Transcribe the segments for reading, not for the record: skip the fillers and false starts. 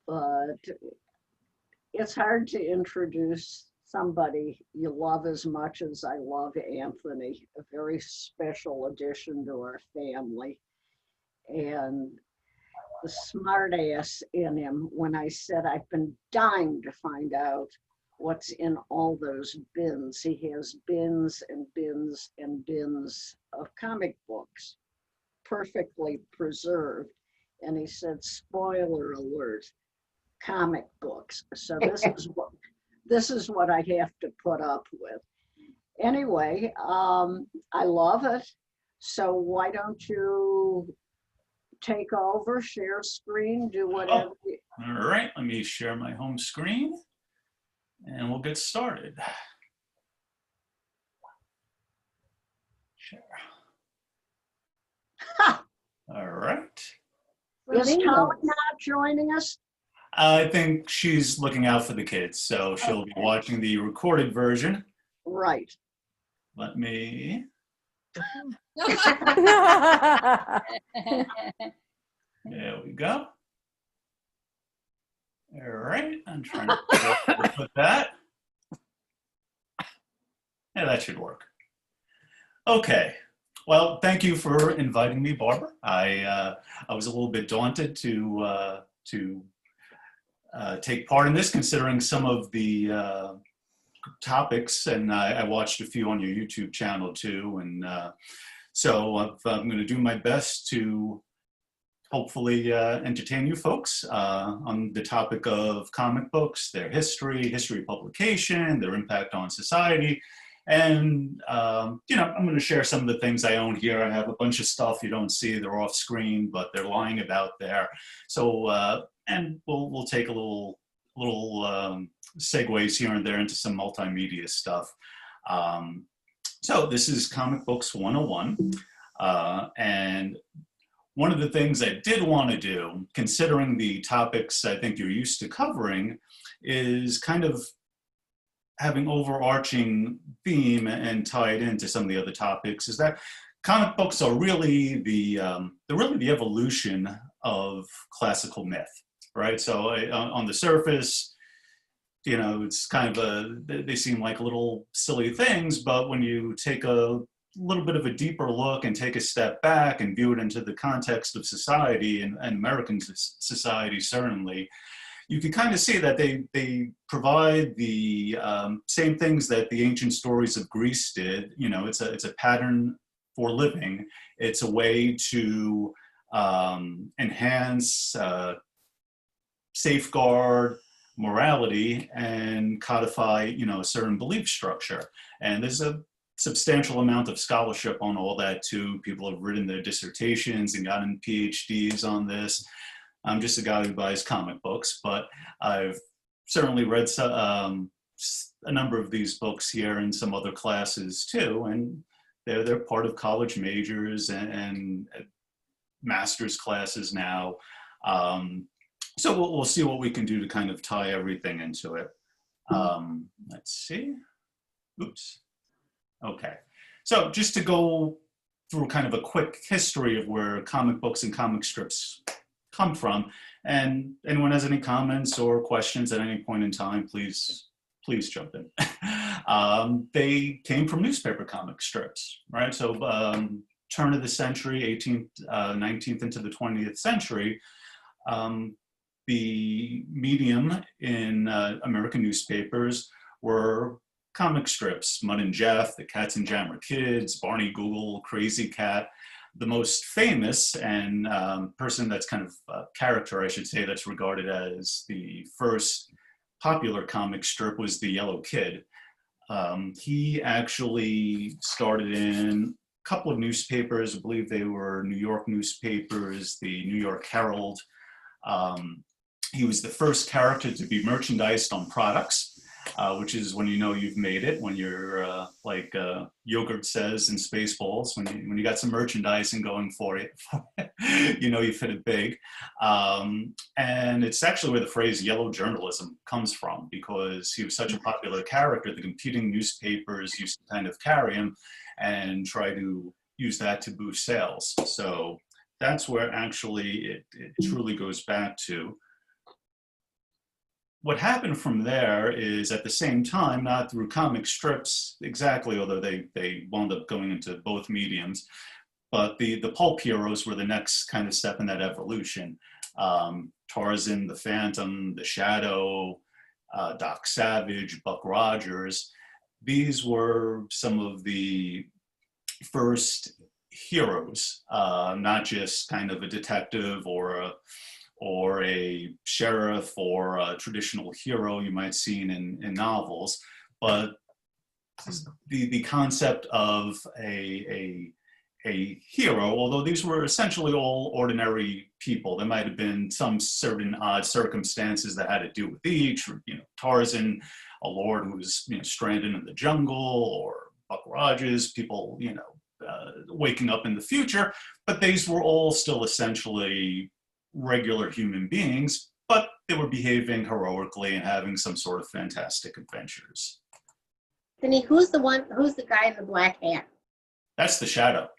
but it's hard to introduce somebody you love as much as I love Anthony, a very special addition to our family. And the smart ass in him when I said I've been dying to find out what's in all those bins. He has bins and bins and bins of comic books, perfectly preserved. And he said, spoiler alert, comic books. So this is what I have to put up with. Anyway, I love it. So why don't you take over, share screen, do whatever. Oh, all right. Let me share my home screen and we'll get started. Share. All right. Is Tolly not joining us? I think she's looking out for the kids, so she'll be watching the recorded version. Right. Let me. There we go. All right, I'm trying to put that. Yeah, that should work. Okay. Well, thank you for inviting me, Barbara. I was a little bit daunted to take part in this, considering some of the topics, and I watched a few on your YouTube channel too, and so I'm going to do my best to hopefully entertain you folks on the topic of comic books, their history of publication, their impact on society. And, you know, I'm going to share some of the things I own here. I have a bunch of stuff you don't see. They're off screen, but they're lying about there. So, and we'll take a little segues here and there into some multimedia stuff. So this is Comic Books 101. And one of the things I did want to do, considering the topics I think you're used to covering, is kind of having overarching theme and tie it into some of the other topics, is that comic books are really the evolution of classical myth, right? So on the surface, you know, it's kind of they seem like little silly things, but when you take a little bit of a deeper look and take a step back and view it into the context of society and American society, certainly, you can kind of see that they provide the same things that the ancient stories of Greece did. You know, it's a pattern for living. It's a way to enhance, safeguard morality and codify, you know, a certain belief structure. And there's a substantial amount of scholarship on all that too. People have written their dissertations and gotten PhDs on this. I'm just a guy who buys comic books, but I've certainly read a number of these books here in some other classes too, and they're part of college majors and master's classes now. So we'll see what we can do to kind of tie everything into it. Let's see. Oops. Okay. So just to go through kind of a quick history of where comic books and comic strips come from, and anyone has any comments or questions at any point in time, please jump in. They came from newspaper comic strips, right? So turn of the century, 18th, 19th into the 20th century, the medium in American newspapers were comic strips, Mud and Jeff, the Cats and Jammer Kids, Barney Google, Crazy Cat. The most famous and person that's kind of character, I should say, that's regarded as the first popular comic strip was the Yellow Kid. He actually started in a couple of newspapers. I believe they were New York newspapers, the New York Herald. He was the first character to be merchandised on products, which is when you know you've made it, when you're like Yogurt says in Spaceballs, when you got some merchandising going for it, you know you fit it big. And it's actually where the phrase yellow journalism comes from, because he was such a popular character, the competing newspapers used to kind of carry him and try to use that to boost sales. So that's where actually it truly goes back to. what happened from there is at the same time, not through comic strips exactly, although they wound up going into both mediums, but the pulp heroes were the next kind of step in that evolution. Tarzan, the Phantom, the Shadow, Doc Savage, Buck Rogers. These were some of the first heroes, not just kind of a detective or a sheriff or a traditional hero you might see in novels, but the concept of a hero, although these were essentially all ordinary people. There might have been some certain odd circumstances that had to do with each. Tarzan, a lord who was stranded in the jungle, or Buck Rogers, people waking up in the future. But these were all still essentially regular human beings, but they were behaving heroically and having some sort of fantastic adventures. Anthony, who's the guy in the black hat? That's the Shadow.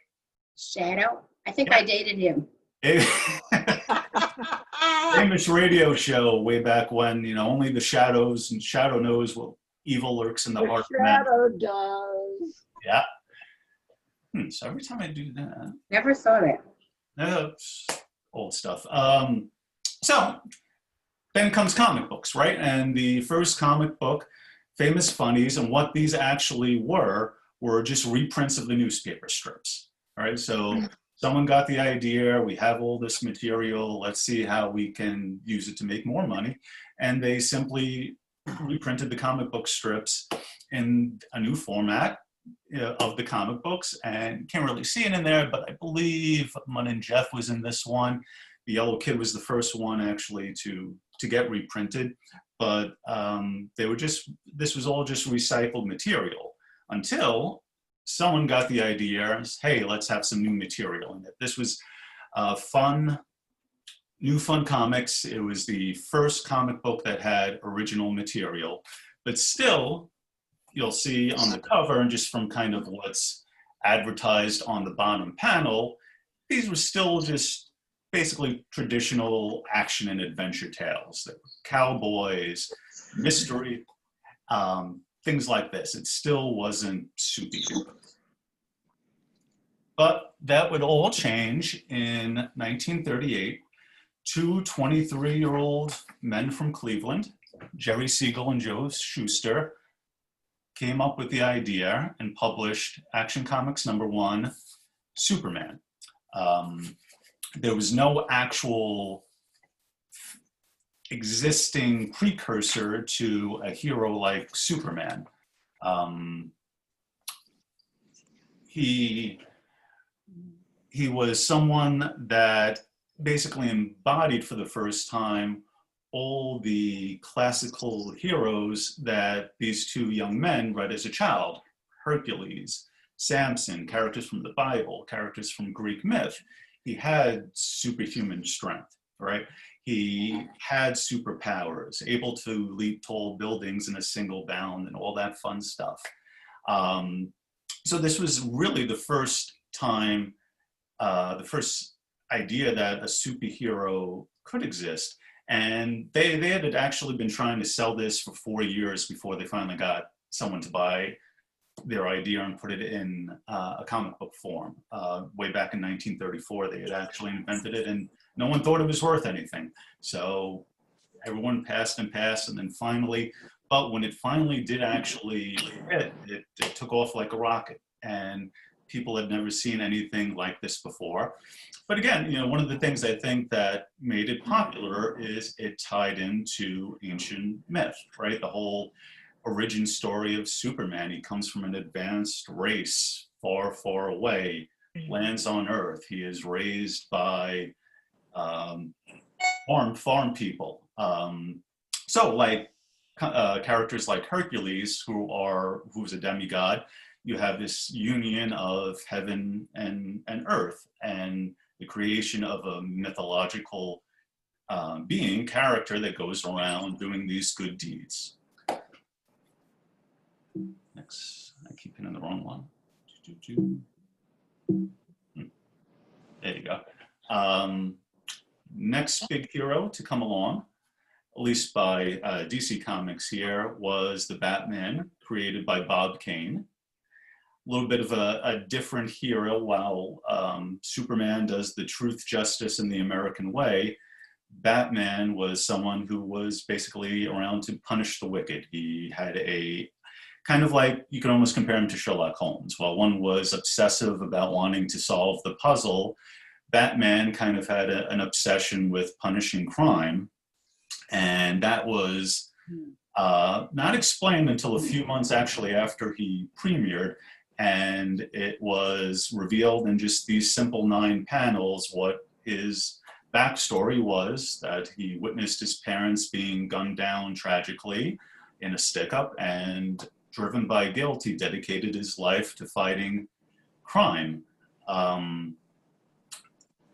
Shadow? I think Yeah. I dated him. Famous radio show way back when, only the shadow knows what evil lurks in the heart of man. Shadow does. Yeah. So every time I do that. Never saw that. That's old stuff. So then comes comic books, right? And the first comic book, Famous Funnies, and what these actually were just reprints of the newspaper strips. All right, so someone got the idea, we have all this material, let's see how we can use it to make more money. And they simply reprinted the comic book strips in a new format of the comic books, and can't really see it in there, but I believe Mun and Jeff was in this one. The Yellow Kid was the first one actually to get reprinted, but this was all just recycled material until someone got the idea, hey, let's have some new material in it. This was new fun comics. It was the first comic book that had original material, but still, you'll see on the cover, and just from kind of what's advertised on the bottom panel, these were still just basically traditional action and adventure tales. There were cowboys, mystery, things like this. It still wasn't superheroes. But that would all change in 1938. Two 23-year-old men from Cleveland, Jerry Siegel and Joe Shuster, came up with the idea and published Action Comics #1, Superman. There was no actual existing precursor to a hero like Superman. He was someone that basically embodied for the first time all the classical heroes that these two young men read as a child: Hercules, Samson, characters from the Bible, characters from Greek myth. He had superhuman strength, right? He had superpowers, able to leap tall buildings in a single bound and all that fun stuff. So this was really the first time, the first idea that a superhero could exist. And they had actually been trying to sell this for 4 years before they finally got someone to buy their idea and put it in a comic book form. Way back in 1934, they had actually invented it, and no one thought it was worth anything. So everyone passed, and then finally, but when it finally did actually hit, it took off like a rocket, and people had never seen anything like this before. But again, one of the things I think that made it popular is it tied into ancient myth, right? The whole origin story of Superman. He comes from an advanced race far, far away, lands on Earth. He is raised by farm people. So like characters like Hercules, who's a demigod, you have this union of heaven and earth, and the creation of a mythological character that goes around doing these good deeds. Next, I keep hitting the wrong one. There you go. Next big hero to come along least by DC Comics here, was the Batman created by Bob Kane. A little bit of a different hero. While Superman does the truth, justice, and the American way, Batman was someone who was basically around to punish the wicked. He had a kind of like, you can almost compare him to Sherlock Holmes. While one was obsessive about wanting to solve the puzzle, Batman kind of had an obsession with punishing crime. And that was not explained until a few months actually after he premiered. And it was revealed in just these simple 9 panels what his backstory was, that he witnessed his parents being gunned down tragically in a stick-up, and driven by guilt, he dedicated his life to fighting crime.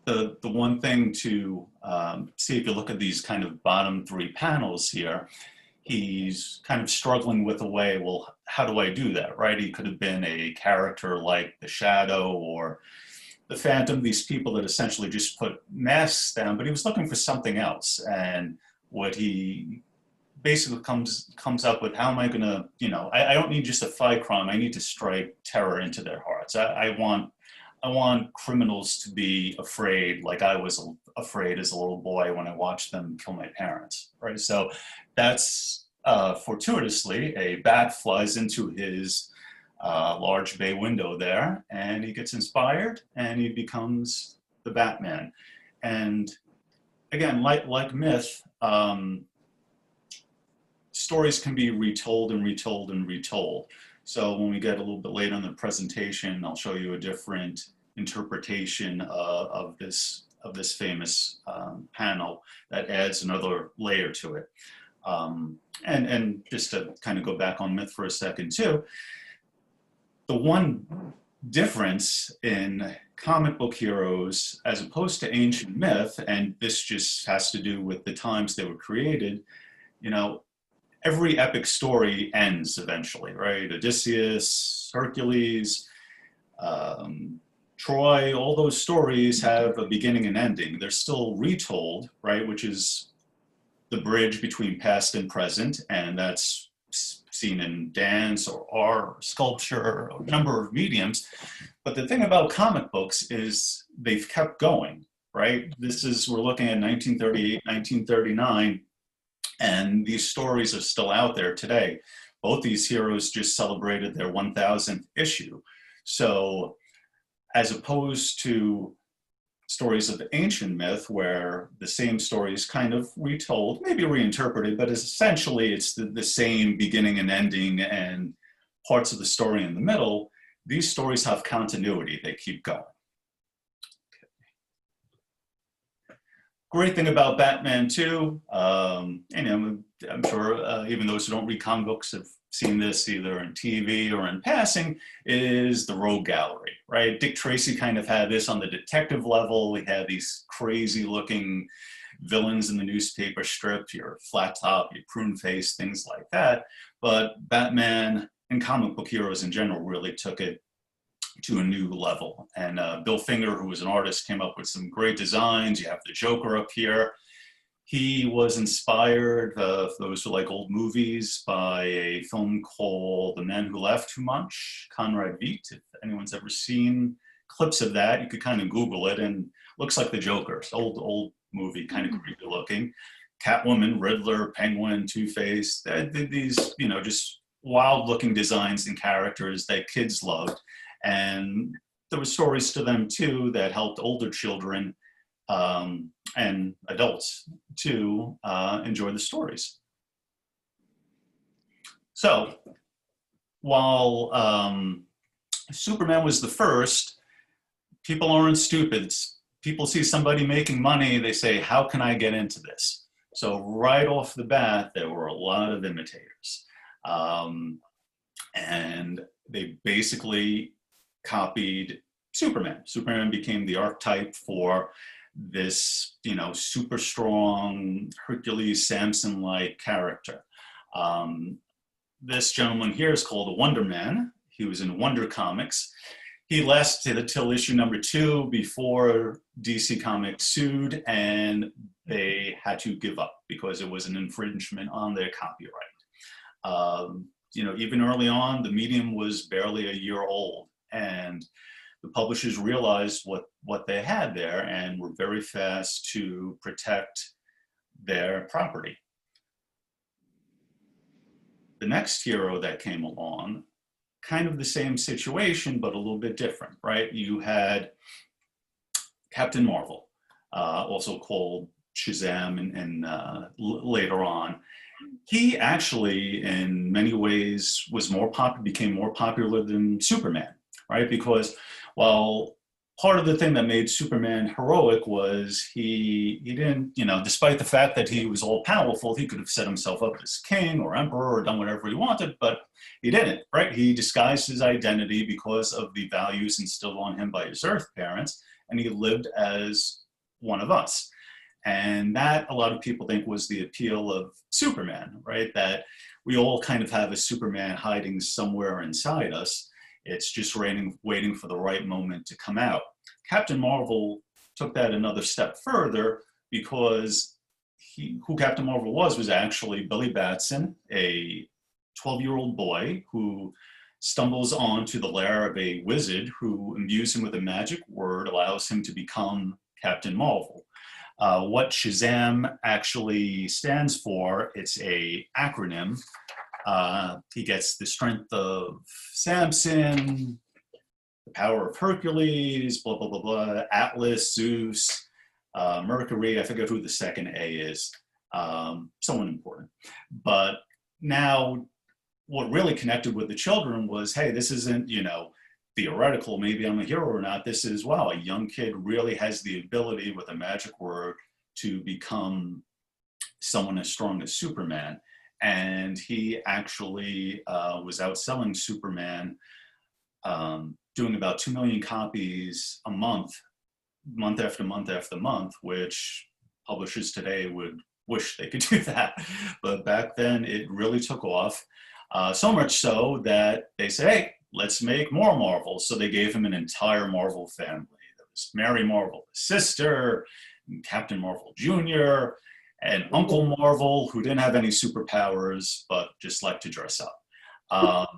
The one thing to see, if you look at these kind of bottom 3 panels here, he's kind of struggling with a way, well, how do I do that, right? He could have been a character like the Shadow or the Phantom, these people that essentially just put masks down, but he was looking for something else. And what he basically comes up with, how am I gonna, I don't need just to fight crime, I need to strike terror into their hearts. I want criminals to be afraid, like I was afraid as a little boy when I watched them kill my parents, right? So that's fortuitously, a bat flies into his large bay window there, and he gets inspired, and he becomes the Batman. And again, like myth, stories can be retold and retold and retold. So when we get a little bit later in the presentation, I'll show you a different interpretation of this famous panel that adds another layer to it. And just to kind of go back on myth for a second too, the one difference in comic book heroes as opposed to ancient myth, and this just has to do with the times they were created, every epic story ends eventually, right? Odysseus, Hercules, Troy, all those stories have a beginning and ending. They're still retold, right? Which is the bridge between past and present, and that's seen in dance or art or sculpture or a number of mediums. But the thing about comic books is they've kept going, right? We're looking at 1938, 1939, and these stories are still out there today. Both these heroes just celebrated their 1000th issue. So as opposed to stories of ancient myth where the same story is kind of retold, maybe reinterpreted, but essentially it's the same beginning and ending and parts of the story in the middle, these stories have continuity, they keep going. Great thing about Batman too, I'm sure even those who don't read comic books have seen this either in TV or in passing, is the rogue gallery, right? Dick Tracy kind of had this on the detective level. We had these crazy looking villains in the newspaper strip, your flat top, your prune face, things like that. But Batman and comic book heroes in general really took it to a new level. And Bill Finger, who was an artist, came up with some great designs. You have the Joker up here. He was inspired, for those who like old movies, by a film called The Man Who Laughed Too Much, Conrad Veidt. If anyone's ever seen clips of that, you could kind of Google it, and looks like the Joker. It's old movie, kind of creepy looking. Catwoman, Riddler, Penguin, Two-Face, these, just wild looking designs and characters that kids loved. And there were stories to them too that helped older children and adults to enjoy the stories. So while Superman was the first, people aren't stupid. People see somebody making money, they say, how can I get into this? So right off the bat, there were a lot of imitators. And they basically copied Superman. Superman became the archetype for this, super strong Hercules, Samson-like character. This gentleman here is called a Wonder Man. He was in Wonder Comics. he lasted until issue number 2 before DC Comics sued, and they had to give up because it was an infringement on their copyright. Even early on, the medium was barely a year old, and the publishers realized what they had there and were very fast to protect their property. The next hero that came along, kind of the same situation, but a little bit different, right? You had Captain Marvel, also called Shazam, and later on. He actually, in many ways, became more popular than Superman, right? Because while part of the thing that made Superman heroic was he didn't, despite the fact that he was all powerful, he could have set himself up as king or emperor or done whatever he wanted, but he didn't, right? He disguised his identity because of the values instilled on him by his Earth parents, and he lived as one of us. And that, a lot of people think, was the appeal of Superman, right? That we all kind of have a Superman hiding somewhere inside us. It's just waiting for the right moment to come out. Captain Marvel took that another step further because who Captain Marvel was actually Billy Batson, a 12-year-old boy who stumbles onto the lair of a wizard who imbues him with a magic word, allows him to become Captain Marvel. What Shazam actually stands for, it's a acronym. He gets the strength of Samson, the power of Hercules, blah, blah, blah, blah, Atlas, Zeus, Mercury, I forget who the second A is, someone important. But now what really connected with the children was, hey, this isn't, theoretical, maybe I'm a hero or not. This is, wow, a young kid really has the ability with a magic word to become someone as strong as Superman. And he actually was outselling Superman, doing about 2 million copies a month after month after month, which publishers today would wish they could do that. But back then it really took off, so much so that they said, hey, let's make more Marvel. So they gave him an entire Marvel family. There was Mary Marvel, his sister, and Captain Marvel Jr., and Uncle Marvel, who didn't have any superpowers, but just liked to dress up.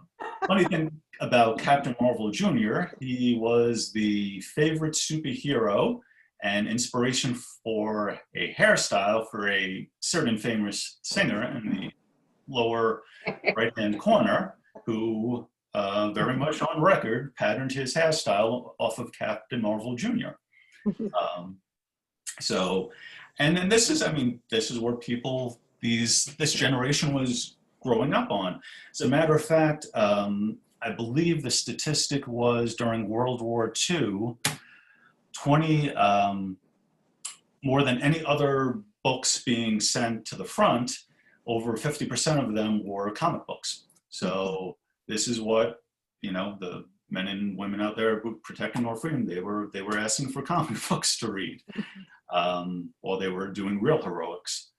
Funny thing about Captain Marvel Jr., he was the favorite superhero and inspiration for a hairstyle for a certain famous singer in the lower right-hand corner, who very much on record patterned his hairstyle off of Captain Marvel Jr. And then this is where people, this generation was growing up on. As a matter of fact, I believe the statistic was during World War II, 20, more than any other books being sent to the front, over 50% of them were comic books. So this is what, the men and women out there who protecting our freedom, they were asking for comic books to read, while they were doing real heroics.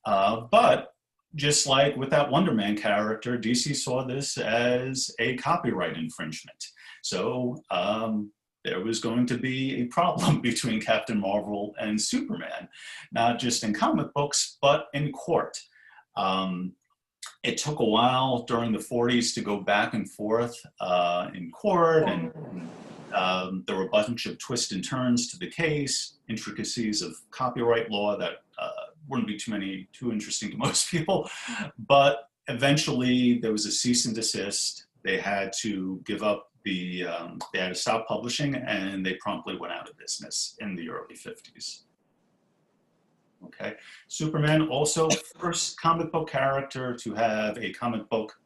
But just like with that Wonder Man character, DC saw this as a copyright infringement. So there was going to be a problem between Captain Marvel and Superman, not just in comic books, but in court. It took a while during the 40s to go back and forth in court, and there were a bunch of twists and turns to the case, intricacies of copyright law that wouldn't be too interesting to most people. But eventually there was a cease and desist. They had to give up they had to stop publishing, and they promptly went out of business in the early 50s. Okay, Superman, also first comic book character to have a comic book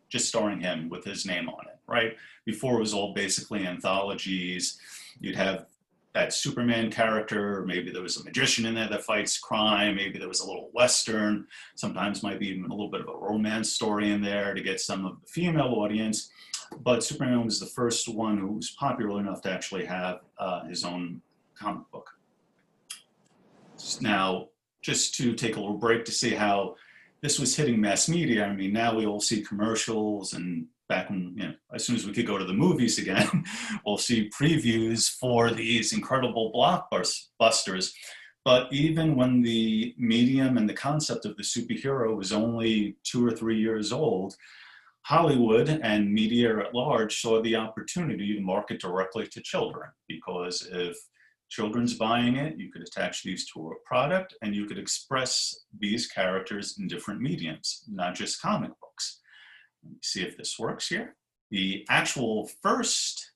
just starring him with his name on it, right? Before it was all basically anthologies. You'd have that Superman character, maybe there was a magician in there that fights crime, maybe there was a little Western, sometimes might be even a little bit of a romance story in there to get some of the female audience. But Superman was the first one who was popular enough to actually have his own comic book. Now, just to take a little break to see how this was hitting mass media. I mean, now we all see commercials and back when, you know, as soon as we could go to the movies again, we'll see previews for these incredible blockbusters. But even when the medium and the concept of the superhero was only 2 or 3 years old, Hollywood and media at large saw the opportunity to market directly to children, because if children's buying it, you could attach these to a product and you could express these characters in different mediums, not just comic books. Let me see if this works here. The actual first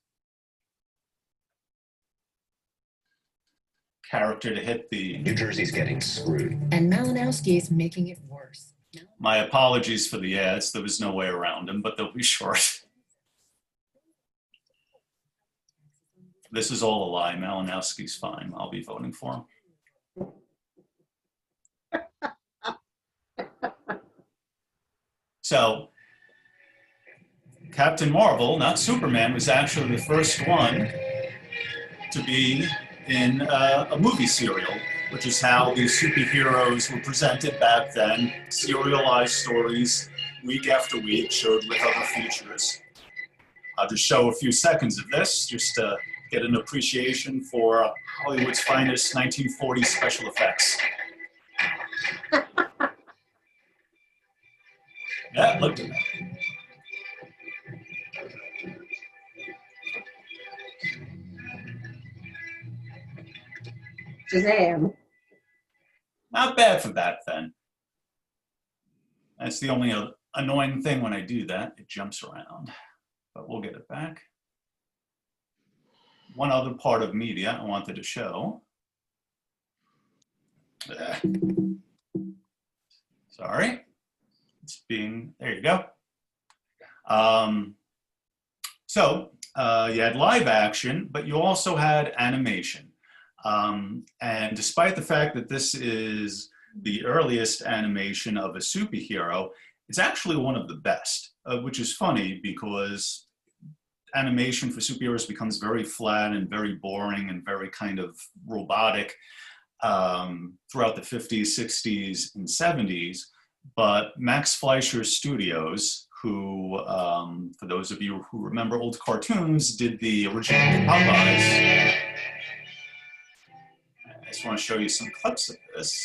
character to hit the... New Jersey's getting screwed. And Malinowski is making it worse. My apologies for the ads. There was no way around them, but they'll be short. This is all a lie. Malinowski's fine. I'll be voting for him. So, Captain Marvel, not Superman, was actually the first one to be in a movie serial, which is how these superheroes were presented back then. Serialized stories, week after week, showed with other features. I'll just show a few seconds of this, just to get an appreciation for Hollywood's finest 1940s special effects. Yeah, look at that. Shazam. Not bad for back then. That's the only annoying thing when I do that. It jumps around, but we'll get it back. One other part of media I wanted to show. Sorry. It's being, there you go. You had live action, but you also had animation. And despite the fact that this is the earliest animation of a superhero, it's actually one of the best, which is funny because animation for superheroes becomes very flat and very boring and very kind of robotic throughout the 50s, 60s, and 70s. But Max Fleischer Studios, who, for those of you who remember old cartoons, did the original Popeyes. I just want to show you some clips of this.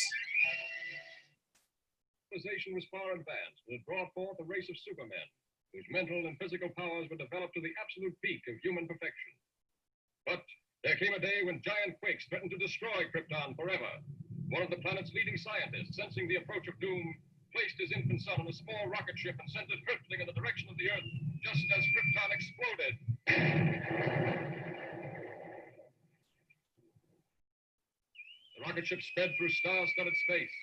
Civilization was far advanced and had brought forth a race of supermen whose mental and physical powers were developed to the absolute peak of human perfection. But there came a day when giant quakes threatened to destroy Krypton forever. One of the planet's leading scientists, sensing the approach of doom, placed his infant son on a small rocket ship and sent it drifting in the direction of the Earth just as Krypton exploded. The rocket ship sped through star-studded space,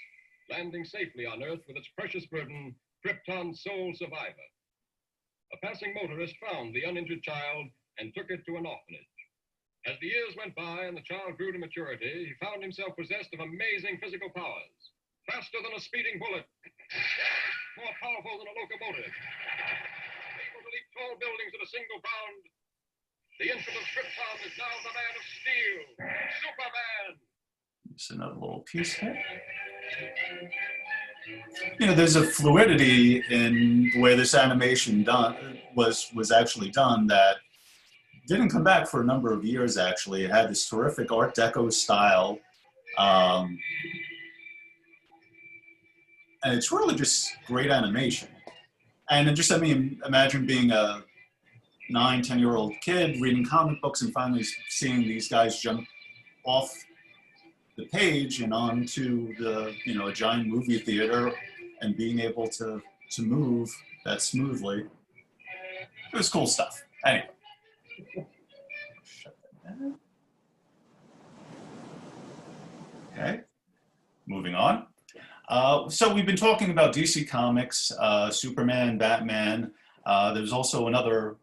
landing safely on Earth with its precious burden, Krypton's sole survivor. A passing motorist found the uninjured child and took it to an orphanage. As the years went by and the child grew to maturity, he found himself possessed of amazing physical powers. Faster than a speeding bullet, more powerful than a locomotive, able to leap tall buildings at a single bound. The infant of Krypton is now the Man of Steel, Superman. Just another little piece here. You know, there's a fluidity in the way this animation was actually done that didn't come back for a number of years, actually. It had this terrific Art Deco style. And it's really just great animation. And just, I mean, imagine being a 9, 10-year-old kid reading comic books and finally seeing these guys jump off the page and onto the, you know, a giant movie theater and being able to move that smoothly. It was cool stuff. Anyway. Shut that down. Okay, moving on. So we've been talking about DC Comics, Superman, Batman. There's also another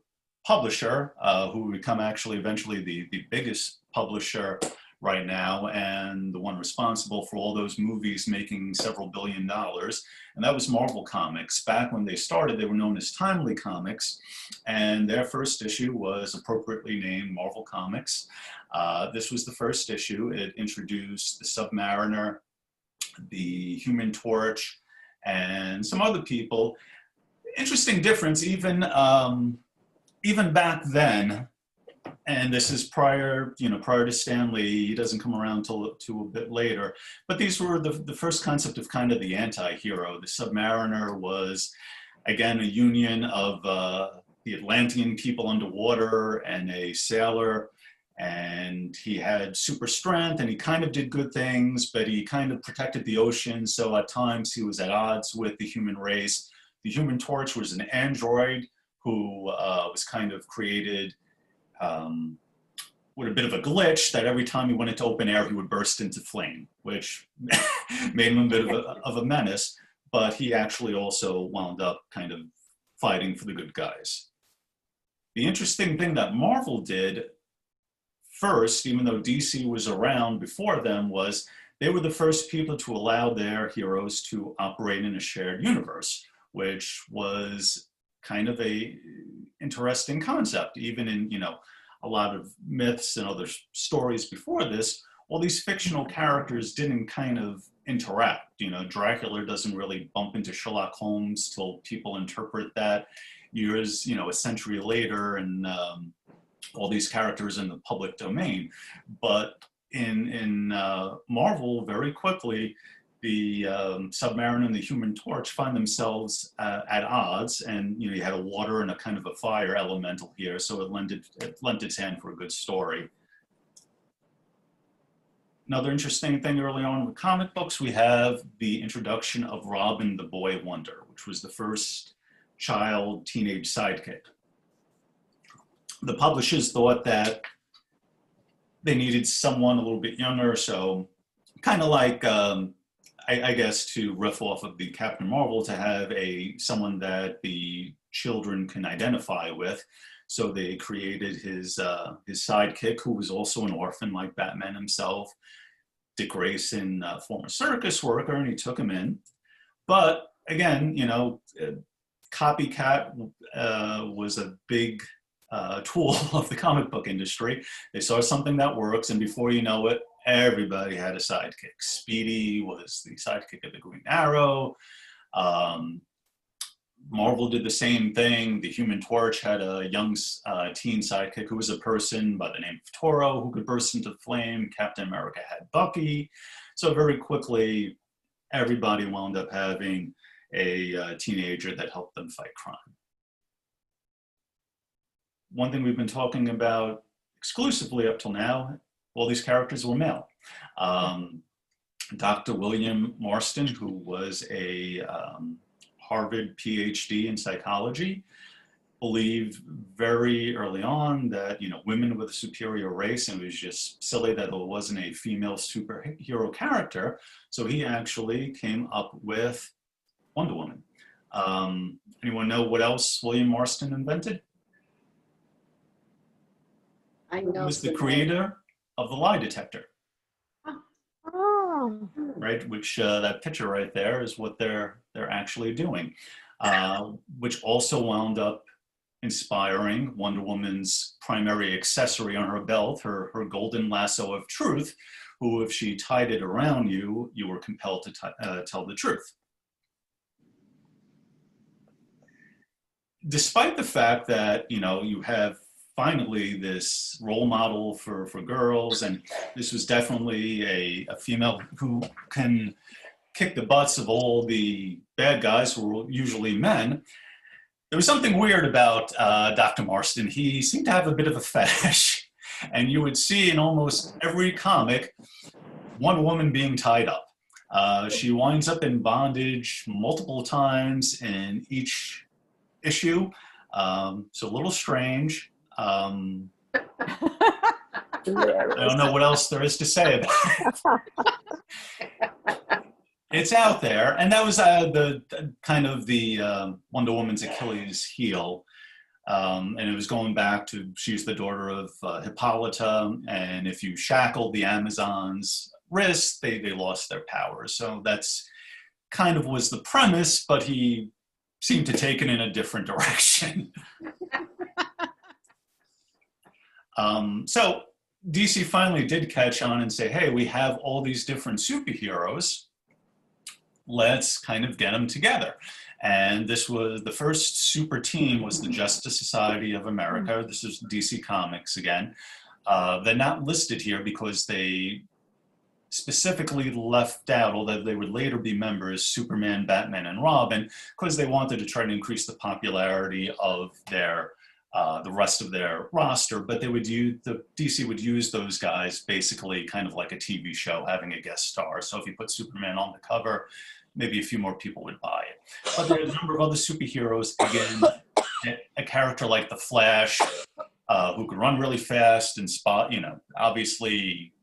publisher who would become actually eventually the biggest publisher right now, and the one responsible for all those movies making several $1 billion, and that was Marvel Comics. Back when they started, they were known as Timely Comics, and their first issue was appropriately named Marvel Comics. This was the first issue. It introduced the Submariner, the Human Torch, and some other people. interesting difference, even back then, and this is prior, prior to Stan Lee. He doesn't come around till a bit later. But these were the first concept of kind of the anti-hero. The Submariner was, again, a union of the Atlantean people underwater and a sailor. And he had super strength, and he kind of did good things, but he kind of protected the ocean. So at times he was at odds with the human race. The Human Torch was an android who was kind of created with a bit of a glitch that every time he went into open air, he would burst into flame, which made him a bit of a menace. But he actually also wound up kind of fighting for the good guys. The interesting thing that Marvel did first, even though DC was around before them, was they were the first people to allow their heroes to operate in a shared universe, which was kind of a interesting concept. Even in, a lot of myths and other stories before this, all these fictional characters didn't kind of interact. Dracula doesn't really bump into Sherlock Holmes till people interpret that years, a century later, and all these characters in the public domain. But in Marvel, very quickly, the Submariner and the Human Torch find themselves at odds, and you had a water and a kind of a fire elemental here, so it lent its hand for a good story. Another interesting thing early on with comic books, we have the introduction of Robin the Boy Wonder, which was the first child teenage sidekick. The publishers thought that they needed someone a little bit younger, so kind of like, I guess, to riff off of the Captain Marvel, to have someone that the children can identify with. So they created his sidekick, who was also an orphan like Batman himself. Dick Grayson, former circus worker, and he took him in. But again, copycat was a big tool of the comic book industry. They saw something that works, and before you know it, everybody had a sidekick. Speedy was the sidekick of the Green Arrow. Marvel did the same thing. The Human Torch had a young teen sidekick who was a person by the name of Toro who could burst into flame. Captain America had Bucky. So very quickly, everybody wound up having a teenager that helped them fight crime. One thing we've been talking about exclusively up till now, all these characters were male. Dr. William Marston, who was a Harvard PhD in psychology, believed very early on that women were the superior race, and it was just silly that there wasn't a female superhero character. So he actually came up with Wonder Woman. Anyone know what else William Marston invented? I know. He was the creator of the lie detector. Oh. Right, which that picture right there is what they're actually doing, which also wound up inspiring Wonder Woman's primary accessory on her belt, her golden lasso of truth, who, if she tied it around you, you were compelled to tell the truth. Despite the fact that you have finally this role model for girls, and this was definitely a female who can kick the butts of all the bad guys who were usually men. There was something weird about Dr. Marston. He seemed to have a bit of a fetish, and you would see in almost every comic one woman being tied up. She winds up in bondage multiple times in each issue, so a little strange. I don't know what else there is to say about it. It's out there, and that was the kind of the Wonder Woman's Achilles heel, and it was going back to she's the daughter of Hippolyta, and if you shackled the Amazon's wrists, they lost their powers. So that's kind of was the premise, but he seemed to take it in a different direction. So DC finally did catch on and say, hey, we have all these different superheroes. let's kind of get them together. And this was the first super team was the Justice Society of America. This is DC Comics again. They're not listed here because they specifically left out, although they would later be members, Superman, Batman, and Robin, because they wanted to try to increase the popularity of their the rest of their roster. But they would use the DC would use those guys basically kind of like a TV show, having a guest star. So if you put Superman on the cover, maybe a few more people would buy it. But there's a number of other superheroes. Again, a character like the Flash, who could run really fast and spot. Obviously,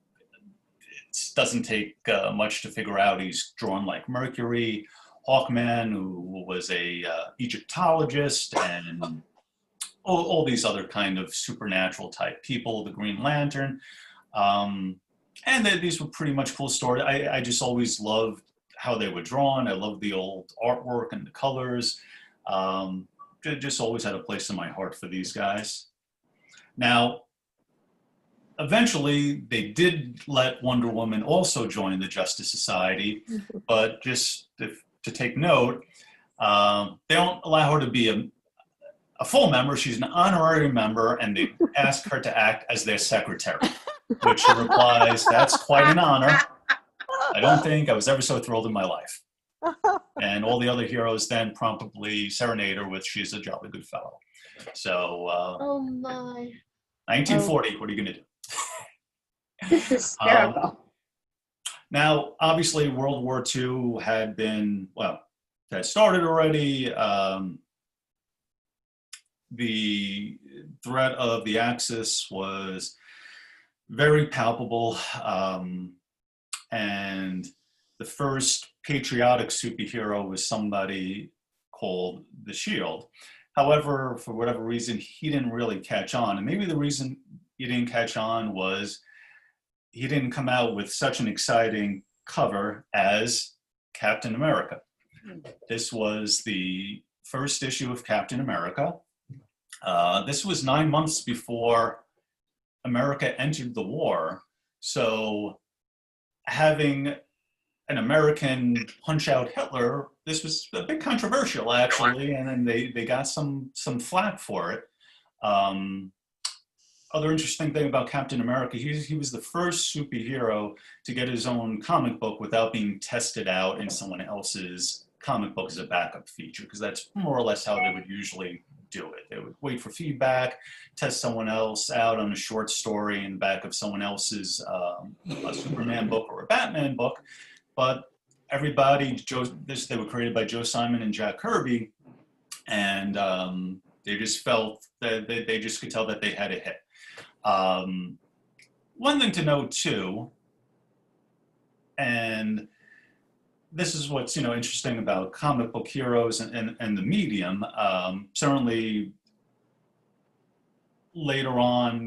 it doesn't take much to figure out he's drawn like Mercury. Hawkman, who was a Egyptologist, and all these other kind of supernatural type people, the Green Lantern. And these were pretty much cool stories. I just always loved how they were drawn. I loved the old artwork and the colors. Just always had a place in my heart for these guys. Now, eventually, they did let Wonder Woman also join the Justice Society, but just to take note, they don't allow her to be a full member. She's an honorary member, and they ask her to act as their secretary, which she replies, "That's quite an honor. I don't think I was ever so thrilled in my life." And all the other heroes then promptly serenade her with, "She's a jolly good fellow." So, Oh my. 1940, what are you going to do? This is hysterical. Now, obviously, World War II had started already. The threat of the Axis was very palpable, and the first patriotic superhero was somebody called the Shield. However, for whatever reason, he didn't really catch on. And maybe the reason he didn't catch on was he didn't come out with such an exciting cover as Captain America. This was the first issue of Captain America. This was 9 months before America entered the war. So having an American punch out Hitler, this was a bit controversial, actually, and then they got some flack for it. Other interesting thing about Captain America, he was the first superhero to get his own comic book without being tested out in someone else's comic book as a backup feature, because that's more or less how they would usually do it. They would wait for feedback, test someone else out on a short story in the back of someone else's a Superman book or a Batman book. But everybody, they were created by Joe Simon and Jack Kirby, and they just felt that they just could tell that they had a hit. One thing to note too, and this is what's interesting about comic book heroes and the medium. Certainly later on,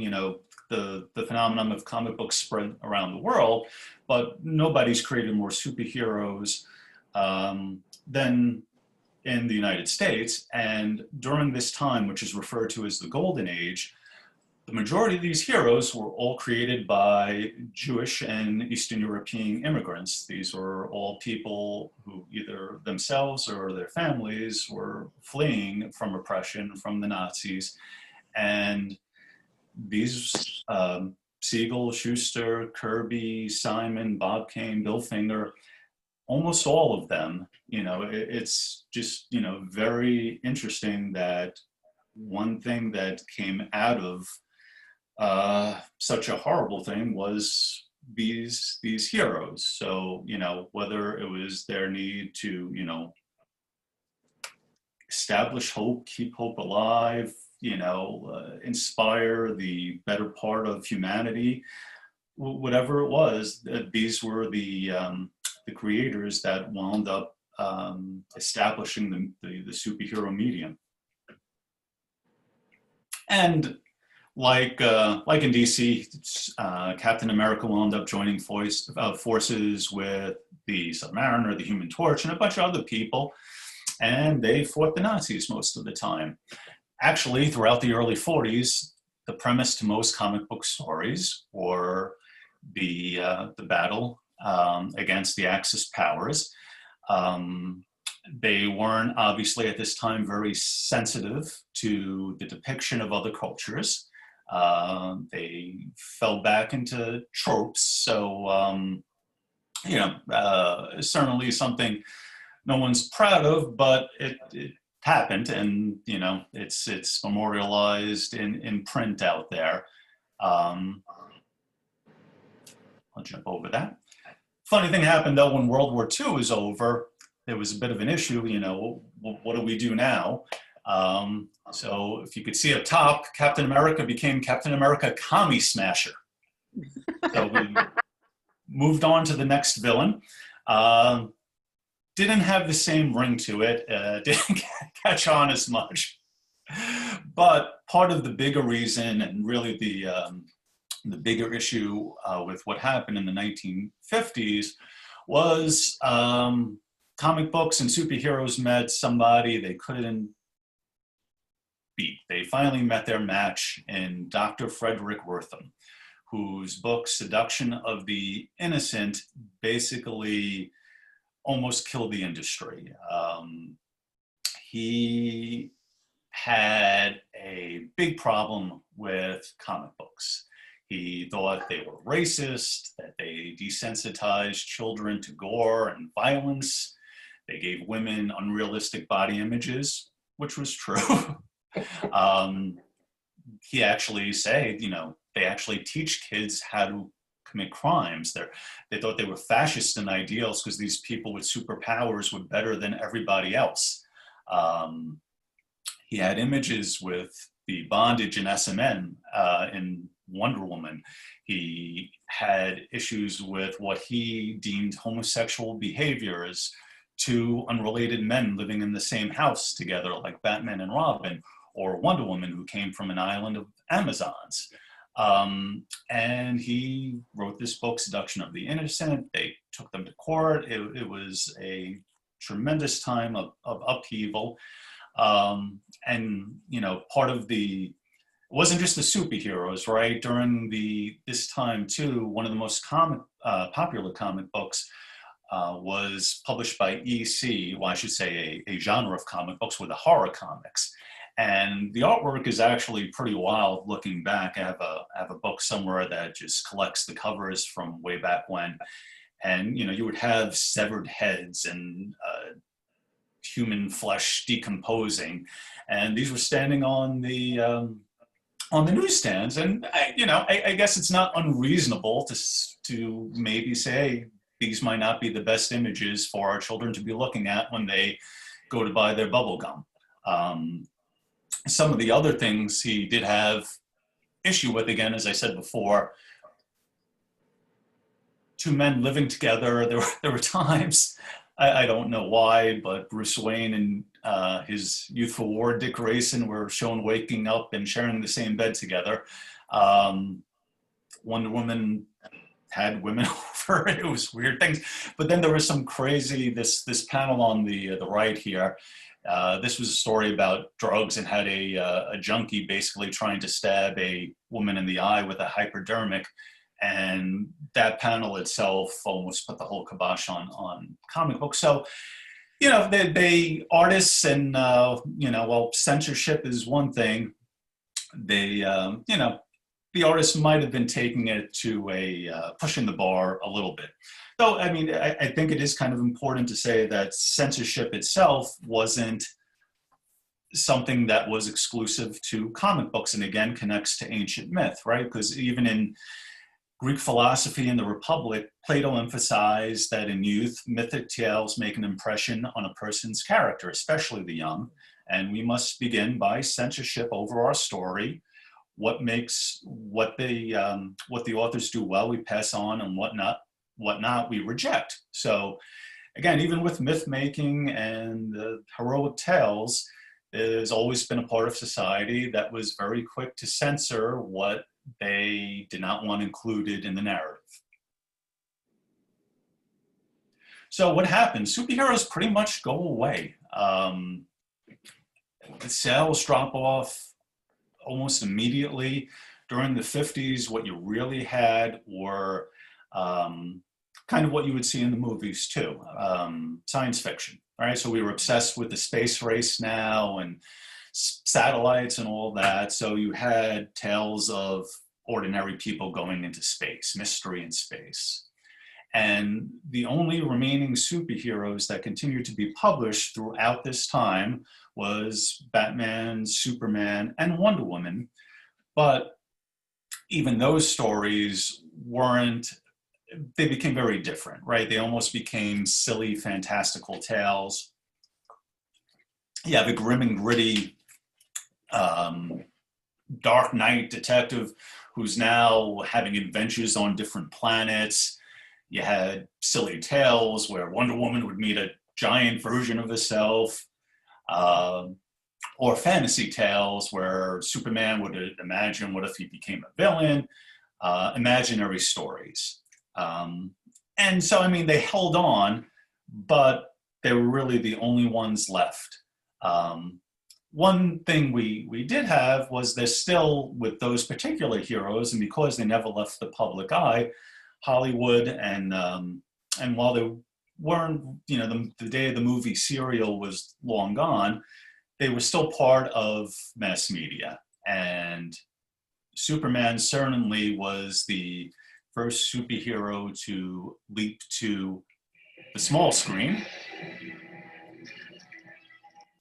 the phenomenon of comic books spread around the world, but nobody's created more superheroes than in the United States. And during this time, which is referred to as the Golden Age, the majority of these heroes were all created by Jewish and Eastern European immigrants. These were all people who either themselves or their families were fleeing from oppression from the Nazis. And these Siegel, Schuster, Kirby, Simon, Bob Kane, Bill Finger, almost all of them, it's just, very interesting that one thing that came out of such a horrible thing was these heroes. So, whether it was their need to, establish hope, keep hope alive, inspire the better part of humanity, whatever it was, these were the creators that wound up establishing the superhero medium. And like in DC, Captain America wound up joining forces with the Submariner, the Human Torch, and a bunch of other people, and they fought the Nazis most of the time. Actually, throughout the early 40s, the premise to most comic book stories were the battle against the Axis powers. They weren't obviously at this time very sensitive to the depiction of other cultures. They fell back into tropes. So, certainly something no one's proud of, but it happened, and it's memorialized in print out there. I'll jump over that. Funny thing happened though when World War II was over. There was a bit of an issue. What do we do now? So if you could see up top, Captain America became Captain America Commie Smasher. So we moved on to the next villain. Didn't have the same ring to it. Didn't catch on as much. But part of the bigger reason, and really the bigger issue with what happened in the 1950s was comic books and superheroes met somebody they couldn't beat. They finally met their match in Dr. Frederick Wertham, whose book Seduction of the Innocent basically almost killed the industry. He had a big problem with comic books. He thought they were racist, that they desensitized children to gore and violence. They gave women unrealistic body images, which was true. He actually said, they actually teach kids how to commit crimes. They thought they were fascist in ideals because these people with superpowers were better than everybody else. He had images with the bondage in SMN in Wonder Woman. He had issues with what he deemed homosexual behaviors to unrelated men living in the same house together, like Batman and Robin, or Wonder Woman, who came from an island of Amazons. And he wrote this book, Seduction of the Innocent. They took them to court. It was a tremendous time of upheaval. And, part of it wasn't just the superheroes, right? During this time too, one of the most popular comic books was published by EC, well, I should say a genre of comic books with the horror comics. And the artwork is actually pretty wild looking back. I have a book somewhere that just collects the covers from way back when. And, you would have severed heads and human flesh decomposing. And these were standing on the newsstands. And, I guess it's not unreasonable to maybe say these might not be the best images for our children to be looking at when they go to buy their bubble gum. Some of the other things he did have issue with, again, as I said before, two men living together. There were times, I don't know why, but Bruce Wayne and his youthful ward, Dick Grayson, were shown waking up and sharing the same bed together. Wonder Woman had women over. It was weird things. But then there was some crazy, this panel on the right here. This was a story about drugs and had a junkie basically trying to stab a woman in the eye with a hypodermic. And that panel itself almost put the whole kibosh on comic books. So, they artists and, while censorship is one thing, they, the artists might have been taking it to pushing the bar a little bit. So, I think it is kind of important to say that censorship itself wasn't something that was exclusive to comic books, and again, connects to ancient myth, right? Because even in Greek philosophy and the Republic, Plato emphasized that in youth, mythic tales make an impression on a person's character, especially the young, and we must begin by censorship over our story. What the authors do well, we pass on, and what not, we reject. So again, even with myth making and heroic tales, there's always been a part of society that was very quick to censor what they did not want included in the narrative. So what happens? Superheroes pretty much go away. The sales drop off almost immediately. During the 50s, what you really had were kind of what you would see in the movies too, science fiction. All right, so we were obsessed with the space race now and satellites and all that. So you had tales of ordinary people going into space, mystery in space. And the only remaining superheroes that continued to be published throughout this time was Batman, Superman, and Wonder Woman. But even those stories they became very different, right? They almost became silly, fantastical tales. Yeah, the grim and gritty Dark Knight detective who's now having adventures on different planets. You had silly tales where Wonder Woman would meet a giant version of herself, or fantasy tales where Superman would imagine what if he became a villain, imaginary stories. And so, I mean, they held on, but they were really the only ones left. One thing we did have was they're still with those particular heroes, and because they never left the public eye, Hollywood and while they weren't, you know, the day of the movie serial was long gone, they were still part of mass media. And Superman certainly was the first superhero to leap to the small screen.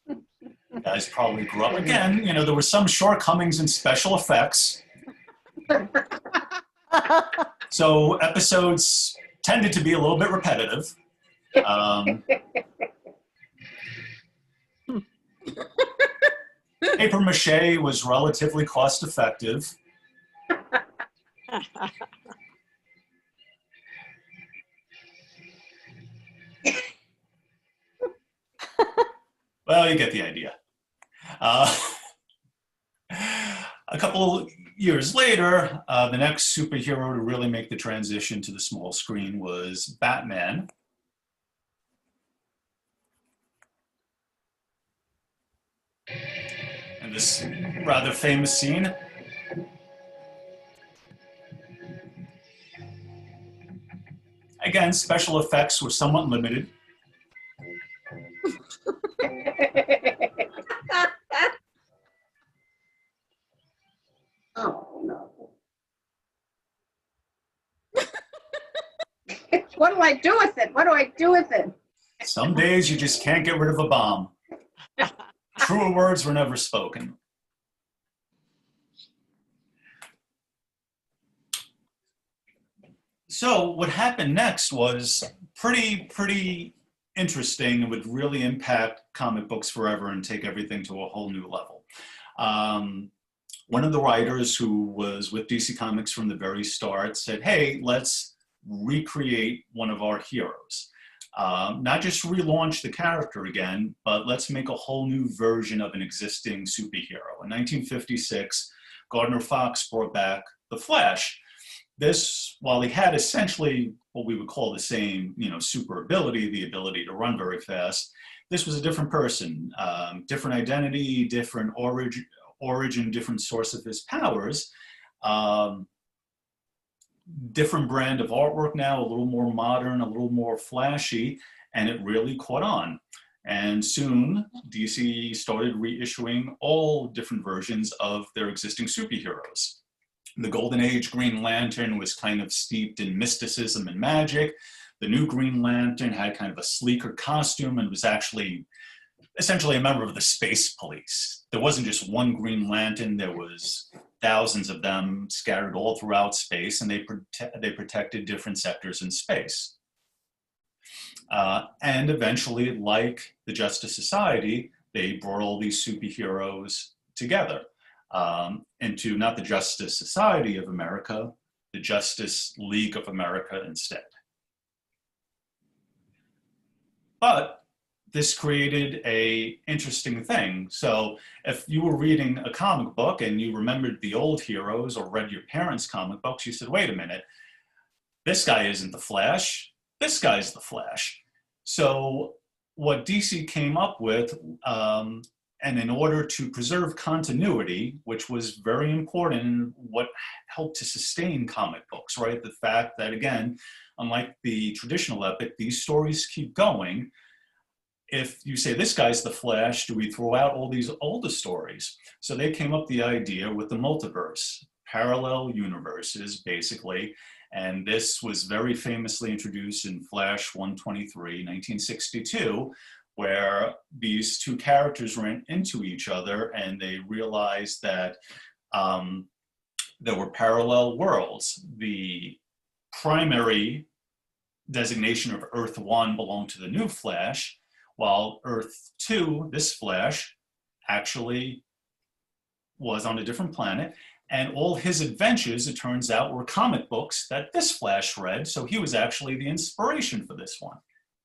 You guys probably grew up again. You know, there were some shortcomings in special effects. So episodes tended to be a little bit repetitive. Paper mache was relatively cost effective. Well, you get the idea. A couple years later, the next superhero to really make the transition to the small screen was Batman. And this rather famous scene. Again, special effects were somewhat limited. Oh, no. What do I do with it? What do I do with it? Some days you just can't get rid of a bomb. Truer words were never spoken. So what happened next was pretty interesting and would really impact comic books forever and take everything to a whole new level. One of the writers who was with DC Comics from the very start said, hey, let's recreate one of our heroes. Not just relaunch the character again, but let's make a whole new version of an existing superhero. In 1956, Gardner Fox brought back The Flash. This, while he had essentially what we would call the same, you know, super ability, the ability to run very fast, this was a different person, different identity, different origin, different source of his powers, different brand of artwork now, a little more modern, a little more flashy, and it really caught on. And soon, DC started reissuing all different versions of their existing superheroes. The Golden Age Green Lantern was kind of steeped in mysticism and magic. The new Green Lantern had kind of a sleeker costume and was actually essentially a member of the space police. There wasn't just one Green Lantern, there was thousands of them scattered all throughout space, and they protected different sectors in space. And eventually, like the Justice Society, they brought all these superheroes together into not the Justice Society of America, the Justice League of America instead. But this created an interesting thing. So if you were reading a comic book and you remembered the old heroes or read your parents' comic books, you said, wait a minute, this guy isn't the Flash, this guy's the Flash. So what DC came up with, and in order to preserve continuity, which was very important, what helped to sustain comic books, right? The fact that, again, unlike the traditional epic, these stories keep going. If you say this guy's the Flash, do we throw out all these older stories? So they came up the idea with the multiverse, parallel universes, basically. And this was very famously introduced in Flash 123, 1962, where these two characters ran into each other and they realized that there were parallel worlds. The primary designation of Earth 1 belonged to the new Flash, while Earth 2, this Flash, actually was on a different planet. And all his adventures, it turns out, were comic books that this Flash read, so he was actually the inspiration for this one.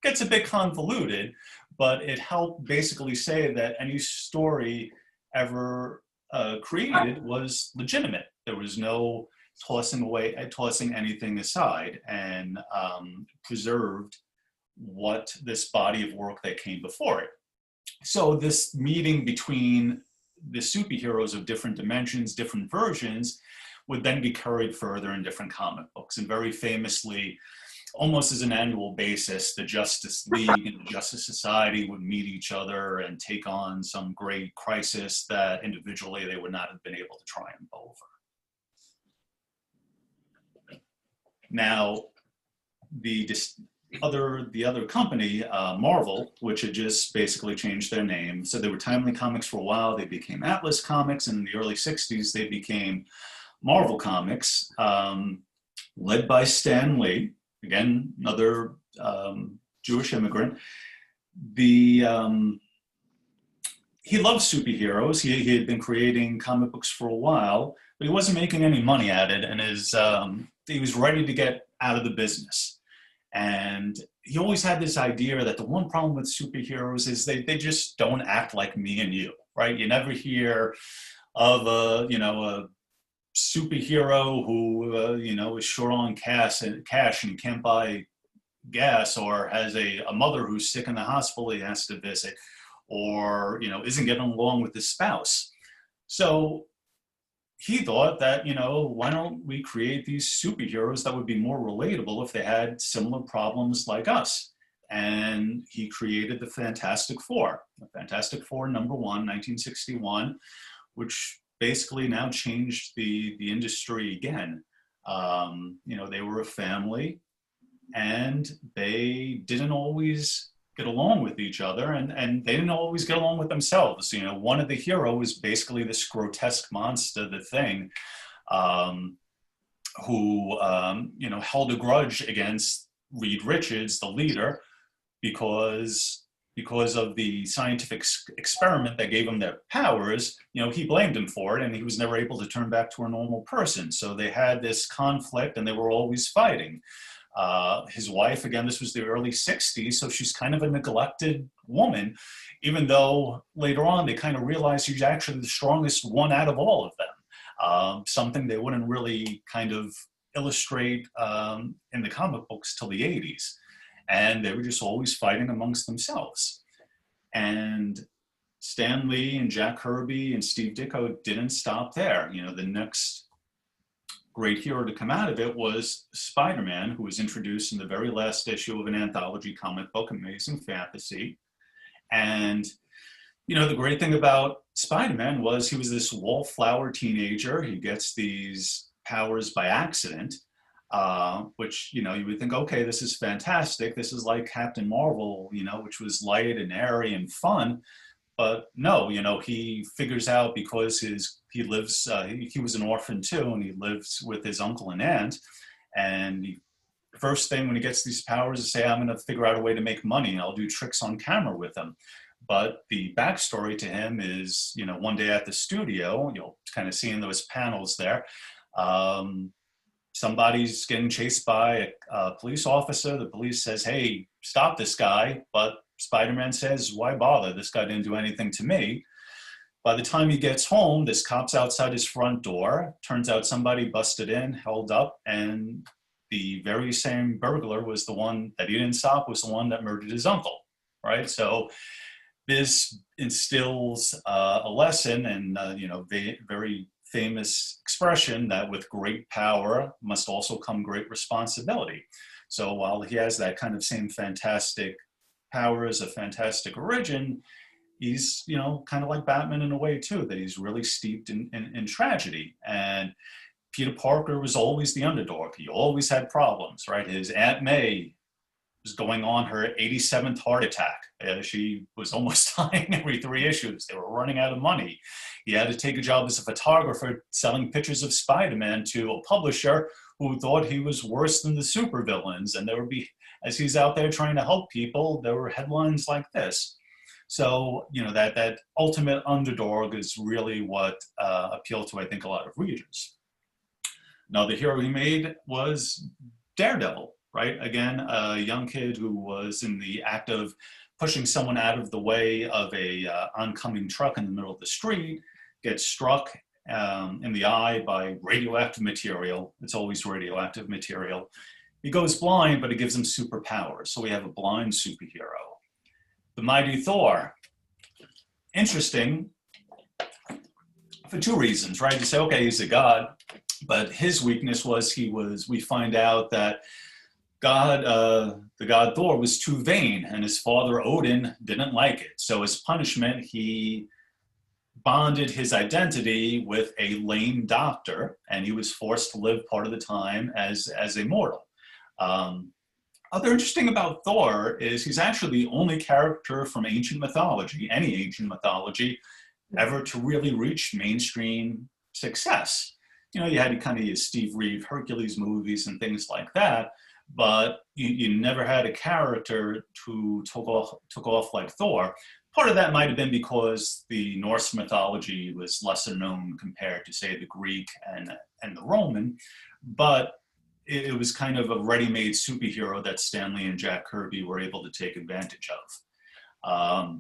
Gets a bit convoluted, but it helped basically say that any story ever created was legitimate. There was no tossing anything aside, and preserved what this body of work that came before it. So this meeting between the superheroes of different dimensions, different versions, would then be carried further in different comic books. And very famously, almost as an annual basis, the Justice League and the Justice Society would meet each other and take on some great crisis that individually they would not have been able to triumph over. Now, the other company, Marvel, which had just basically changed their name. So they were Timely Comics for a while. They became Atlas Comics. And in the early 60s, they became Marvel Comics, led by Stan Lee, again, another Jewish immigrant. He loved superheroes. He had been creating comic books for a while, but he wasn't making any money at it. And he was ready to get out of the business. And he always had this idea that the one problem with superheroes is they just don't act like me and you, right? You never hear of a superhero who, is short on cash and can't buy gas, or has a mother who's sick in the hospital he has to visit, or, isn't getting along with his spouse. So he thought that, why don't we create these superheroes that would be more relatable if they had similar problems like us? And he created the Fantastic Four. The Fantastic Four #1, 1961, which basically now changed the industry again. They were a family, and they didn't always get along with each other, and they didn't always get along with themselves. One of the heroes was basically this grotesque monster, the Thing, who held a grudge against Reed Richards, the leader, because of the scientific experiment that gave him their powers. He blamed him for it, and he was never able to turn back to a normal person. So they had this conflict, and they were always fighting. His wife, again, this was the early 60s, so she's kind of a neglected woman, even though later on they kind of realized she's actually the strongest one out of all of them. Something they wouldn't really kind of illustrate in the comic books till the 80s. And they were just always fighting amongst themselves. And Stan Lee and Jack Kirby and Steve Ditko didn't stop there. The next great hero to come out of it was Spider-Man, who was introduced in the very last issue of an anthology comic book, Amazing Fantasy. And, the great thing about Spider-Man was he was this wallflower teenager. He gets these powers by accident, which, you would think, okay, this is fantastic. This is like Captain Marvel, which was light and airy and fun. But no, he figures out because he lives, he was an orphan too, and he lives with his uncle and aunt. And first thing when he gets these powers is say, I'm going to figure out a way to make money, and I'll do tricks on camera with them. But the backstory to him is, one day at the studio, you'll kind of see in those panels there, somebody's getting chased by a police officer. The police says, hey, stop this guy. But Spider-Man says, why bother? This guy didn't do anything to me. By the time he gets home, this cop's outside his front door. Turns out somebody busted in, held up, and the very same burglar was the one that he didn't stop, was the one that murdered his uncle, right? So this instills a lesson, and very famous expression that with great power must also come great responsibility. So while he has that kind of same fantastic powers, a fantastic origin, he's, you know, kind of like Batman in a way too, that he's really steeped in tragedy. And Peter Parker was always the underdog. He always had problems, right? His Aunt May was going on her 87th heart attack. She was almost dying every 3 issues. They were running out of money. He had to take a job as a photographer selling pictures of Spider-Man to a publisher who thought he was worse than the supervillains. And there would be, as he's out there trying to help people, there were headlines like this. So, you know, that ultimate underdog is really what appealed to, I think, a lot of readers. Another hero he made was Daredevil, right? Again, a young kid who was in the act of pushing someone out of the way of a oncoming truck in the middle of the street, gets struck in the eye by radioactive material. It's always radioactive material. He goes blind, but it gives him superpowers. So we have a blind superhero. The Mighty Thor. Interesting for 2 reasons, right? You say, okay, he's a god, but his weakness was we find out that the god Thor was too vain, and his father Odin didn't like it. So as punishment, he bonded his identity with a lame doctor, and he was forced to live part of the time as a mortal. Other interesting about Thor is he's actually the only character from ancient mythology, any ancient mythology, ever to really reach mainstream success. You know, you had kind of your Steve Reeve Hercules movies and things like that, but you never had a character who took off like Thor. Part of that might have been because the Norse mythology was lesser known compared to, say, the Greek and the Roman, but it was kind of a ready-made superhero that Stan Lee and Jack Kirby were able to take advantage of.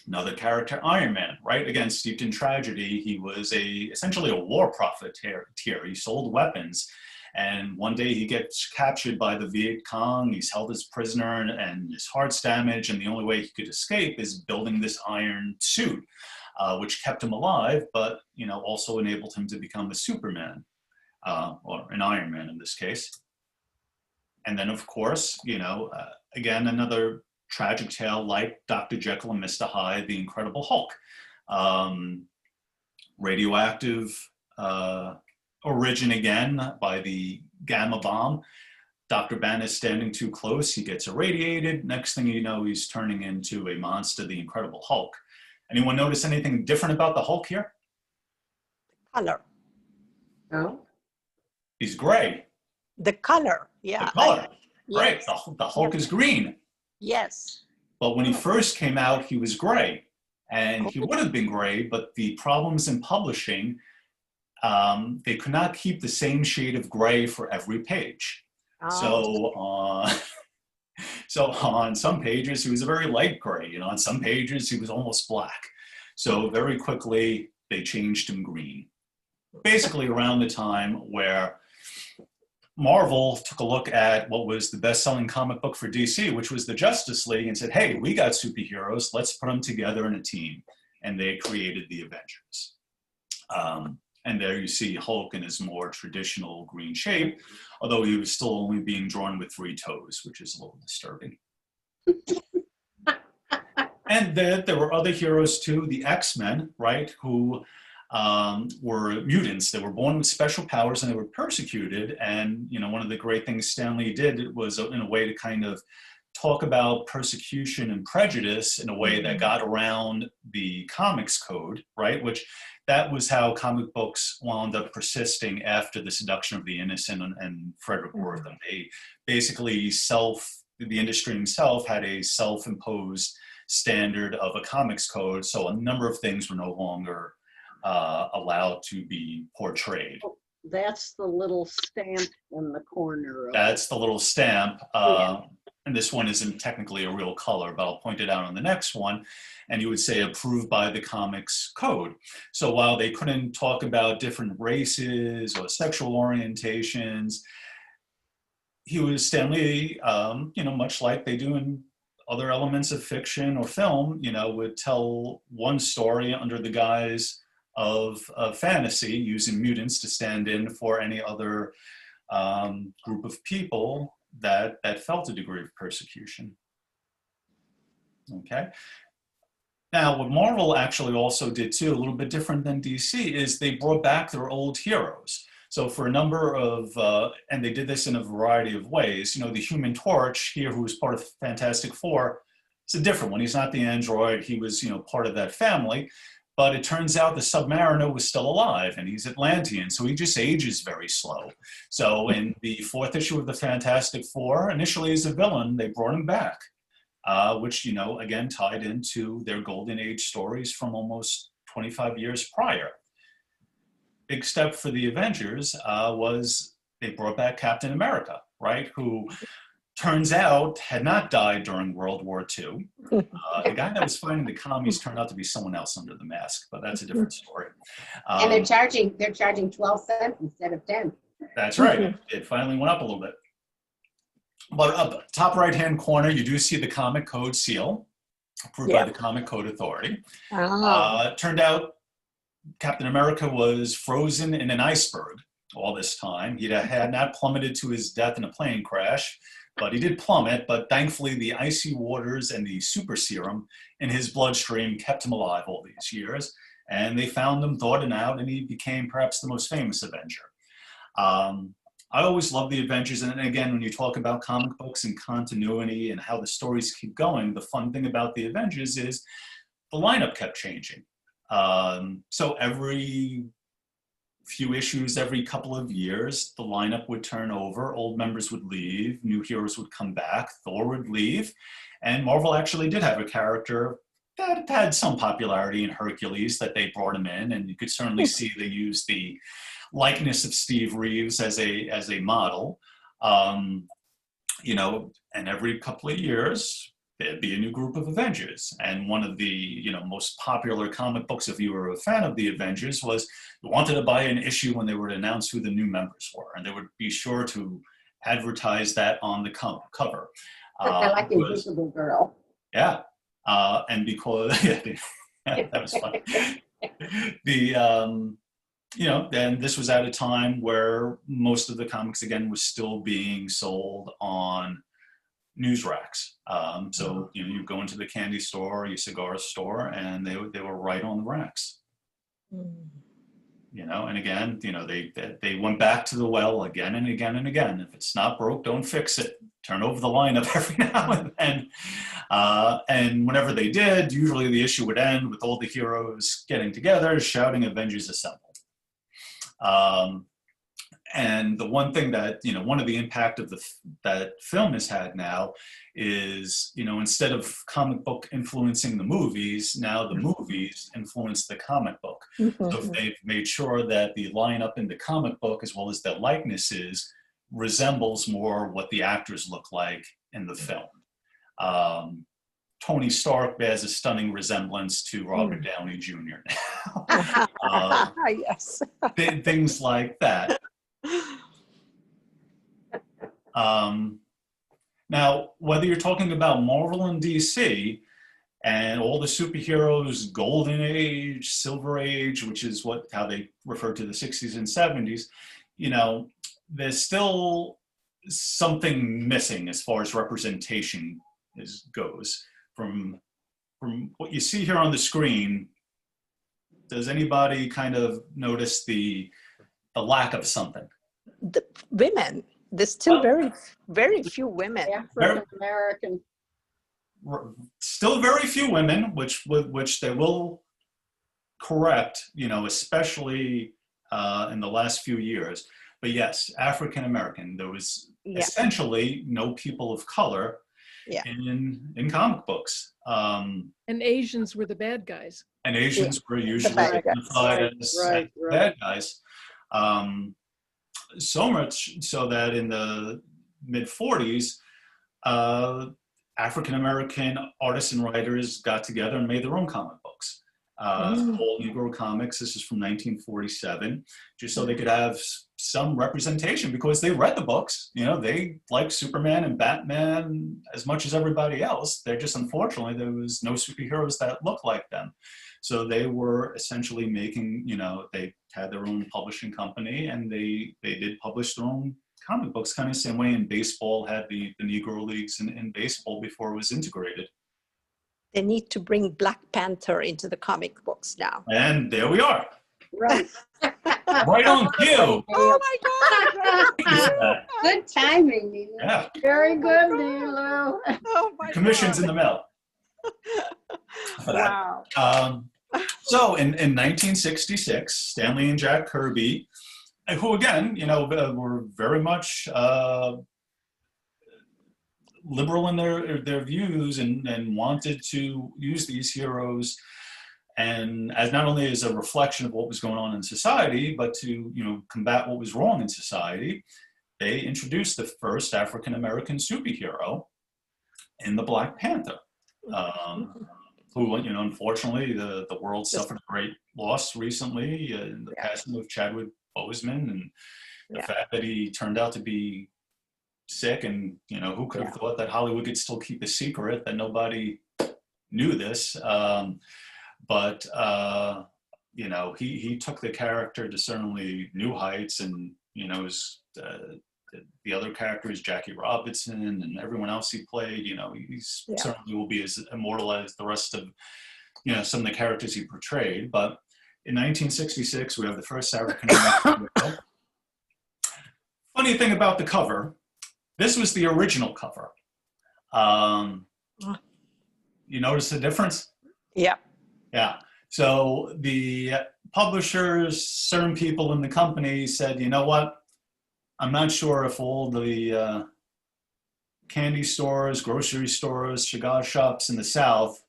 Another character, Iron Man, right? Again, steeped in tragedy. He was essentially a war profiteer. He sold weapons. And one day he gets captured by the Viet Cong. He's held as prisoner and his heart's damaged. And the only way he could escape is building this iron suit, which kept him alive, but, you know, also enabled him to become a Superman, or an Iron Man in this case. And then, of course, you know, again, another tragic tale like Dr. Jekyll and Mr. Hyde, the Incredible Hulk. Radioactive origin again by the gamma bomb. Dr. Banner is standing too close. He gets irradiated. Next thing you know, he's turning into a monster, the Incredible Hulk. Anyone notice anything different about the Hulk here? Color. No? He's gray. The color, yeah. The color. Right. Yes. The Hulk is green. Yes. But when he first came out, he was gray. And he would have been gray, but the problems in publishing, they could not keep the same shade of gray for every page. Oh. So on some pages, he was a very light gray. You know, on some pages, he was almost black. So very quickly, they changed him green. Basically around the time where Marvel took a look at what was the best-selling comic book for DC, which was the Justice League, and said, hey, we got superheroes, let's put them together in a team. And they created the Avengers. And there you see Hulk in his more traditional green shape, although he was still only being drawn with 3 toes, which is a little disturbing. And then there were other heroes too, the X-Men, right, who were mutants. They were born with special powers and they were persecuted. And, you know, one of the great things Stan Lee did was in a way to kind of talk about persecution and prejudice in a way that got around the comics code, right? Which that was how comic books wound up persisting after the Seduction of the Innocent and Frederick Wertham. They basically the industry himself had a self-imposed standard of a comics code. So a number of things were no longer allowed to be portrayed. That's the little stamp in the corner. That's the little stamp. And this one isn't technically a real color, but I'll point it out on the next one. And you would say approved by the comics code. So while they couldn't talk about different races or sexual orientations, Stan Lee, you know, much like they do in other elements of fiction or film, you know, would tell one story under the guise of fantasy, using mutants to stand in for any other group of people that felt a degree of persecution. Okay. Now, what Marvel actually also did too, a little bit different than DC, is they brought back their old heroes. So for a number of, and they did this in a variety of ways, the Human Torch here, who was part of Fantastic Four, it's a different one. He's not the android. He was, part of that family. But it turns out the Submariner was still alive, and he's Atlantean, so he just ages very slow. So in the 4th issue of the Fantastic Four, initially as a villain, they brought him back, which, again, tied into their Golden Age stories from almost 25 years prior. Big step for the Avengers was they brought back Captain America, right? Who turns out had not died during World War II. The guy that was fighting the commies turned out to be someone else under the mask, but that's a different story. And they're charging 12 cents instead of 10. That's right. It finally went up a little bit. But up top right-hand corner, you do see the Comic Code seal, approved by the Comic Code Authority. Turned out Captain America was frozen in an iceberg all this time. He had not plummeted to his death in a plane crash, but he did plummet. But thankfully, the icy waters and the super serum in his bloodstream kept him alive all these years. And they found him, thawed him out, and he became perhaps the most famous Avenger. I always love the Avengers, and again, when you talk about comic books and continuity and how the stories keep going, the fun thing about the Avengers is the lineup kept changing. So every few issues, every couple of years, the lineup would turn over, old members would leave, new heroes would come back, Thor would leave, and Marvel actually did have a character that had some popularity in Hercules that they brought him in, and you could certainly see they used the likeness of Steve Reeves as a model, and every couple of years there'd be a new group of Avengers. And one of the most popular comic books, if you were a fan of the Avengers, was you wanted to buy an issue when they would announce who the new members were, and they would be sure to advertise that on the cover. I like Invisible Girl. Yeah, and because that was funny. And this was at a time where most of the comics, again, was still being sold on news racks. So, you go into the candy store, your cigar store, and they were right on the racks. And again, they went back to the well again and again and again. If it's not broke, don't fix it. Turn over the lineup every now and then. And whenever they did, usually the issue would end with all the heroes getting together, shouting "Avengers Assemble." And the one thing that, one of the impact of that film has had now is, instead of comic book influencing the movies, now the movies influence the comic book. So if they've made sure that the lineup in the comic book, as well as their likenesses, resembles more what the actors look like in the film. Tony Stark bears a stunning resemblance to Robert Downey Jr. Yes. Things like that. Now, whether you're talking about Marvel and DC and all the superheroes, Golden Age, Silver Age, which is how they refer to the 60s and 70s, there's still something missing as far as representation goes. From what you see here on the screen, does anybody kind of notice the lack of something? The women, there's still very, very few women. African American. Still very few women, which they will correct, especially in the last few years. But yes, African American. There was essentially no people of color in comic books. And Asians were the bad guys. And Asians were usually identified as bad guys. So much so that in the mid-40s, African-American artists and writers got together and made their own comic books. All Negro comics, this is from 1947, just so they could have some representation because they read the books. They liked Superman and Batman as much as everybody else. They're just, unfortunately, there was no superheroes that looked like them. So they were essentially making, they had their own publishing company and they did publish their own comic books, kind of the same way in baseball had the Negro Leagues in baseball before it was integrated. They need to bring Black Panther into the comic books now. And there we are. Right. Right on cue. Oh my God! Good timing, Nina. Yeah, Very good, God. Nilu. Oh my commission's in God. the mail. For that. Wow. So in 1966, Stanley and Jack Kirby, who again, were very much liberal in their views and wanted to use these heroes and as not only as a reflection of what was going on in society, but to combat what was wrong in society. They introduced the first African-American superhero in the Black Panther, who, unfortunately, the world suffered a great loss recently in the passing of Chadwick Boseman, and the fact that he turned out to be sick, and who could have thought that Hollywood could still keep a secret that nobody knew this. But he took the character to certainly new heights, and the other characters, Jackie Robinson and everyone else he played, he's certainly will be as immortal as the rest of some of the characters he portrayed. But in 1966, we have the first African American hero. Funny thing about the cover, this was the original cover. You notice the difference? Yeah. Yeah. So the publishers, certain people in the company said, you know what? I'm not sure if all the candy stores, grocery stores, cigar shops in the South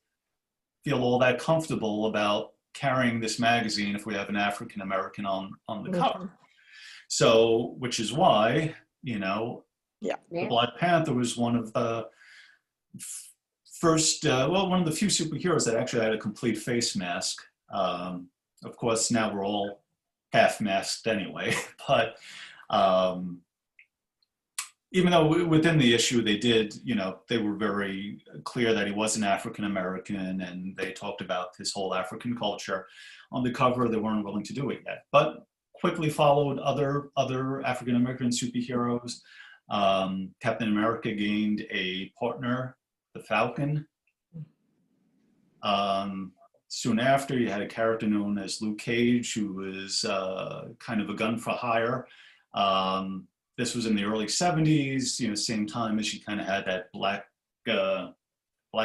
feel all that comfortable about carrying this magazine if we have an African American on the cover. So, which is why, the Black Panther was one of the first, one of the few superheroes that actually had a complete face mask. Of course, now we're all half masked anyway, but even though within the issue they did, they were very clear that he was an African American, and they talked about his whole African culture. On the cover, they weren't willing to do it yet, but quickly followed other African American superheroes. Captain America gained a partner, the Falcon. Soon after, you had a character known as Luke Cage, who was kind of a gun for hire. This was in the early 70s, same time as you kind of had that black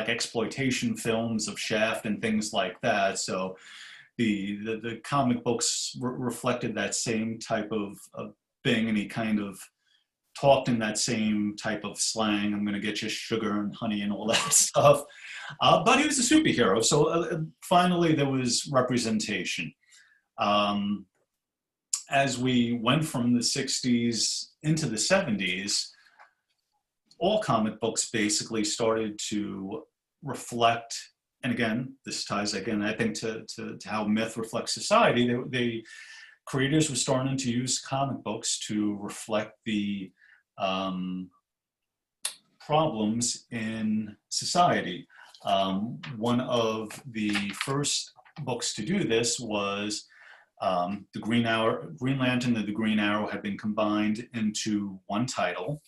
exploitation films of Shaft and things like that. So the comic books reflected that same type of thing, and he kind of talked in that same type of slang. I'm going to get you sugar and honey and all that stuff. But he was a superhero. So finally, there was representation. As we went from the 60s into the 70s, all comic books basically started to reflect, and again, this ties again, I think, to how myth reflects society. They creators were starting to use comic books to reflect the problems in society. One of the first books to do this was the Green Lantern and the Green Arrow had been combined into one title.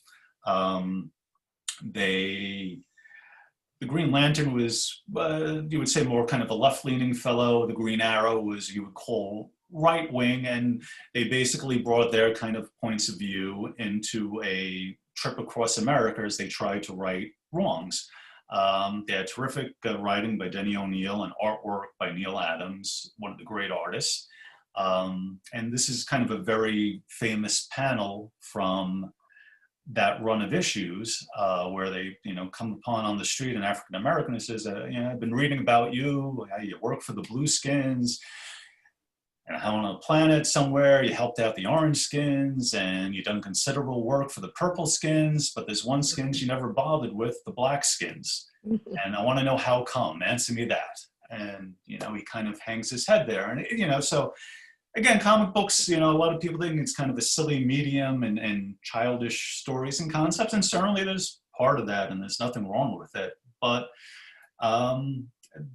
The Green Lantern was, you would say, more kind of a left-leaning fellow. The Green Arrow was, you would call, right-wing, and they basically brought their kind of points of view into a trip across America as they tried to right wrongs. They had terrific writing by Denny O'Neil and artwork by Neil Adams, one of the great artists. And this is kind of a very famous panel from that run of issues where they, come upon on the street an African American who says, I've been reading about you, how you work for the Blueskins, and how on a planet somewhere you helped out the Orange Skins, and you've done considerable work for the Purple Skins, but there's one skins you never bothered with, the Black Skins. And I want to know how come, answer me that. And, he kind of hangs his head there. And, so again, comic books, a lot of people think it's kind of a silly medium and childish stories and concepts. And certainly there's part of that, and there's nothing wrong with it. But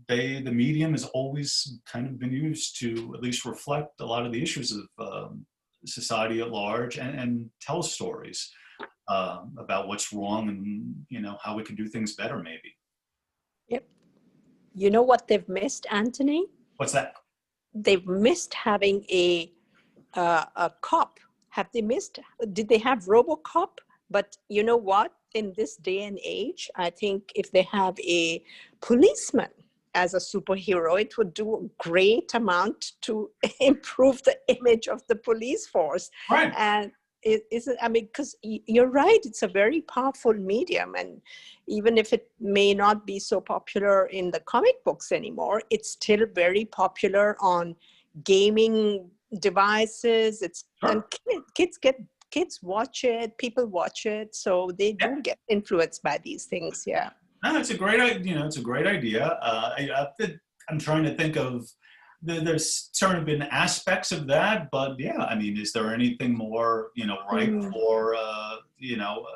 the medium has always kind of been used to at least reflect a lot of the issues of society at large and tell stories about what's wrong and, you know, how we can do things better maybe. Yep. You know what they've missed, Anthony? What's that? They've missed having a cop. Have they missed? Did they have RoboCop? But you know what? In this day and age, I think if they have a policeman as a superhero, it would do a great amount to improve the image of the police force. Right. And it isn't, I mean, because you're right, it's a very powerful medium. And even if it may not be so popular in the comic books anymore, it's still very popular on gaming devices. It's Sure. and kids watch it, people watch it, so they do get influenced by these things. Yeah. No, it's a great idea. You know, it's a great idea. I'm trying to think of. There's certainly been aspects of that, but yeah, I mean, is there anything more, you know, ripe for, you know,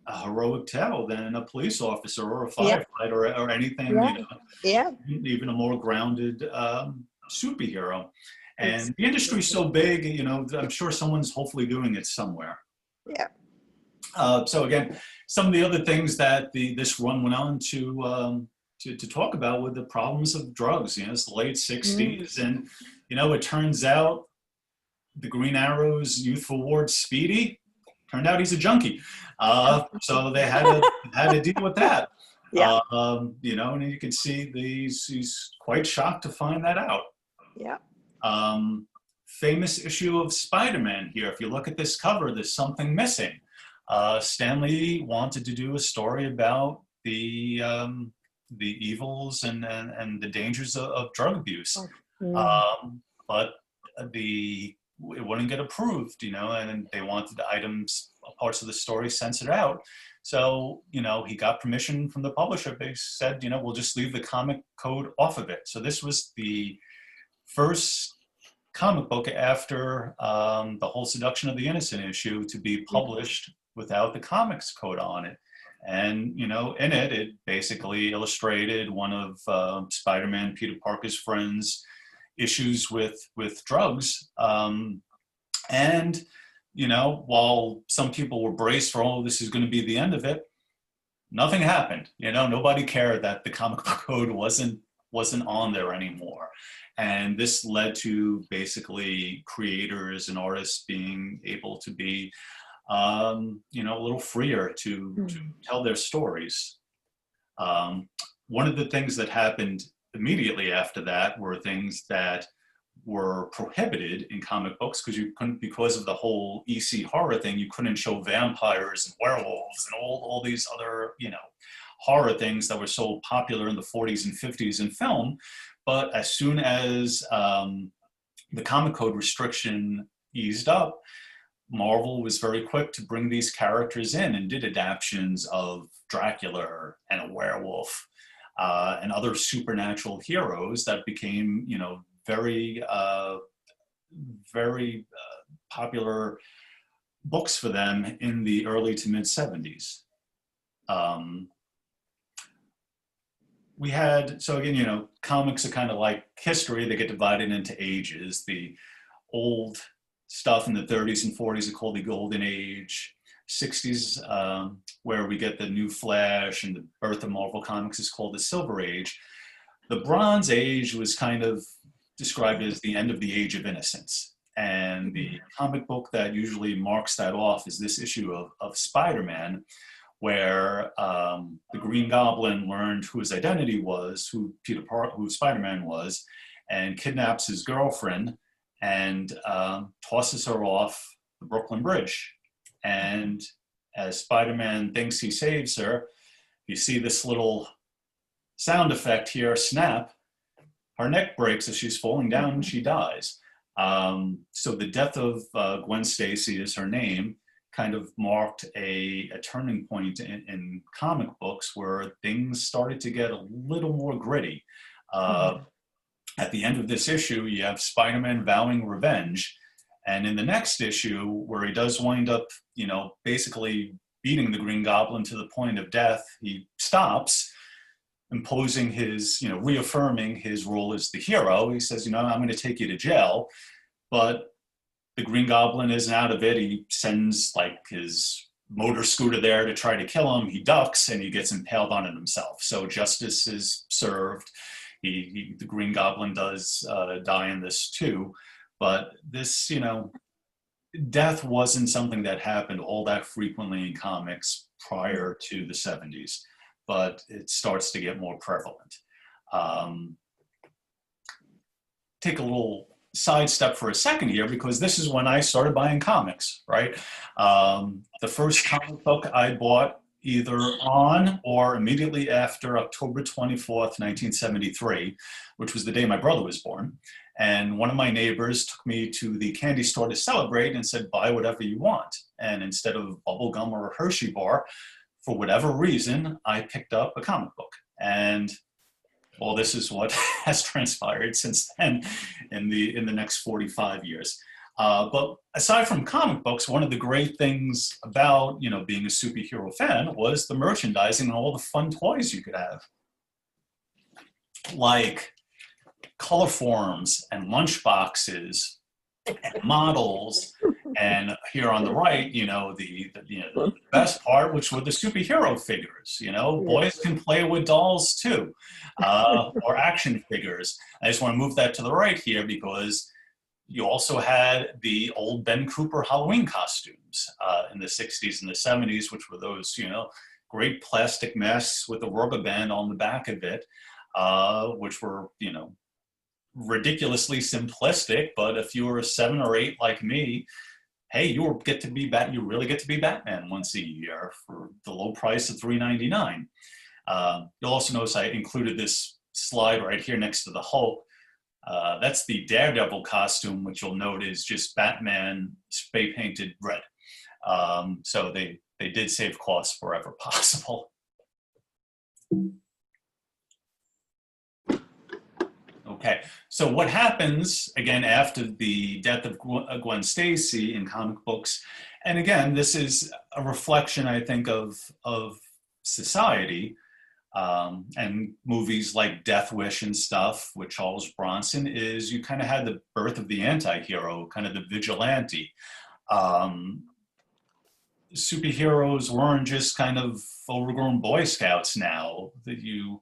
a heroic tale than a police officer or a firefighter or anything, you know, even a more grounded superhero. And the industry's so big, you know, I'm sure someone's hopefully doing it somewhere. Yeah. So again, some of the other things that this run went on to talk about were the problems of drugs. You know, it's the late 60s, and you know, it turns out the Green Arrow's youthful ward Speedy turned out he's a junkie. So they had to deal with that. Yeah. You know, and you can see he's quite shocked to find that out. Yeah. Famous issue of Spider-Man here. If you look at this cover, there's something missing. Stan Lee wanted to do a story about the evils and the dangers of drug abuse, but it wouldn't get approved, you know, and they wanted the items, parts of the story censored out. So, you know, he got permission from the publisher. They said, you know, we'll just leave the comic code off of it. So this was the first comic book after the whole Seduction of the Innocent issue to be published without the comics code on it. And, you know, in it basically illustrated one of Spider-Man, Peter Parker's friends' issues with drugs. And, you know, while some people were braced for, oh, this is going to be the end of it, nothing happened. You know, nobody cared that the comic book code wasn't on there anymore. And this led to basically creators and artists being able to be, you know, a little freer to tell their stories. One of the things that happened immediately after that were things that were prohibited in comic books because you couldn't, because of the whole EC horror thing, you couldn't show vampires and werewolves and all these other, you know, horror things that were so popular in the 40s and 50s in film. But as soon as the comic code restriction eased up, Marvel was very quick to bring these characters in and did adaptions of Dracula and a werewolf and other supernatural heroes that became, you know, very popular books for them in the early to mid 70s. We had, so again, you know, comics are kind of like history. They get divided into ages. The old stuff in the 30s and 40s are called the Golden Age. 60s, where we get the new Flash and the birth of Marvel Comics, is called the Silver Age. The Bronze Age was kind of described as the end of the Age of Innocence. And the comic book that usually marks that off is this issue of Spider-Man, where the Green Goblin learned who his identity was, who Spider-Man was, and kidnaps his girlfriend and tosses her off the Brooklyn Bridge. And as Spider-Man thinks he saves her, you see this little sound effect here, snap, her neck breaks as she's falling down and she dies. So the death of Gwen Stacy is her name, kind of marked a turning point in comic books where things started to get a little more gritty. At the end of this issue, you have Spider-Man vowing revenge. And in the next issue, where he does wind up, you know, basically beating the Green Goblin to the point of death, he stops, imposing his, you know, reaffirming his role as the hero. He says, you know, I'm going to take you to jail. But the Green Goblin isn't out of it. He sends like his motor scooter there to try to kill him. He ducks and he gets impaled on it himself. So justice is served. The Green Goblin does die in this too. But this, death wasn't something that happened all that frequently in comics prior to the 70s, but it starts to get more prevalent. Take a little sidestep for a second here, because this is when I started buying comics, right? The first comic book I bought either on or immediately after October 24th, 1973, which was the day my brother was born. And one of my neighbors took me to the candy store to celebrate and said, buy whatever you want. And instead of bubble gum or a Hershey bar, for whatever reason, I picked up a comic book. And well, this is what has transpired since then in the next 45 years. But aside from comic books, one of the great things about, being a superhero fan was the merchandising and all the fun toys you could have. Like color forms and lunch boxes and models. And here on the right, the best part, which were the superhero figures. Boys can play with dolls too, or action figures. I just want to move that to the right here because you also had the old Ben Cooper Halloween costumes in the 60s and the 70s, which were those, great plastic masks with a rubber band on the back of it, which were, ridiculously simplistic. But if you were 7 or 8 like me, hey, you really get to be Batman once a year for the low price of $3.99. You'll also notice I included this slide right here next to the Hulk. That's the Daredevil costume, which you'll note is just Batman spray painted red. So they did save costs wherever possible. Okay, so what happens, again, after the death of Gwen Stacy in comic books, and again, this is a reflection, I think, of society, and movies like Death Wish and stuff with Charles Bronson, is you kind of had the birth of the anti-hero, kind of the vigilante. Superheroes weren't just kind of overgrown Boy Scouts now. That you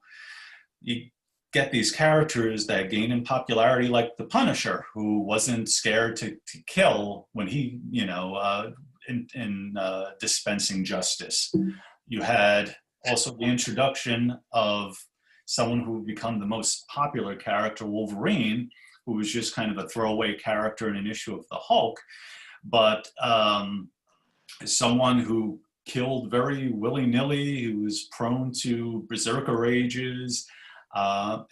get these characters that gain in popularity, like the Punisher, who wasn't scared to kill when he, in dispensing justice. You had also the introduction of someone who would become the most popular character, Wolverine, who was just kind of a throwaway character in an issue of the Hulk, but someone who killed very willy-nilly, who was prone to berserker rages,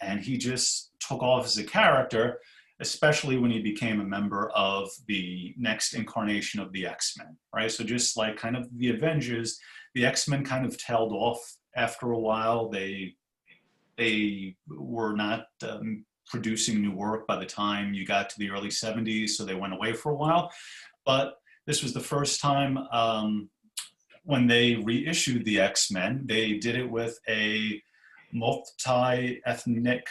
and he just took off as a character, especially when he became a member of the next incarnation of the X-Men, right? So just like kind of the Avengers, the X-Men kind of tailed off after a while. They were not producing new work by the time you got to the early 70s, so they went away for a while. But this was the first time when they reissued the X-Men, they did it with a multi-ethnic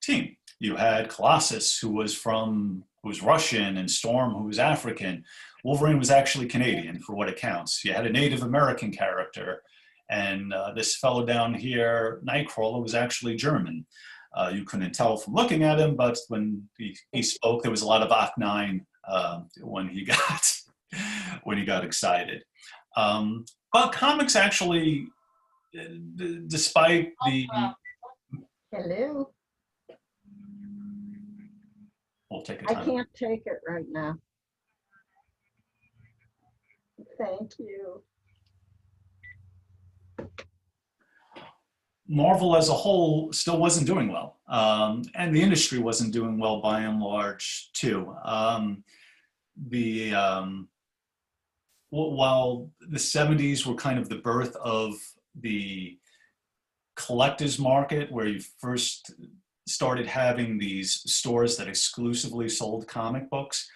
team. You had Colossus, who was Russian, and Storm, who was African. Wolverine was actually Canadian, for what it counts. You had a Native American character, and this fellow down here, Nightcrawler, was actually German. You couldn't tell from looking at him, but when he spoke, there was a lot of Ach9 when he got excited. But comics actually, despite the... Hello. We'll take a I time. can't take it right now. Thank you. Marvel as a whole still wasn't doing well. And the industry wasn't doing well by and large too. While the 70s were kind of the birth of the collector's market, where you first started having these stores that exclusively sold comic books,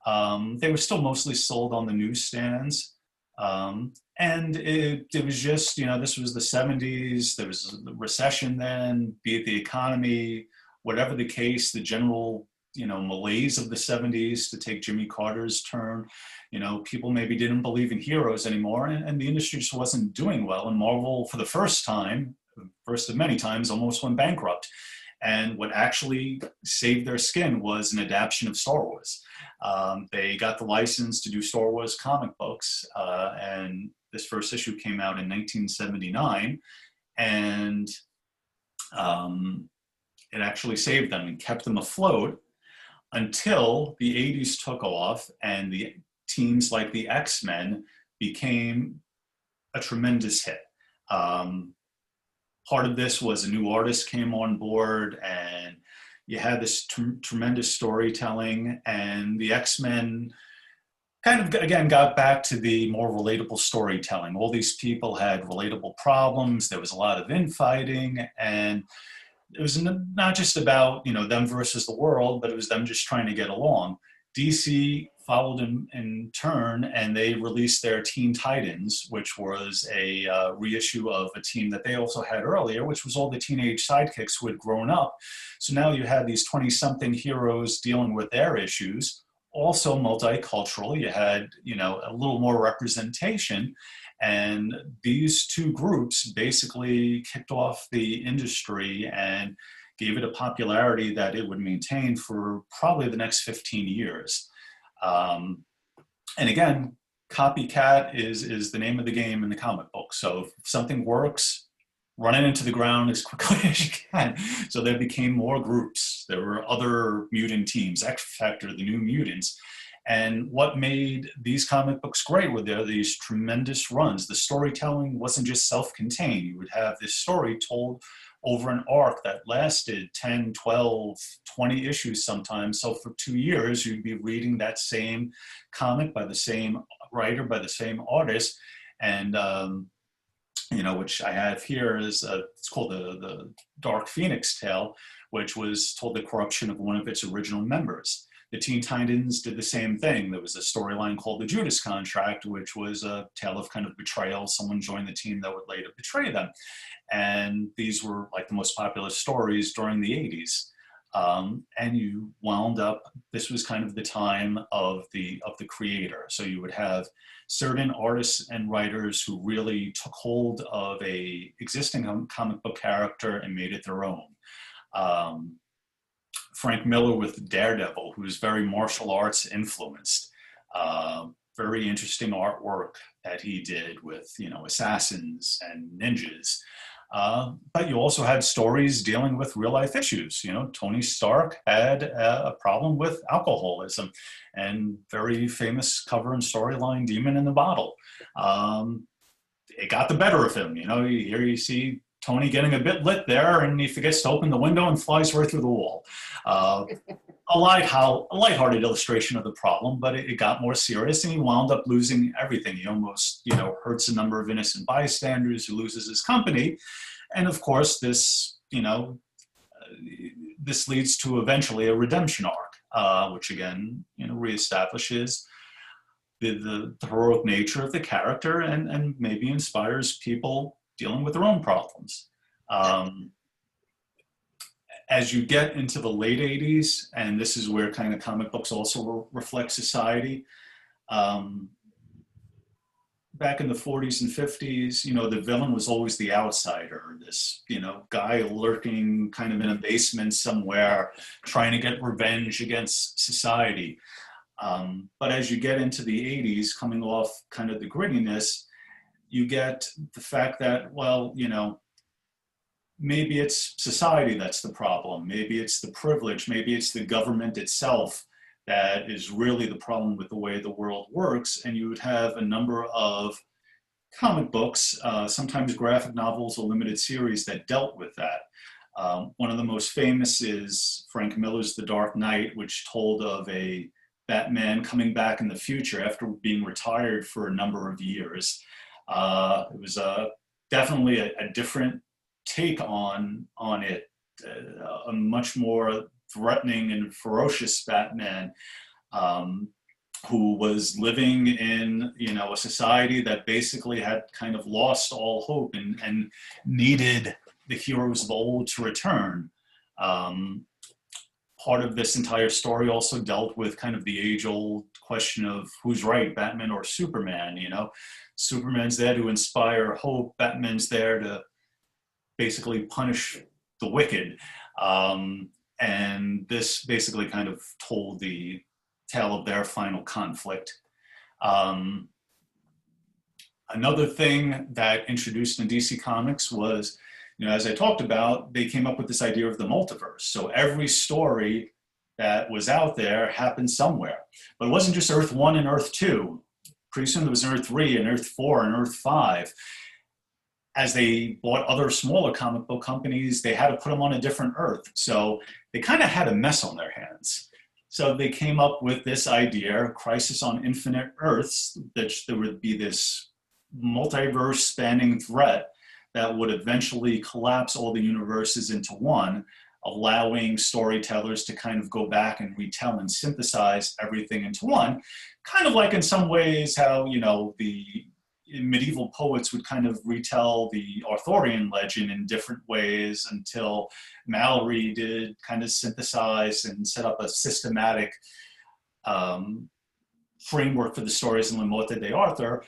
they were still mostly sold on the newsstands. And it was just, this was the 70s, there was a recession then, be it the economy, whatever the case, the general malaise of the 70s, to take Jimmy Carter's turn. People maybe didn't believe in heroes anymore, and the industry just wasn't doing well. And Marvel, for the first time, first of many times, almost went bankrupt. And what actually saved their skin was an adaptation of Star Wars. They got the license to do Star Wars comic books, and this first issue came out in 1979, and it actually saved them and kept them afloat until the 80s took off, and the teams like the X-Men became a tremendous hit. Part of this was a new artist came on board, and you had this tremendous storytelling, and the X-Men kind of, again, got back to the more relatable storytelling. All these people had relatable problems. There was a lot of infighting, and it was not just about, them versus the world, but it was them just trying to get along. DC followed in turn, and they released their Teen Titans, which was a reissue of a team that they also had earlier, which was all the teenage sidekicks who had grown up. So now you had these 20-something heroes dealing with their issues, also multicultural. You had, a little more representation. And these two groups basically kicked off the industry and gave it a popularity that it would maintain for probably the next 15 years. And again, copycat is the name of the game in the comic book. So if something works, run it into the ground as quickly as you can. So there became more groups. There were other mutant teams, X Factor, the New Mutants. And what made these comic books great were there these tremendous runs. The storytelling wasn't just self-contained. You would have this story told over an arc that lasted 10, 12, 20 issues sometimes. So for 2 years, you'd be reading that same comic by the same writer, by the same artist. And, which I have here is, it's called the Dark Phoenix Tale, which was told the corruption of one of its original members. The Teen Titans did the same thing. There was a storyline called the Judas Contract, which was a tale of kind of betrayal. Someone joined the team that would later betray them. And these were like the most popular stories during the 80s. And you wound up, this was kind of the time of the creator. So you would have certain artists and writers who really took hold of a existing comic book character and made it their own. Frank Miller with Daredevil, who was very martial arts influenced. Very interesting artwork that he did with, assassins and ninjas. But you also had stories dealing with real life issues. Tony Stark had a problem with alcoholism, and very famous cover and storyline, Demon in the Bottle. It got the better of him. Here you see Tony getting a bit lit there, and he forgets to open the window and flies right through the wall. A lighthearted illustration of the problem, but it got more serious, and he wound up losing everything. He almost, hurts a number of innocent bystanders, who loses his company. And of course, this, this leads to eventually a redemption arc, which again, reestablishes the heroic nature of the character and maybe inspires people dealing with their own problems. As you get into the late 80s, and this is where kind of comic books also reflect society, back in the 40s and 50s, the villain was always the outsider, this, guy lurking kind of in a basement somewhere, trying to get revenge against society. But as you get into the 80s, coming off kind of the grittiness, you get the fact that, well, maybe it's society that's the problem. Maybe it's the privilege. Maybe it's the government itself that is really the problem with the way the world works. And you would have a number of comic books, sometimes graphic novels or limited series that dealt with that. One of the most famous is Frank Miller's The Dark Knight, which told of a Batman coming back in the future after being retired for a number of years. It was definitely a different take on it, a much more threatening and ferocious Batman, who was living in a society that basically had kind of lost all hope and needed the heroes of old to return. Part part of this entire story also dealt with kind of the age-old question of who's right, Batman or Superman, you know? Superman's there to inspire hope, Batman's there to basically punish the wicked. And this basically kind of told the tale of their final conflict. Another thing that introduced in DC Comics was, you know, as I talked about, they came up with this idea of the multiverse. So every story that was out there happened somewhere. But it wasn't just Earth 1 and Earth 2. Pretty soon there was Earth 3 and Earth 4 and Earth 5. As they bought other smaller comic book companies, they had to put them on a different Earth. So they kind of had a mess on their hands. So they came up with this idea, Crisis on Infinite Earths, that there would be this multiverse spanning threat that would eventually collapse all the universes into one, allowing storytellers to kind of go back and retell and synthesize everything into one. Kind of like in some ways how, you know, the medieval poets would kind of retell the Arthurian legend in different ways until Mallory did kind of synthesize and set up a systematic framework for the stories in La Morte de Arthur.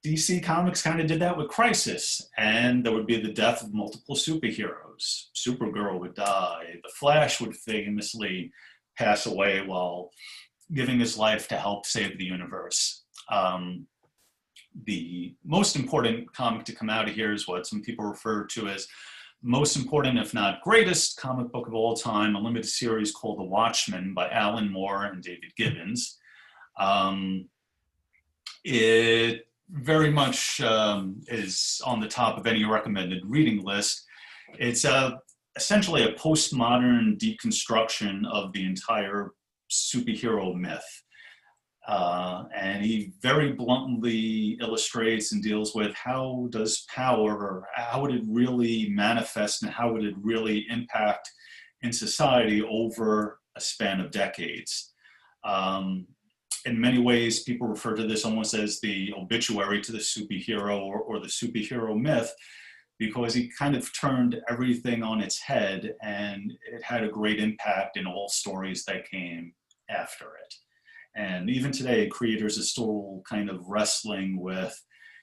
DC Comics kind of did that with Crisis, and there would be the death of multiple superheroes. Supergirl would die, the Flash would famously pass away while giving his life to help save the universe. The most important comic to come out of here is what some people refer to as most important, if not greatest, comic book of all time, a limited series called The Watchmen by Alan Moore and David Gibbons. It very much is on the top of any recommended reading list. It's essentially a postmodern deconstruction of the entire superhero myth. And he very bluntly illustrates and deals with how does power, how would it really manifest and how would it really impact in society over a span of decades. In many ways, people refer to this almost as the obituary to the superhero or the superhero myth, because he kind of turned everything on its head, and it had a great impact in all stories that came after it. And even today, creators are still kind of wrestling with,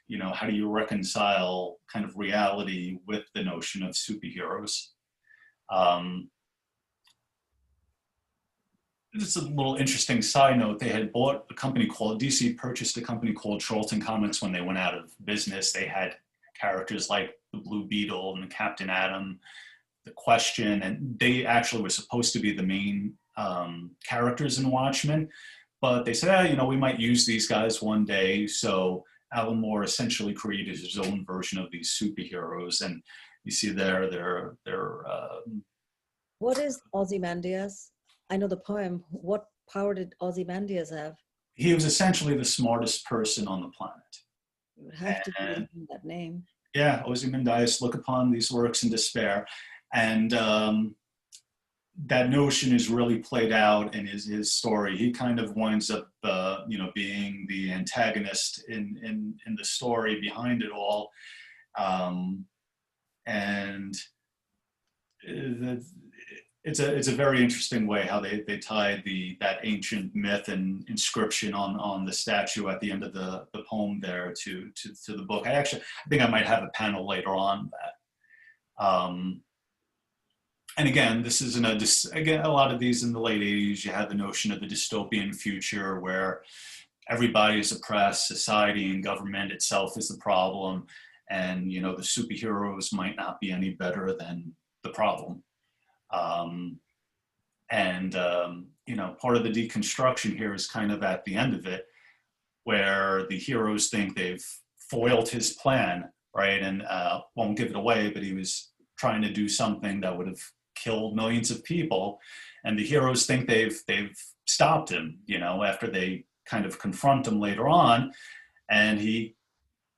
you know, how do you reconcile kind of reality with the notion of superheroes? Just a little interesting side note, they had bought a company called, DC purchased a company called Charlton Comics when they went out of business. They had characters like the Blue Beetle and the Captain Atom, the Question, and they actually were supposed to be the main characters in Watchmen. But they said, you know, we might use these guys one day. So Alan Moore essentially created his own version of these superheroes. And you see there, what is Ozymandias? I know the poem. What power did Ozymandias have? He was essentially the smartest person on the planet. You would have to give him that name. Yeah, Ozymandias, look upon these works in despair. And that notion is really played out in his story. He kind of winds up, you know, being the antagonist in the story behind it all, and it's a very interesting way how they tie that ancient myth and inscription on the statue at the end of the poem there to the book. I think I might have a panel later on that. And again, this isn't a lot of these in the late 80s, you had the notion of the dystopian future where everybody is oppressed, society and government itself is the problem. And, you know, the superheroes might not be any better than the problem. You know, part of the deconstruction here is kind of at the end of it, where the heroes think they've foiled his plan, right? And won't give it away, but he was trying to do something that would have killed millions of people, and the heroes think they've stopped him, you know, after they kind of confront him later on, and he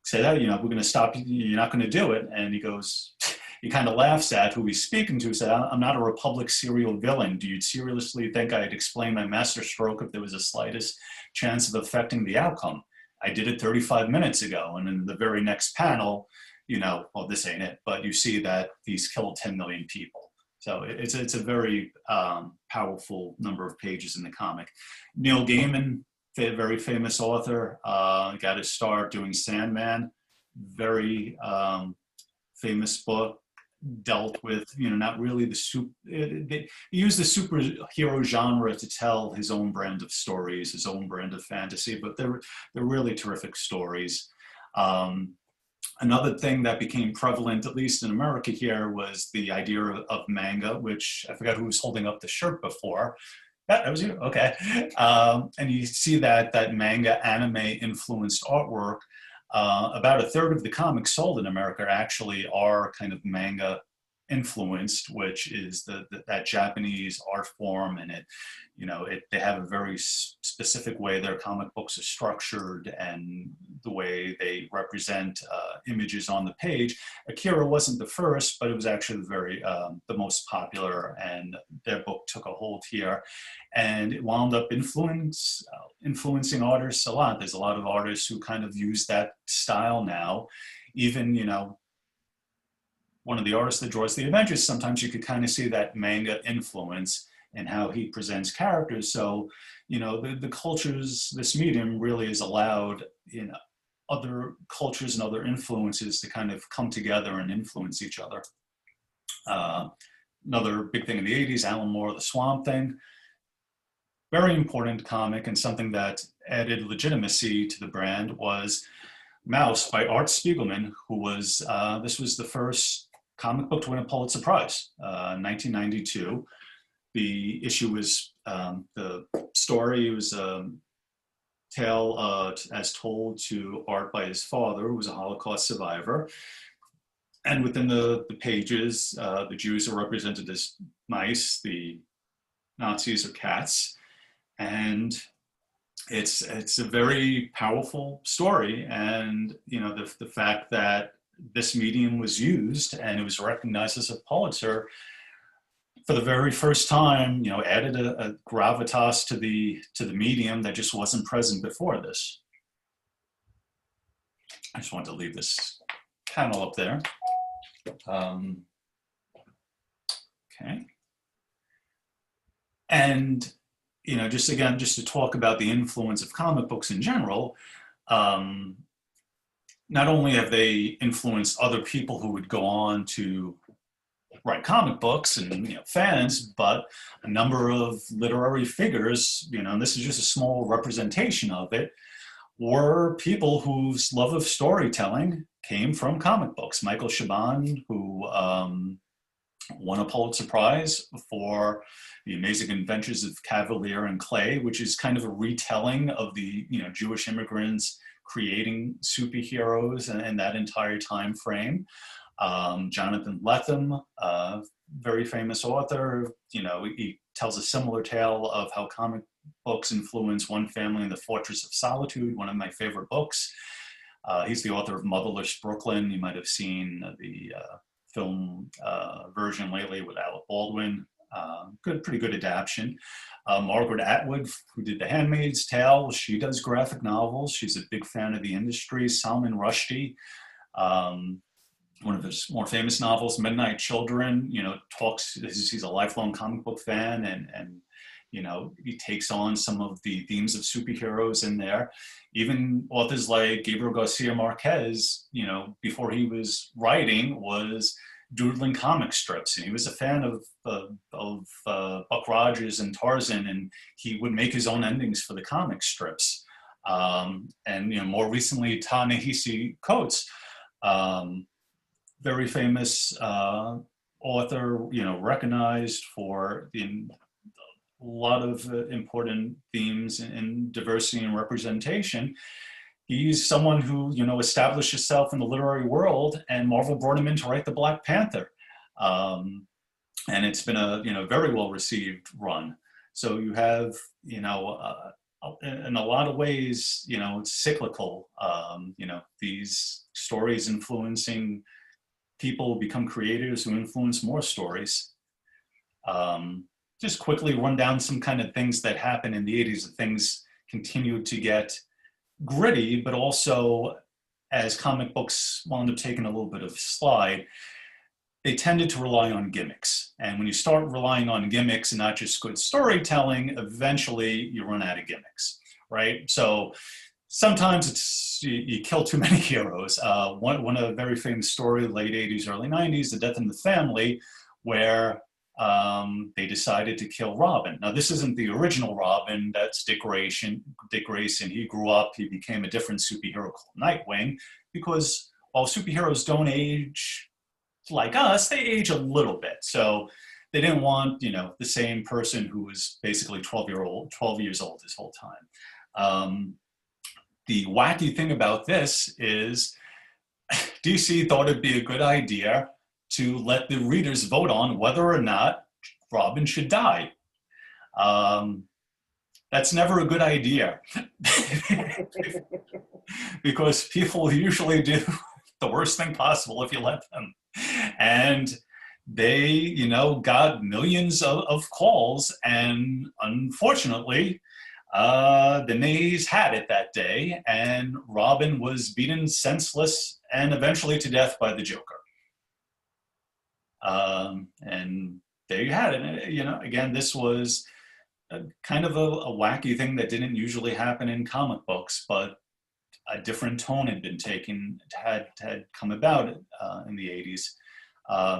said, oh, you know, we're going to stop you, you're not going to do it. And he goes, he kind of laughs at who he's speaking to, said, I'm not a Republic serial villain. Do you seriously think I'd explain my masterstroke if there was the slightest chance of affecting the outcome? I did it 35 minutes ago. And in the very next panel, you know, well, this ain't it, but you see that he's killed 10 million people. So it's a very powerful number of pages in the comic. Neil Gaiman, very famous author, got his start doing Sandman, very famous book, dealt with, not really he used the superhero genre to tell his own brand of stories, his own brand of fantasy, but they're really terrific stories. Another thing that became prevalent, at least in America here, was the idea of manga, which I forgot who was holding up the shirt before. Yeah, that was you. Okay. And you see that manga anime influenced artwork. About a third of the comics sold in America actually are kind of manga influenced, which is that Japanese art form, and they have a very specific way their comic books are structured and the way they represent images on the page. Akira wasn't the first, but it was actually the most popular, and their book took a hold here, and it wound up influencing artists a lot. There's a lot of artists who kind of use that style now. Even, one of the artists that draws the Avengers, sometimes you could kind of see that manga influence in how he presents characters. So, the cultures, this medium really has allowed, other cultures and other influences to kind of come together and influence each other. Another big thing in the 80s, Alan Moore, The Swamp Thing. Very important comic, and something that added legitimacy to the brand was Mouse by Art Spiegelman, who was, this was the first comic book to win a Pulitzer Prize, 1992. The issue was, the story was a tale as told to Art by his father, who was a Holocaust survivor. And within the pages, the Jews are represented as mice, the Nazis are cats. And it's a very powerful story. And, the fact that this medium was used and it was recognized as a Pulitzer for the very first time, added a gravitas to the medium that just wasn't present before this. I just wanted to leave this panel up there. Okay. And, just to talk about the influence of comic books in general, not only have they influenced other people who would go on to write comic books and fans, but a number of literary figures, and this is just a small representation of it, were people whose love of storytelling came from comic books. Michael Chabon, who won a Pulitzer Prize for The Amazing Adventures of Cavalier and Clay, which is kind of a retelling of the Jewish immigrants creating superheroes and that entire time frame. Jonathan Lethem, very famous author, he tells a similar tale of how comic books influence one family in the Fortress of Solitude, one of my favorite books. He's the author of Motherless Brooklyn. You might have seen the film version lately with Alec Baldwin. Pretty good adaptation. Margaret Atwood, who did The Handmaid's Tale, she does graphic novels. She's a big fan of the industry. Salman Rushdie, one of his more famous novels, Midnight Children, he's a lifelong comic book fan, and he takes on some of the themes of superheroes in there. Even authors like Gabriel Garcia Marquez, before he was writing, was doodling comic strips, and he was a fan of Buck Rogers and Tarzan, and he would make his own endings for the comic strips. And more recently, Ta-Nehisi Coates, very famous author, recognized for a lot of important themes in diversity and representation. He's someone who, established himself in the literary world, and Marvel brought him in to write the Black Panther. And it's been a, very well-received run. So you have, in a lot of ways, it's cyclical. These stories influencing people become creators who influence more stories. Just quickly run down some kind of things that happened in the 80s. Things continued to get gritty, but also as comic books wound up taking a little bit of slide, they tended to rely on gimmicks. And when you start relying on gimmicks and not just good storytelling, eventually you run out of gimmicks, right? So sometimes it's you kill too many heroes. One a very famous story, late 80s, early 90s, The Death in the Family, where they decided to kill Robin. Now, this isn't the original Robin. That's Dick Grayson. He grew up. He became a different superhero called Nightwing, because while superheroes don't age like us, they age a little bit. So they didn't want, the same person who was basically 12 years old his whole time. The wacky thing about this is DC thought it'd be a good idea to let the readers vote on whether or not Robin should die. That's never a good idea because people usually do the worst thing possible if you let them. And they, got millions of calls, and unfortunately, the nays had it that day, and Robin was beaten senseless and eventually to death by the Joker. And there you had it. Again, this was kind of a wacky thing that didn't usually happen in comic books, but a different tone had been taken, had come about in the 80s.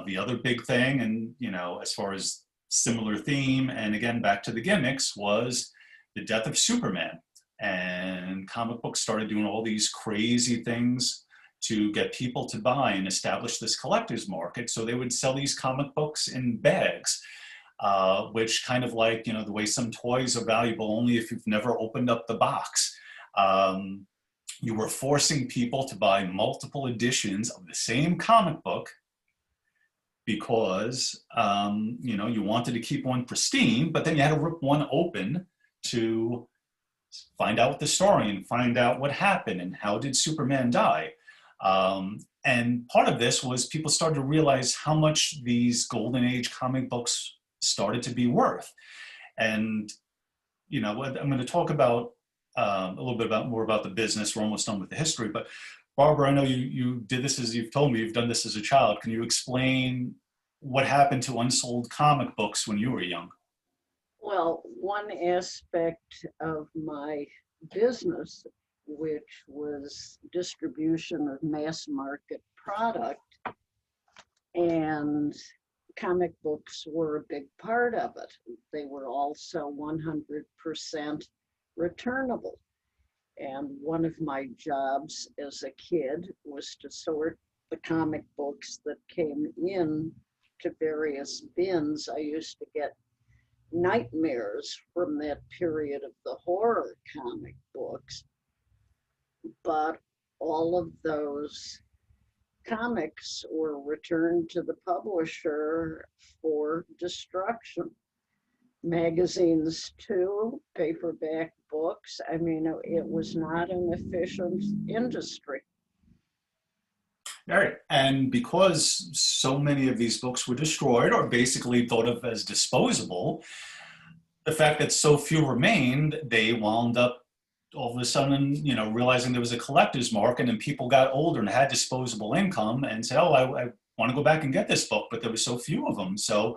The other big thing, and as far as similar theme, and again back to the gimmicks, was the death of Superman. And comic books started doing all these crazy things to get people to buy and establish this collector's market. So they would sell these comic books in bags, which kind of like, the way some toys are valuable only if you've never opened up the box. You were forcing people to buy multiple editions of the same comic book because, you wanted to keep one pristine, but then you had to rip one open to find out the story and find out what happened and how did Superman die. And part of this was people started to realize how much these golden age comic books started to be worth. And, I'm going to talk about a little bit more about the business. We're almost done with the history, but Barbara, I know you did this, as you've told me, you've done this as a child. Can you explain what happened to unsold comic books when you were young? Well, one aspect of my business, which was distribution of mass market product, and comic books were a big part of it. They were also 100% returnable. And one of my jobs as a kid was to sort the comic books that came in to various bins. I used to get nightmares from that period of the horror comic books. But all of those comics were returned to the publisher for destruction. Magazines too, paperback books. I mean, it was not an efficient industry. All right. And because so many of these books were destroyed or basically thought of as disposable, the fact that so few remained, they wound up all of a sudden, realizing there was a collector's market and people got older and had disposable income and said, oh, I want to go back and get this book, but there were so few of them. So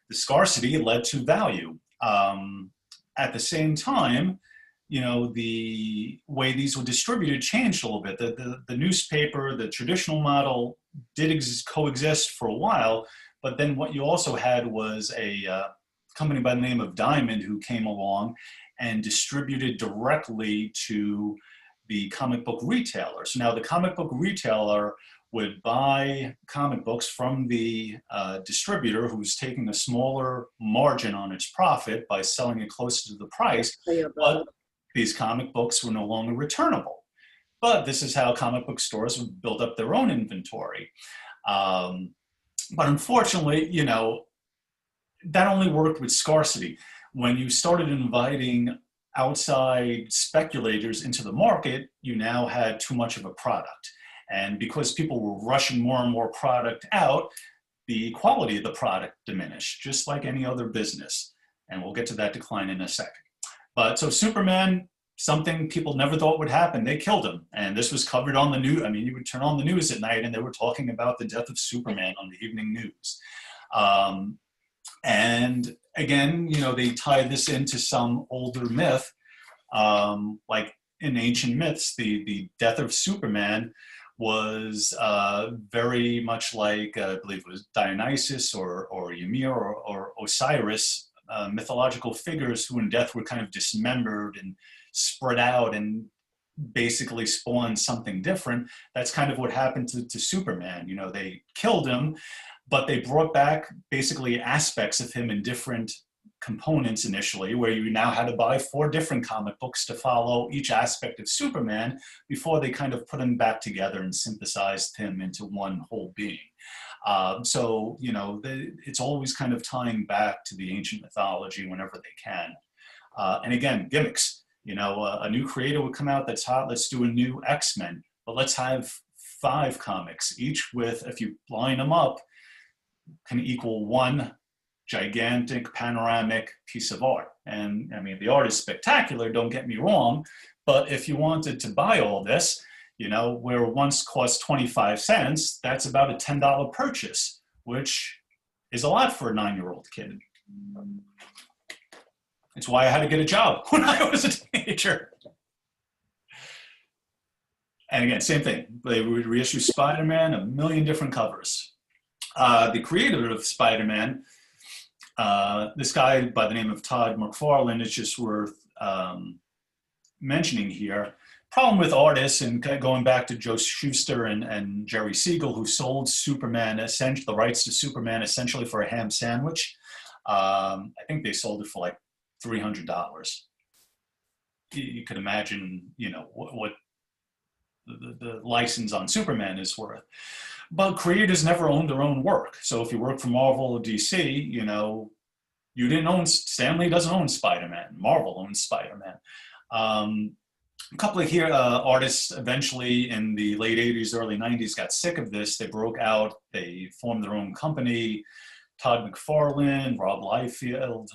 the scarcity led to value. At the same time, the way these were distributed changed a little bit. The newspaper, the traditional model did coexist for a while, but then what you also had was a company by the name of Diamond who came along and distributed directly to the comic book retailer. So now the comic book retailer would buy comic books from the distributor who's taking a smaller margin on its profit by selling it closer to the price, but these comic books were no longer returnable. But this is how comic book stores would build up their own inventory. But unfortunately, that only worked with scarcity. When you started inviting outside speculators into the market, you now had too much of a product. And because people were rushing more and more product out, the quality of the product diminished, just like any other business. And we'll get to that decline in a second. But so Superman something people never thought would happen. They killed him. And this was covered on the news. I mean, you would turn on the news at night and they were talking about the death of Superman on the evening news. And again, you know, they tie this into some older myth, like in ancient myths, the death of Superman was very much like, I believe it was Dionysus or Ymir or Osiris, mythological figures who in death were kind of dismembered and spread out and basically spawned something different. That's kind of what happened to Superman. You know, they killed him, but they brought back basically aspects of him in different components initially, where you now had to buy 4 different comic books to follow each aspect of Superman before they kind of put him back together and synthesized him into one whole being. So, you know, it's always kind of tying back to the ancient mythology whenever they can. And again, gimmicks. You know, a new creator would come out that's hot, let's do a new X-Men, but let's have 5 comics, each with, if you line them up, can equal one gigantic panoramic piece of art. And I mean, the art is spectacular, don't get me wrong, but if you wanted to buy all this, you know, where once cost 25 cents, that's about a $10 purchase, which is a lot for a 9-year-old kid. It's why I had to get a job when I was a teenager. And again, same thing. They would reissue Spider-Man, a million different covers. The creator of Spider-Man, this guy by the name of Todd McFarlane, is just worth mentioning here. Problem with artists, and going back to Joe Shuster and Jerry Siegel, who sold Superman, essentially the rights to Superman essentially for a ham sandwich. I think they sold it for like $300. You could imagine, you know, what the license on Superman is worth. But creators never owned their own work. So if you work for Marvel or DC, you know, you didn't own, Stan Lee doesn't own Spider-Man. Marvel owns Spider-Man. A couple of artists eventually in the late 80s, early 90s got sick of this. They broke out, they formed their own company. Todd McFarlane, Rob Liefeld,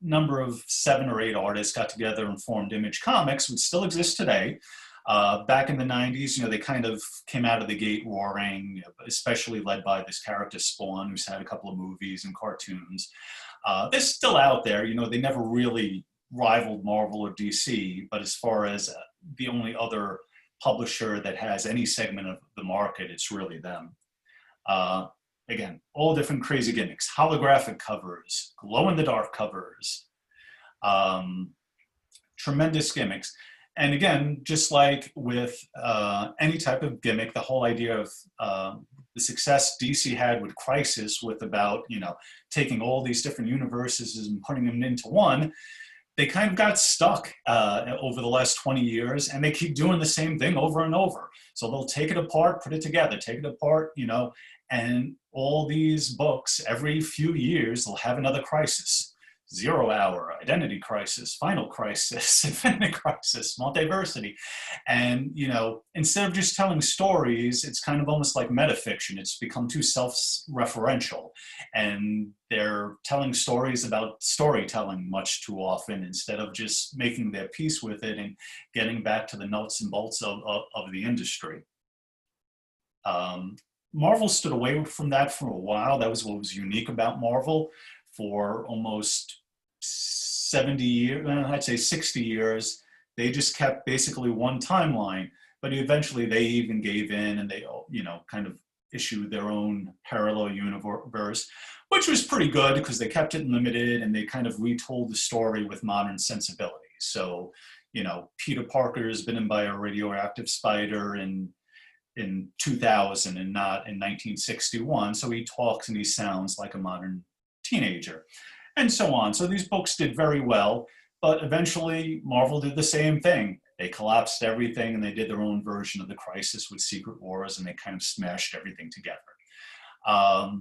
number of 7 or 8 artists got together and formed Image Comics, which still exists today. Back in the 90s, you know, they kind of came out of the gate roaring, especially led by this character Spawn, who's had a couple of movies and cartoons. They're still out there, you know, they never really rivaled Marvel or DC, but as far as the only other publisher that has any segment of the market, it's really them. Again, all different crazy gimmicks, holographic covers, glow-in-the-dark covers, tremendous gimmicks. And again, just like with any type of gimmick, the whole idea of the success DC had with Crisis, with about, you know, taking all these different universes and putting them into one, they kind of got stuck over the last 20 years, and they keep doing the same thing over and over. So they'll take it apart, put it together, take it apart, you know, and all these books, every few years, they'll have another crisis. 0 Hour, Identity Crisis, Final Crisis, Infinite Crisis, Multiversity. And, you know, instead of just telling stories, it's kind of almost like metafiction. It's become too self-referential. And they're telling stories about storytelling much too often instead of just making their peace with it and getting back to the nuts and bolts of the industry. Marvel stood away from that for a while. That was what was unique about Marvel. For almost 70 years, I'd say 60 years, they just kept basically one timeline, but eventually they even gave in and they, you know, kind of issued their own parallel universe, which was pretty good because they kept it limited and they kind of retold the story with modern sensibilities. So, you know, Peter Parker is bitten by a radioactive spider in 2000 and not in 1961. So he talks and he sounds like a modern teenager, and so on. So these books did very well, but eventually Marvel did the same thing. They collapsed everything and they did their own version of the Crisis with Secret Wars, and they kind of smashed everything together. A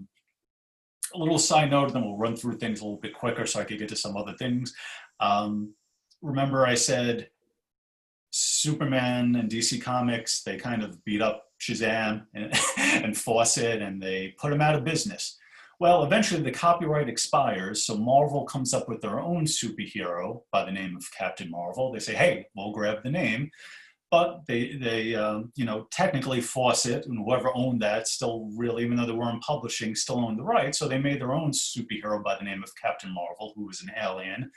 little side note, and then we'll run through things a little bit quicker so I could get to some other things. Remember I said Superman and DC Comics, they kind of beat up Shazam and Fawcett, and they put him out of business. Well, eventually the copyright expires, so Marvel comes up with their own superhero by the name of Captain Marvel. They say, hey, we'll grab the name, but they technically Fawcett and whoever owned that still really, even though they weren't publishing, still owned the rights. So they made their own superhero by the name of Captain Marvel, who was an alien.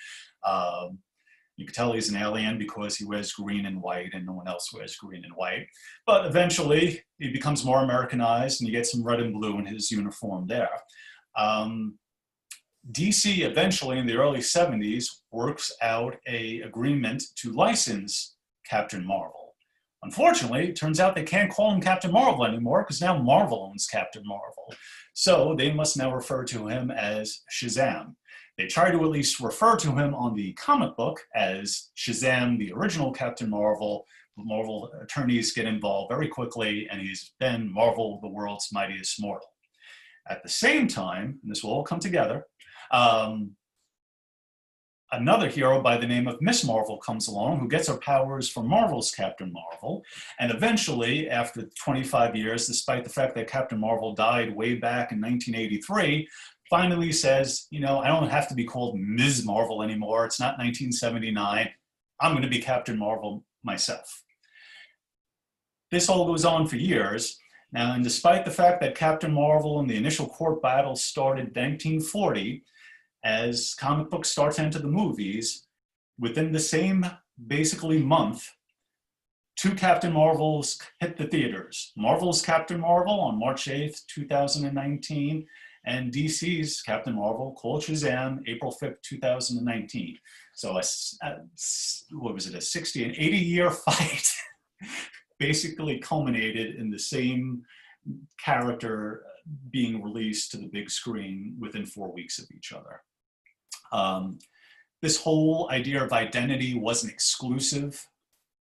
You can tell he's an alien because he wears green and white and no one else wears green and white. But eventually he becomes more Americanized and you get some red and blue in his uniform there. DC eventually in the early 70s works out an agreement to license Captain Marvel. Unfortunately, it turns out they can't call him Captain Marvel anymore because now Marvel owns Captain Marvel. So they must now refer to him as Shazam. They try to at least refer to him on the comic book as Shazam, the original Captain Marvel. Marvel attorneys get involved very quickly, and he's then Marvel, the world's mightiest mortal. At the same time, and this will all come together, another hero by the name of Miss Marvel comes along who gets her powers from Marvel's Captain Marvel. And eventually, after 25 years, despite the fact that Captain Marvel died way back in 1983, finally says, you know, I don't have to be called Ms. Marvel anymore. It's not 1979. I'm going to be Captain Marvel myself. This all goes on for years. Now, and despite the fact that Captain Marvel and the initial court battle started in 1940, as comic books start to enter the movies, within the same basically month, two Captain Marvels hit the theaters. Marvel's Captain Marvel on March 8th, 2019, and DC's Captain Marvel called Shazam April 5th, 2019. So what was it, a 60 and 80-year fight basically culminated in the same character being released to the big screen within 4 weeks of each other. This whole idea of identity wasn't exclusive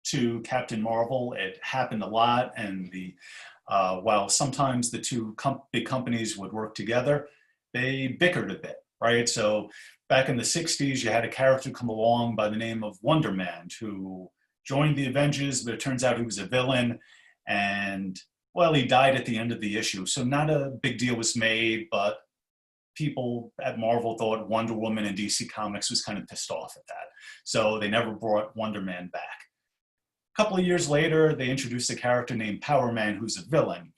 to Captain Marvel. It happened a lot, and while sometimes the two big companies would work together, they bickered a bit, right? So back in the 60s, you had a character come along by the name of Wonder Man who joined the Avengers, but it turns out he was a villain, and well, he died at the end of the issue. So not a big deal was made, but people at Marvel thought Wonder Woman and DC Comics was kind of pissed off at that. So they never brought Wonder Man back. A couple of years later, they introduced a character named Power Man, who's a villain.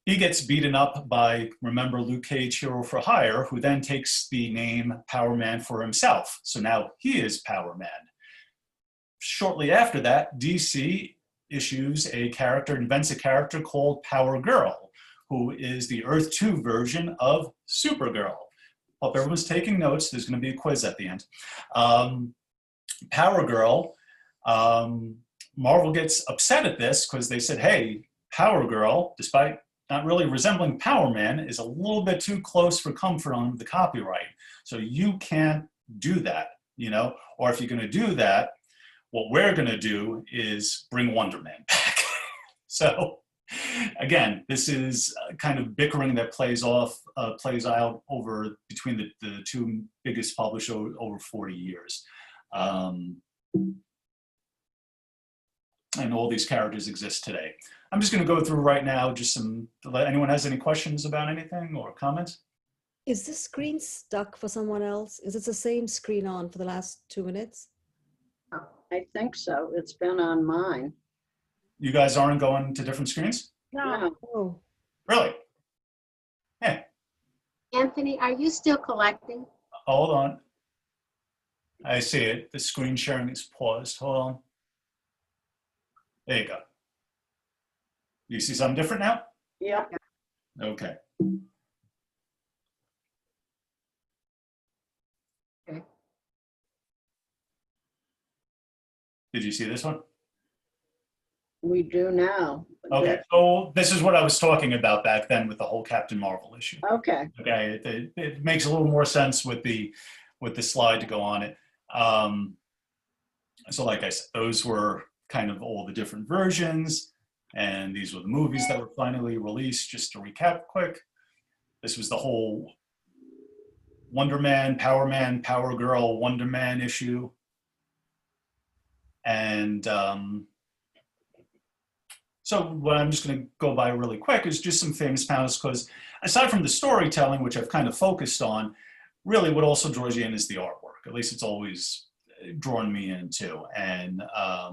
He gets beaten up by, remember, Luke Cage, Hero for Hire, who then takes the name Power Man for himself. So now he is Power Man. Shortly after that, DC invents a character called Power Girl, who is the Earth 2 version of Supergirl. Hope everyone's taking notes. There's going to be a quiz at the end. Power Girl, Marvel gets upset at this because they said, hey, Power Girl, despite not really resembling Power Man, is a little bit too close for comfort on the copyright. So you can't do that, you know? Or if you're going to do that, what we're going to do is bring Wonder Man back. So again, this is kind of bickering that plays out over between the two biggest publishers over 40 years. And all these characters exist today. I'm just going to go through right now, anyone has any questions about anything or comments? Is this screen stuck for someone else? Is it the same screen on for the last 2 minutes? I think so. It's been on mine. You guys aren't going to different screens? No. Oh, Really? Yeah. Anthony, are you still collecting? Hold on. I see it. The screen sharing is paused. Hold on. There you go. You see something different now? Yeah. Okay. Okay. Did you see this one? We do now. Okay, so this is what I was talking about back then with the whole Captain Marvel issue. Okay. Okay, it makes a little more sense with the slide to go on it. So like I said, those were kind of all the different versions, and these were the movies that were finally released. Just to recap quick, this was the whole Wonder Man, Power Girl, Wonder Man issue. And So what I'm just going to go by really quick is just some famous panels, because aside from the storytelling, which I've kind of focused on, really what also draws you in is the artwork. At least it's always drawn me in too. And I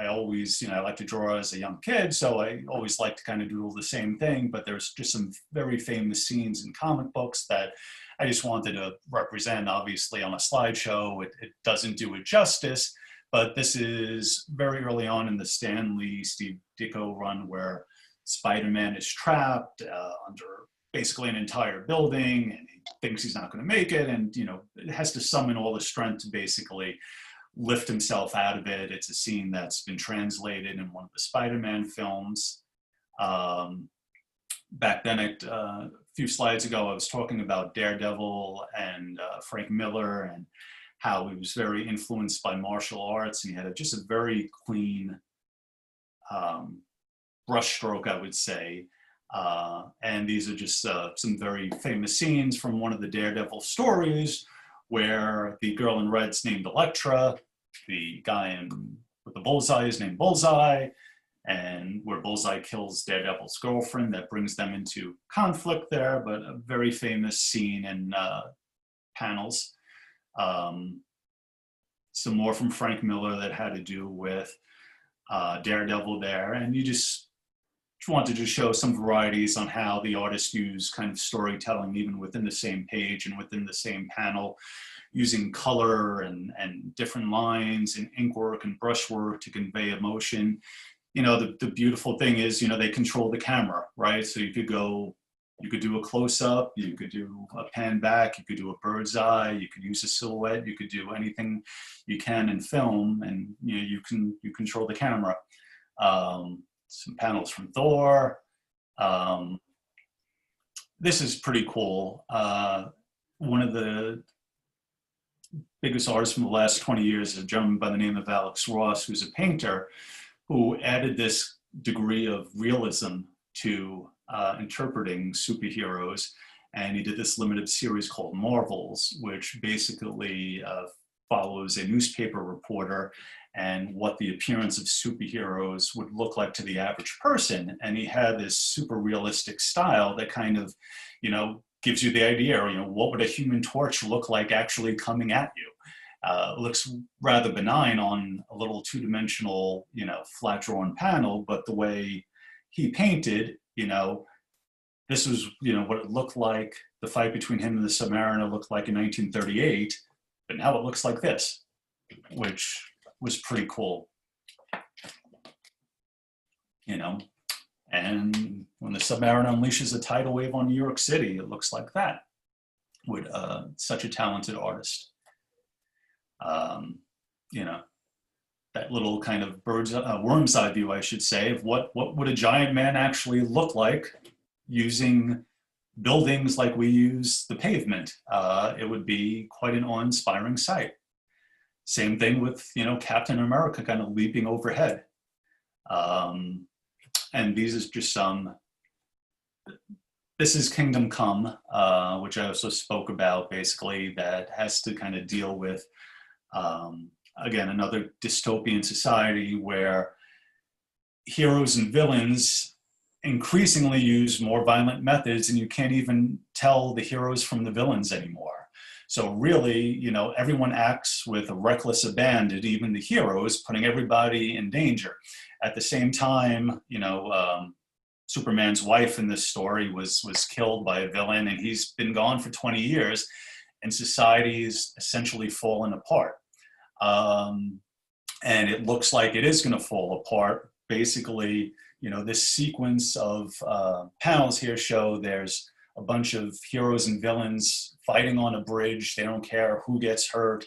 always, I like to draw as a young kid, so I always like to kind of do the same thing, but there's just some very famous scenes in comic books that I just wanted to represent. Obviously on a slideshow, it doesn't do it justice, but this is very early on in the Stan Lee, Steve Ditko run where Spider-Man is trapped under basically an entire building, and he thinks he's not going to make it, and it has to summon all the strength to basically lift himself out of it. It's a scene that's been translated in one of the Spider-Man films. Back then, a few slides ago, I was talking about Daredevil and Frank Miller and how he was very influenced by martial arts, and he had just a very clean brushstroke, I would say. And these are just some very famous scenes from one of the Daredevil stories where the girl in red's named Elektra, the guy with the bullseye is named Bullseye, and where Bullseye kills Daredevil's girlfriend, that brings them into conflict there, but a very famous scene in panels. Some more from Frank Miller that had to do with Daredevil there, and you just wanted to show some varieties on how the artists use kind of storytelling even within the same page and within the same panel, using color and different lines and ink work and brushwork to convey emotion. The beautiful thing is, they control the camera, right? So you could do a close-up, you could do a pan back, you could do a bird's eye, you could use a silhouette, you could do anything you can in film, and you control the camera. Some panels from Thor. This is pretty cool. One of the biggest artists from the last 20 years is a gentleman by the name of Alex Ross, who's a painter, who added this degree of realism to interpreting superheroes. And he did this limited series called Marvels, which basically follows a newspaper reporter and what the appearance of superheroes would look like to the average person. And he had this super realistic style that kind of, gives you the idea, what would a Human Torch look like actually coming at you? It looks rather benign on a little two-dimensional, flat drawn panel, but the way he painted, this was, what it looked like, the fight between him and the Submariner looked like in 1938, but now it looks like this, which was pretty cool. And when the Submariner unleashes a tidal wave on New York City, it looks like that with such a talented artist. That little kind of worm's eye view, I should say, of what would a giant man actually look like using buildings like we use the pavement. It would be quite an awe-inspiring sight. Same thing with, Captain America kind of leaping overhead. And these is just this is Kingdom Come, which I also spoke about, basically, that has to kind of deal with, again, another dystopian society where heroes and villains increasingly use more violent methods, and you can't even tell the heroes from the villains anymore. So really, everyone acts with a reckless abandon, even the heroes, putting everybody in danger. At the same time, Superman's wife in this story was killed by a villain, and he's been gone for 20 years, and society's essentially fallen apart. And it looks like it is going to fall apart. Basically, this sequence of panels here show there's a bunch of heroes and villains fighting on a bridge. They don't care who gets hurt.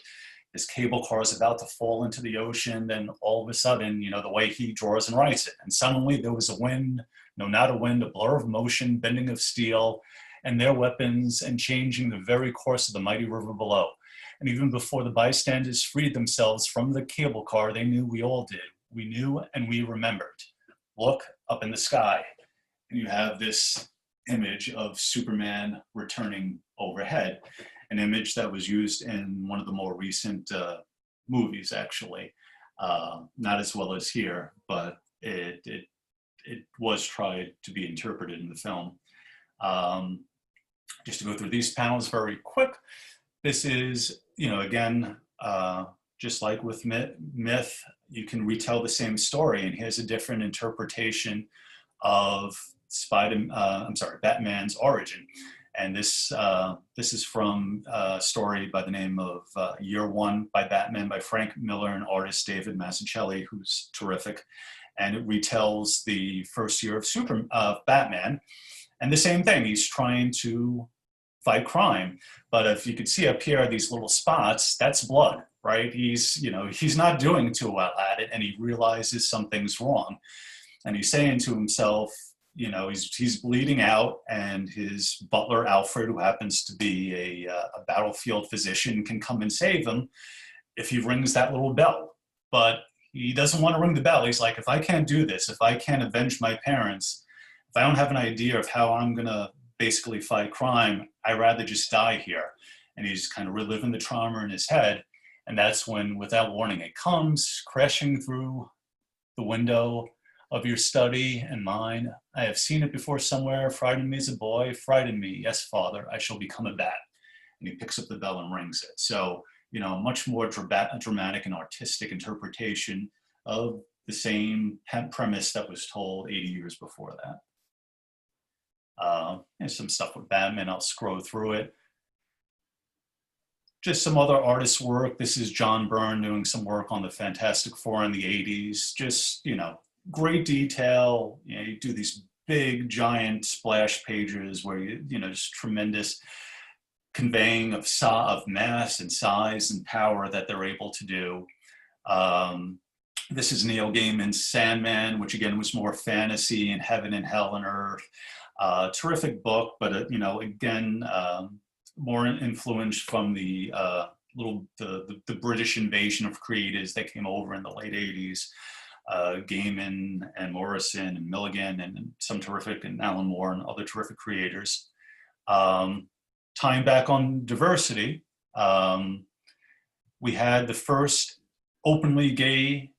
This cable car is about to fall into the ocean. Then all of a sudden, the way he draws and writes it. And suddenly there was a wind, not a wind, a blur of motion, bending of steel, and their weapons, and changing the very course of the mighty river below. And even before the bystanders freed themselves from the cable car, they knew, we all did. We knew and we remembered. Look up in the sky. And you have this image of Superman returning overhead, an image that was used in one of the more recent movies, actually. Not as well as here, but it was tried to be interpreted in the film. Just to go through these panels very quick. This is, again, just like with myth, you can retell the same story, and here's a different interpretation of Batman's origin. And this is from a story by the name of Year One by Batman by Frank Miller and artist David Mazzucchelli, who's terrific. And it retells the first year of Batman. And the same thing, he's trying to fight crime. But if you could see up here, these little spots, that's blood, right? He's not doing too well at it, and he realizes something's wrong. And he's saying to himself, he's bleeding out, and his butler, Alfred, who happens to be a battlefield physician, can come and save him if he rings that little bell. But he doesn't want to ring the bell. He's like, if I can't do this, if I can't avenge my parents, if I don't have an idea of how I'm going to basically fight crime, I'd rather just die here. And he's kind of reliving the trauma in his head. And that's when, without warning, it comes crashing through the window of your study and mine. I have seen it before somewhere. Frightened me as a boy. Frightened me. Yes, Father, I shall become a bat. And he picks up the bell and rings it. So, much more dramatic and artistic interpretation of the same premise that was told 80 years before that. There's some stuff with Batman. I'll scroll through it. Just some other artist work. This is John Byrne doing some work on the Fantastic Four in the 80s. Just, great detail. You do these big, giant splash pages where just tremendous conveying of mass and size and power that they're able to do. This is Neil Gaiman's Sandman, which again was more fantasy and heaven and hell and earth. Terrific book, but again, more influence from the British invasion of creators that came over in the late 80s. Gaiman and Morrison and Milligan and some terrific, and Alan Moore and other terrific creators. Tying back on diversity, we had the first openly gay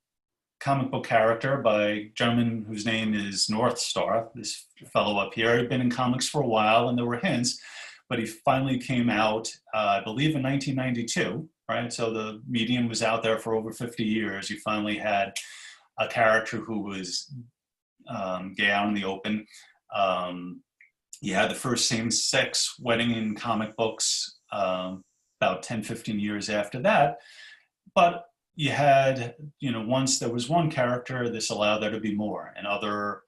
comic book character by a gentleman whose name is North Star. This fellow up here had been in comics for a while, and there were hints, but he finally came out, I believe, in 1992, right? So the medium was out there for over 50 years. You finally had a character who was gay out in the open. You had the first same-sex wedding in comic books about 10, 15 years after that. But you had, once there was one character, this allowed there to be more, and other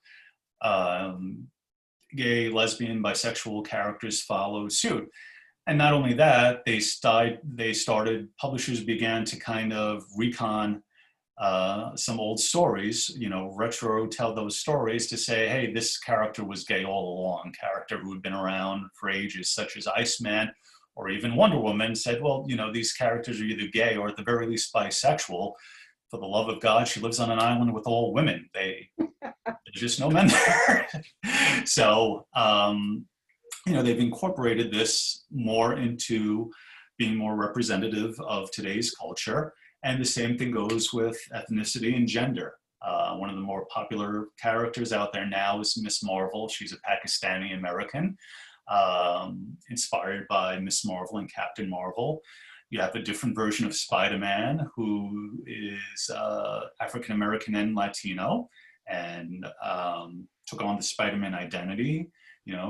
gay, lesbian, bisexual characters followed suit. And not only that, publishers began to kind of recon some old stories, retro tell those stories to say, hey, this character was gay all along. Character who had been around for ages, such as Iceman or even Wonder Woman, said, well, these characters are either gay or at the very least bisexual. For the love of God, she lives on an island with all women. There's just no men there. So, they've incorporated this more into being more representative of today's culture. And the same thing goes with ethnicity and gender. One of the more popular characters out there now is Miss Marvel. She's a Pakistani American, inspired by Miss Marvel and Captain Marvel. You have a different version of Spider-Man, who is African American and Latino, and took on the Spider-Man identity.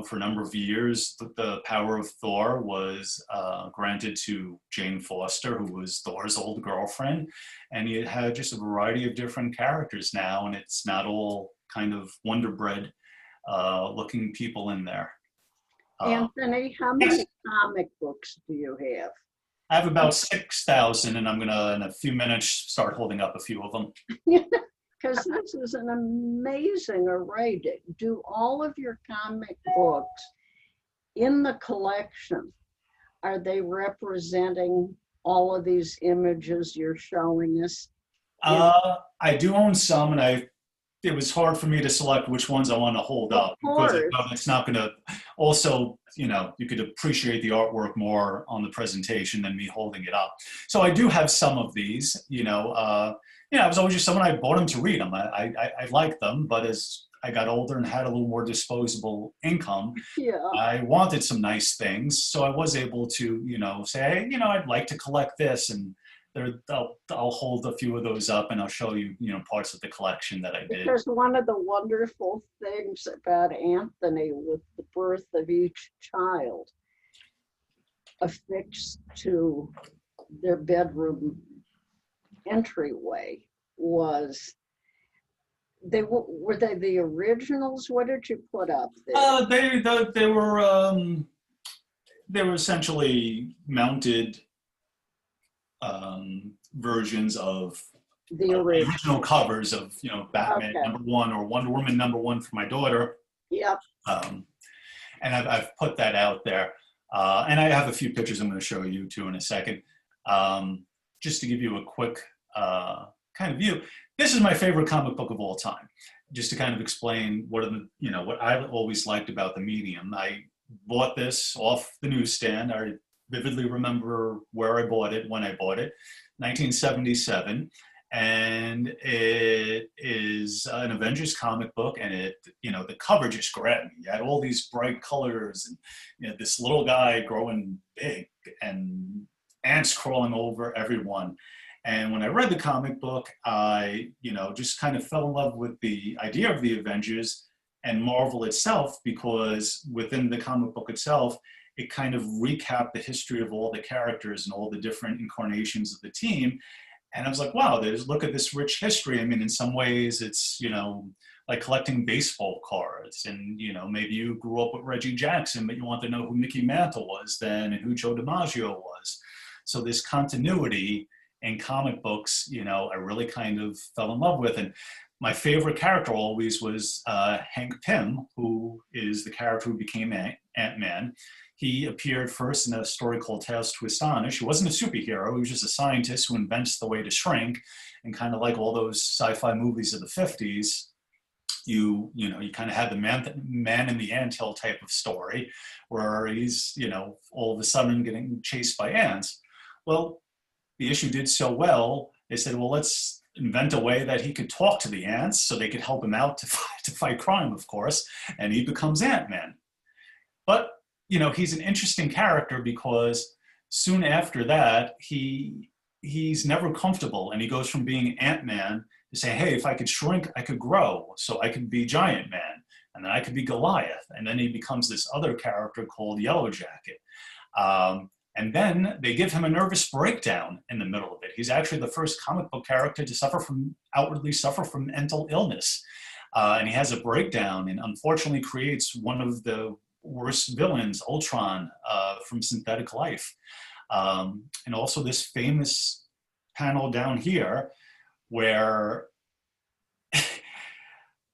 For a number of years, the power of Thor was granted to Jane Foster, who was Thor's old girlfriend. And you had just a variety of different characters now, and it's not all kind of Wonder Bread looking people in there. Anthony, how many comic books do you have? I have about 6,000, and I'm going to, in a few minutes, start holding up a few of them. Because this is an amazing array. Do all of your comic books in the collection, are they representing all of these images you're showing us? I do own some, and it was hard for me to select which ones I want to hold up, because it's not going to also, you know, you could appreciate the artwork more on the presentation than me holding it up. So I do have some of these, you know, I was always just someone, I bought them to read them. I liked them, but as I got older and had a little more disposable income, Yeah. I wanted some nice things. So I was able to, you know, say, hey, you know, I'd like to collect this, and I'll hold a few of those up and I'll show you, you know, parts of the collection that I did. Because one of the wonderful things about Anthony with the birth of each child affixed to their bedroom entryway was, were they the originals? What did you put up there? They were essentially mounted versions of The original. original covers of, you know, Batman Okay. #1 or Wonder Woman #1 for my daughter. Yep. And I've put that out there. And I have a few pictures I'm going to show you too in a second. Just to give you a quick kind of view. This is my favorite comic book of all time. Just to kind of explain what I always liked about the medium. I bought this off the newsstand. I vividly remember where I bought it, when I bought it, 1977. And it is an Avengers comic book, and it, you know, the cover just grabbed me. You had all these bright colors, and, you know, this little guy growing big, and ants crawling over everyone. And when I read the comic book, I, you know, just kind of fell in love with the idea of the Avengers and Marvel itself, because within the comic book itself, it kind of recapped the history of all the characters and all the different incarnations of the team. And I was like, wow, look at this rich history. I mean, in some ways it's, you know, like collecting baseball cards, and, you know, maybe you grew up with Reggie Jackson, but you want to know who Mickey Mantle was then and who Joe DiMaggio was. So this continuity in comic books, you know, I really kind of fell in love with. And my favorite character always was Hank Pym, who is the character who became Ant-Man. He appeared first in a story called Tales to Astonish. He wasn't a superhero. He was just a scientist who invents the way to shrink. And kind of like all those sci-fi movies of the 50s, you kind of had the man in the anthill type of story, where he's, you know, all of a sudden getting chased by ants. Well, the issue did so well, they said, well, let's invent a way that he could talk to the ants so they could help him out to fight crime, of course, and he becomes Ant-Man. But, you know, he's an interesting character because soon after that, he's never comfortable, and he goes from being Ant-Man to say, hey, if I could shrink, I could grow, so I could be Giant Man, and then I could be Goliath, and then he becomes this other character called Yellow Jacket. And then they give him a nervous breakdown in the middle of it. He's actually the first comic book character to outwardly suffer from mental illness. And he has a breakdown and unfortunately creates one of the worst villains, Ultron, from Synthetic Life. And also this famous panel down here where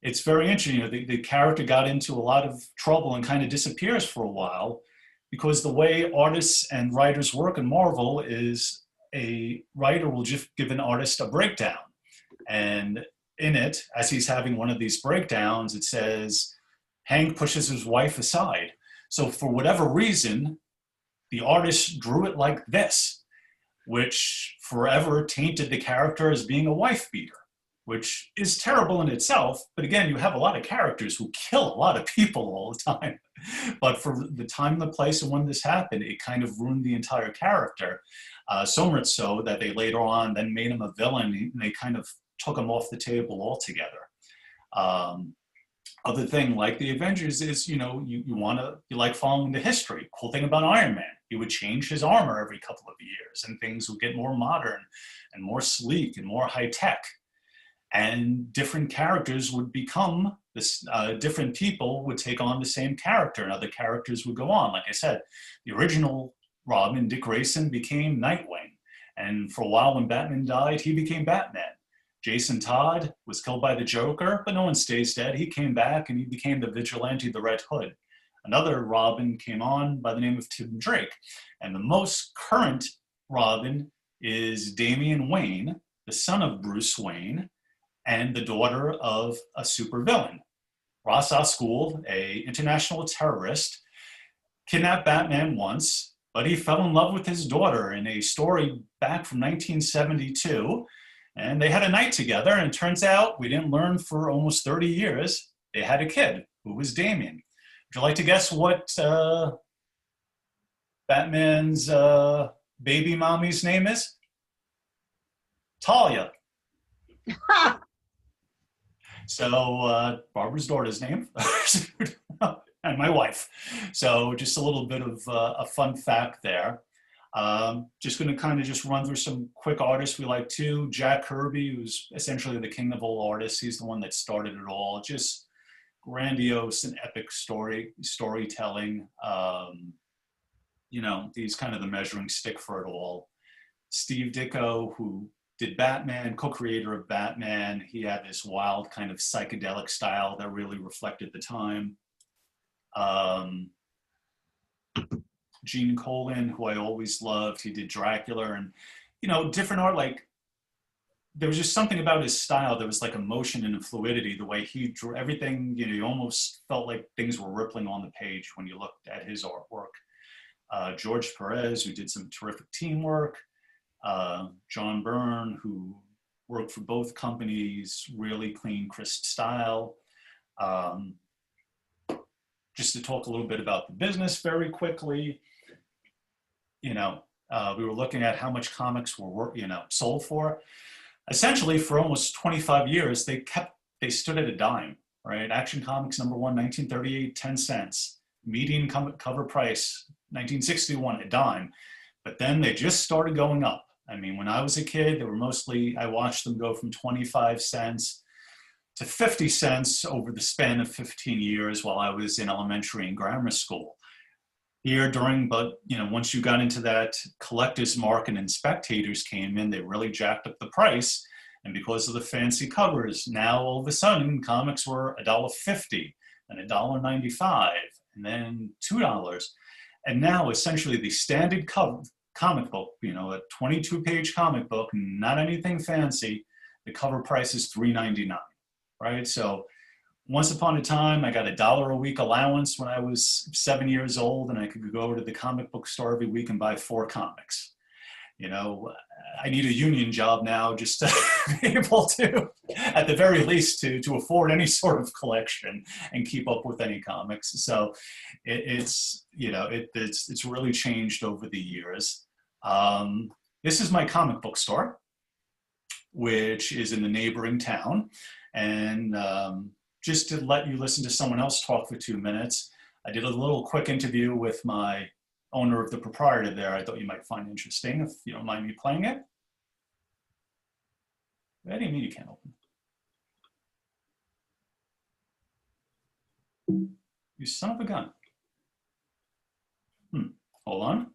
it's very interesting. You know, the character got into a lot of trouble and kind of disappears for a while, because the way artists and writers work in Marvel is a writer will just give an artist a breakdown. And in it, as he's having one of these breakdowns, it says, Hank pushes his wife aside. So for whatever reason, the artist drew it like this, which forever tainted the character as being a wife beater, which is terrible in itself. But again, you have a lot of characters who kill a lot of people all the time. But for the time, the place, and when this happened, it kind of ruined the entire character. So much so that they later on then made him a villain, and they kind of took him off the table altogether. Other thing, like the Avengers, is, you know, you like following the history. Cool thing about Iron Man, he would change his armor every couple of years, and things would get more modern and more sleek and more high tech. And different characters would become this, different people would take on the same character, and other characters would go on. Like I said, the original Robin, Dick Grayson, became Nightwing. And for a while when Batman died, he became Batman. Jason Todd was killed by the Joker, but no one stays dead. He came back and he became the vigilante, the Red Hood. Another Robin came on by the name of Tim Drake. And the most current Robin is Damian Wayne, the son of Bruce Wayne, and the daughter of a supervillain. Ra's al Ghul, an international terrorist, kidnapped Batman once, but he fell in love with his daughter in a story back from 1972. And they had a night together, and it turns out, we didn't learn for almost 30 years, they had a kid who was Damien. Would you like to guess what Batman's baby mommy's name is? Talia. So Barbara's daughter's name, and my wife. So just a little bit of a fun fact there. Just going to kind of just run through some quick artists we like too. Jack Kirby, who's essentially the king of all artists. He's the one that started it all. Just grandiose and epic storytelling. You know, he's kind of the measuring stick for it all. Steve Ditko, who did Batman, co-creator of Batman. He had this wild kind of psychedelic style that really reflected the time. Gene Colan, who I always loved, he did Dracula, and, you know, different art, like, there was just something about his style that was like emotion and fluidity, the way he drew everything, you know, you almost felt like things were rippling on the page when you looked at his artwork. George Perez, who did some terrific teamwork. John Byrne, who worked for both companies, really clean, crisp style. Just to talk a little bit about the business very quickly, you know, we were looking at how much comics were, you know, sold for. Essentially, for almost 25 years, they stood at a dime, right? Action Comics #1, 1938, 10 cents. Median cover price, 1961, a dime. But then they just started going up. I mean, when I was a kid, they were mostly, I watched them go from 25 cents to 50 cents over the span of 15 years while I was in elementary and grammar school. Here but, you know, once you got into that collector's market and spectators came in, they really jacked up the price. And because of the fancy covers, now all of a sudden comics were $1.50 and $1.95 and then $2. And now essentially the standard comic book, you know, a 22-page comic book, not anything fancy, the cover price is $3.99, right? So once upon a time, I got $1 a week allowance when I was 7 years old, and I could go to the comic book store every week and buy 4 comics. You know, I need a union job now just to be able to, at the very least, to afford any sort of collection and keep up with any comics. So it's you know, it's really changed over the years. This is my comic book store, which is in the neighboring town. And just to let you listen to someone else talk for 2 minutes, I did a little quick interview with my owner of the proprietor there. I thought you might find interesting, if you don't mind me playing it. What do you mean you can't open? You son of a gun. Hold on.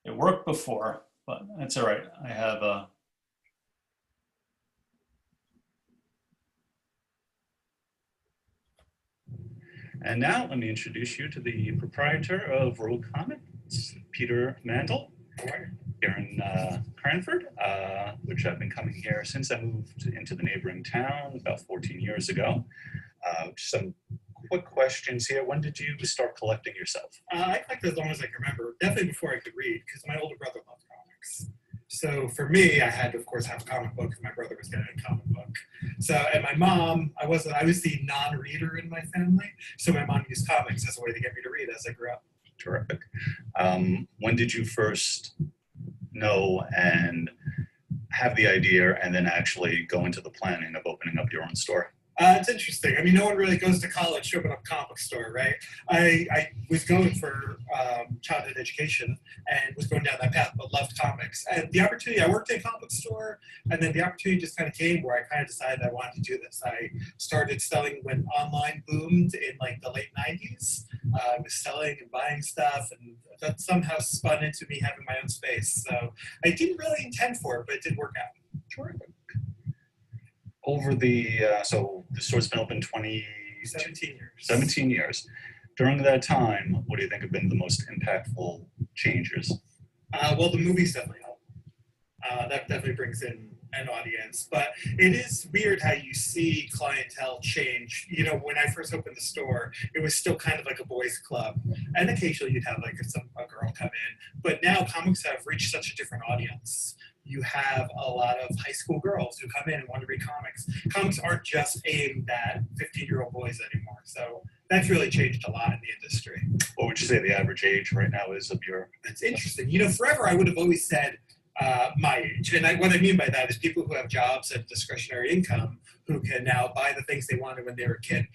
It worked before, but that's all right. I have a... And now let me introduce you to the proprietor of Rogue Comics, Peter Mandel, here in Cranford, which I've been coming here since I moved into the neighboring town about 14 years ago. Some quick questions here. When did you start collecting yourself? I collected as long as I can remember, definitely before I could read, because my older brother loved comics. So for me, I had to, of course, have a comic book because my brother was getting a comic book. So, and my mom, I was the non-reader in my family. So my mom used comics as a way to get me to read as I grew up. Terrific. When did you first know and have the idea and then actually go into the planning of opening up your own store? It's interesting. I mean, no one really goes to college to open up a comic store, right? I was going for childhood education and was going down that path, but loved comics. And the opportunity, I worked in a comic store, and then the opportunity just kind of came where I kind of decided I wanted to do this. I started selling when online boomed in like the late 90s. I was selling and buying stuff, and that somehow spun into me having my own space. So I didn't really intend for it, but it did work out. Terrific. Over the, so the store's been open 17 years. 17 years. During that time, what do you think have been the most impactful changes? Well, the movies definitely helped. That definitely brings in an audience. But it is weird how you see clientele change. You know, when I first opened the store, it was still kind of like a boys' club, and occasionally you'd have like a girl come in. But now comics have reached such a different audience. You have a lot of high school girls who come in and want to read comics. Comics aren't just aimed at 15-year-old boys anymore. So that's really changed a lot in the industry. What would you say the average age right now is of your? That's interesting. You know, forever I would have always said my age. And what I mean by that is people who have jobs and discretionary income who can now buy the things they wanted when they were a kid.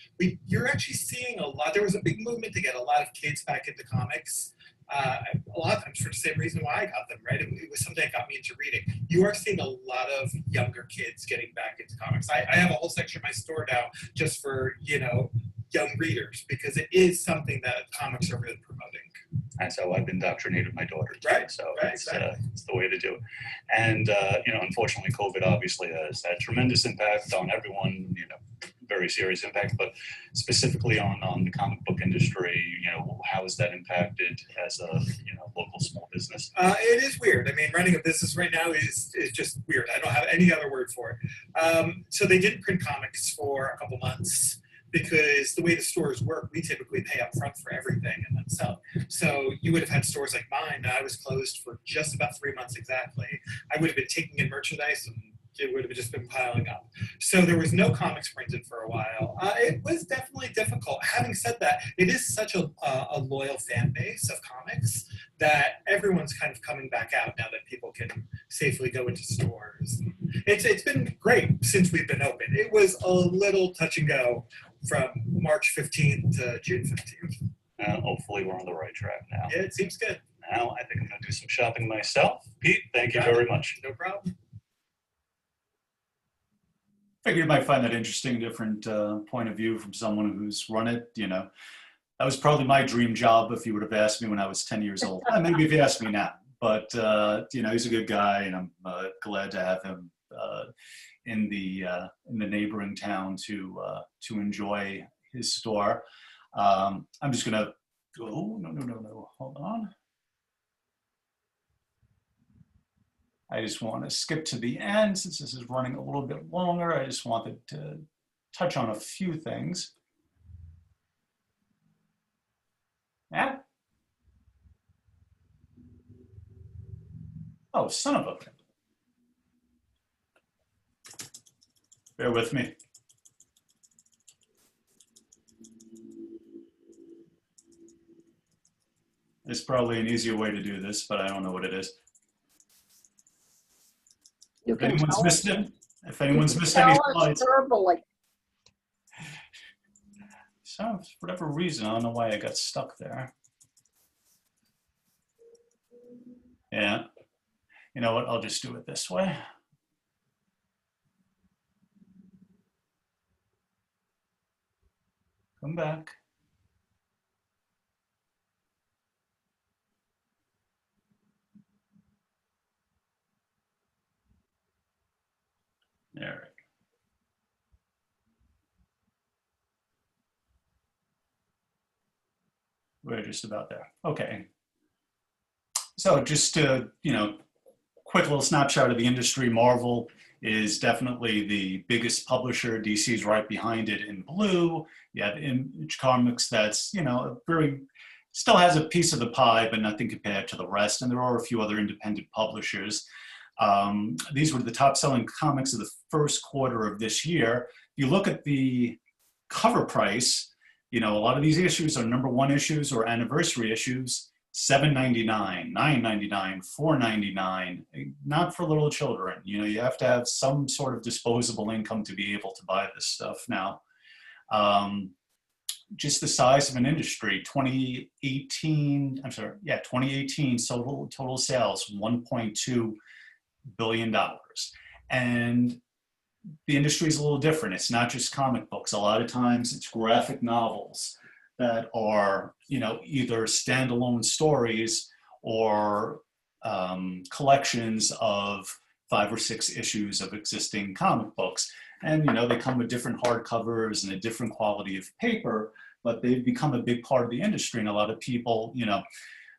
You're actually seeing a lot. There was a big movement to get a lot of kids back into comics. A lot of times for the same reason why I got them, right? It was something that got me into reading. You are seeing a lot of younger kids getting back into comics. I have a whole section of my store now just for, you know, young readers, because it is something that comics are really promoting. That's how I've indoctrinated my daughter too. Right, So right, it's, exactly. it's the way to do it. And, you know, unfortunately, COVID obviously has had tremendous impact on everyone, you know, very serious impact, but specifically on the comic book industry, you know, how has that impacted as a, you know, local small business? It is weird. I mean, running a business right now is just weird. I don't have any other word for it. So they didn't print comics for a couple months, because the way the stores work, we typically pay up front for everything and then sell. So you would have had stores like mine that I was closed for just about 3 months exactly. I would have been taking in merchandise and it would have just been piling up. So there was no comics printed for a while. It was definitely difficult. Having said that, it is such a loyal fan base of comics that everyone's kind of coming back out now that people can safely go into stores. It's been great since we've been open. It was a little touch and go from March 15th to June 15th. Hopefully we're on the right track now. Yeah, it seems good. Now I think I'm going to do some shopping myself. Pete, thank you very much. No problem. Figured you might find that interesting, different point of view from someone who's run it. You know, that was probably my dream job if you would have asked me when I was 10 years old. Maybe if you asked me now, but you know, he's a good guy, and I'm glad to have him in the neighboring town to enjoy his store. I'm just gonna go. No, hold on. I just want to skip to the end since this is running a little bit longer. I just wanted to touch on a few things. Yeah. Oh, son of a. Bear with me. There's probably an easier way to do this, but I don't know what it is. You If can anyone's tell missed it, if anyone's missed tell any us slides, verbally. so for whatever reason, I don't know why I got stuck there. Yeah, you know what? I'll just do it this way. Come back. There. We're just about there. Okay. So just to, you know, quick little snapshot of the industry. Marvel is definitely the biggest publisher. DC's right behind it in blue. You have Image Comics that's, you know, very, still has a piece of the pie, but nothing compared to the rest. And there are a few other independent publishers. These were the top selling comics of the first quarter of this year. If you look at the cover price, you know, a lot of these issues are #1 issues or anniversary issues, $7.99, $9.99, $4.99, not for little children. You know, you have to have some sort of disposable income to be able to buy this stuff now. Just the size of an industry, 2018 total sales, $1.2 billion. And the industry is a little different. It's not just comic books. A lot of times it's graphic novels that are, you know, either standalone stories or collections of 5 or 6 issues of existing comic books. And, you know, they come with different hardcovers and a different quality of paper, but they've become a big part of the industry. And a lot of people, you know,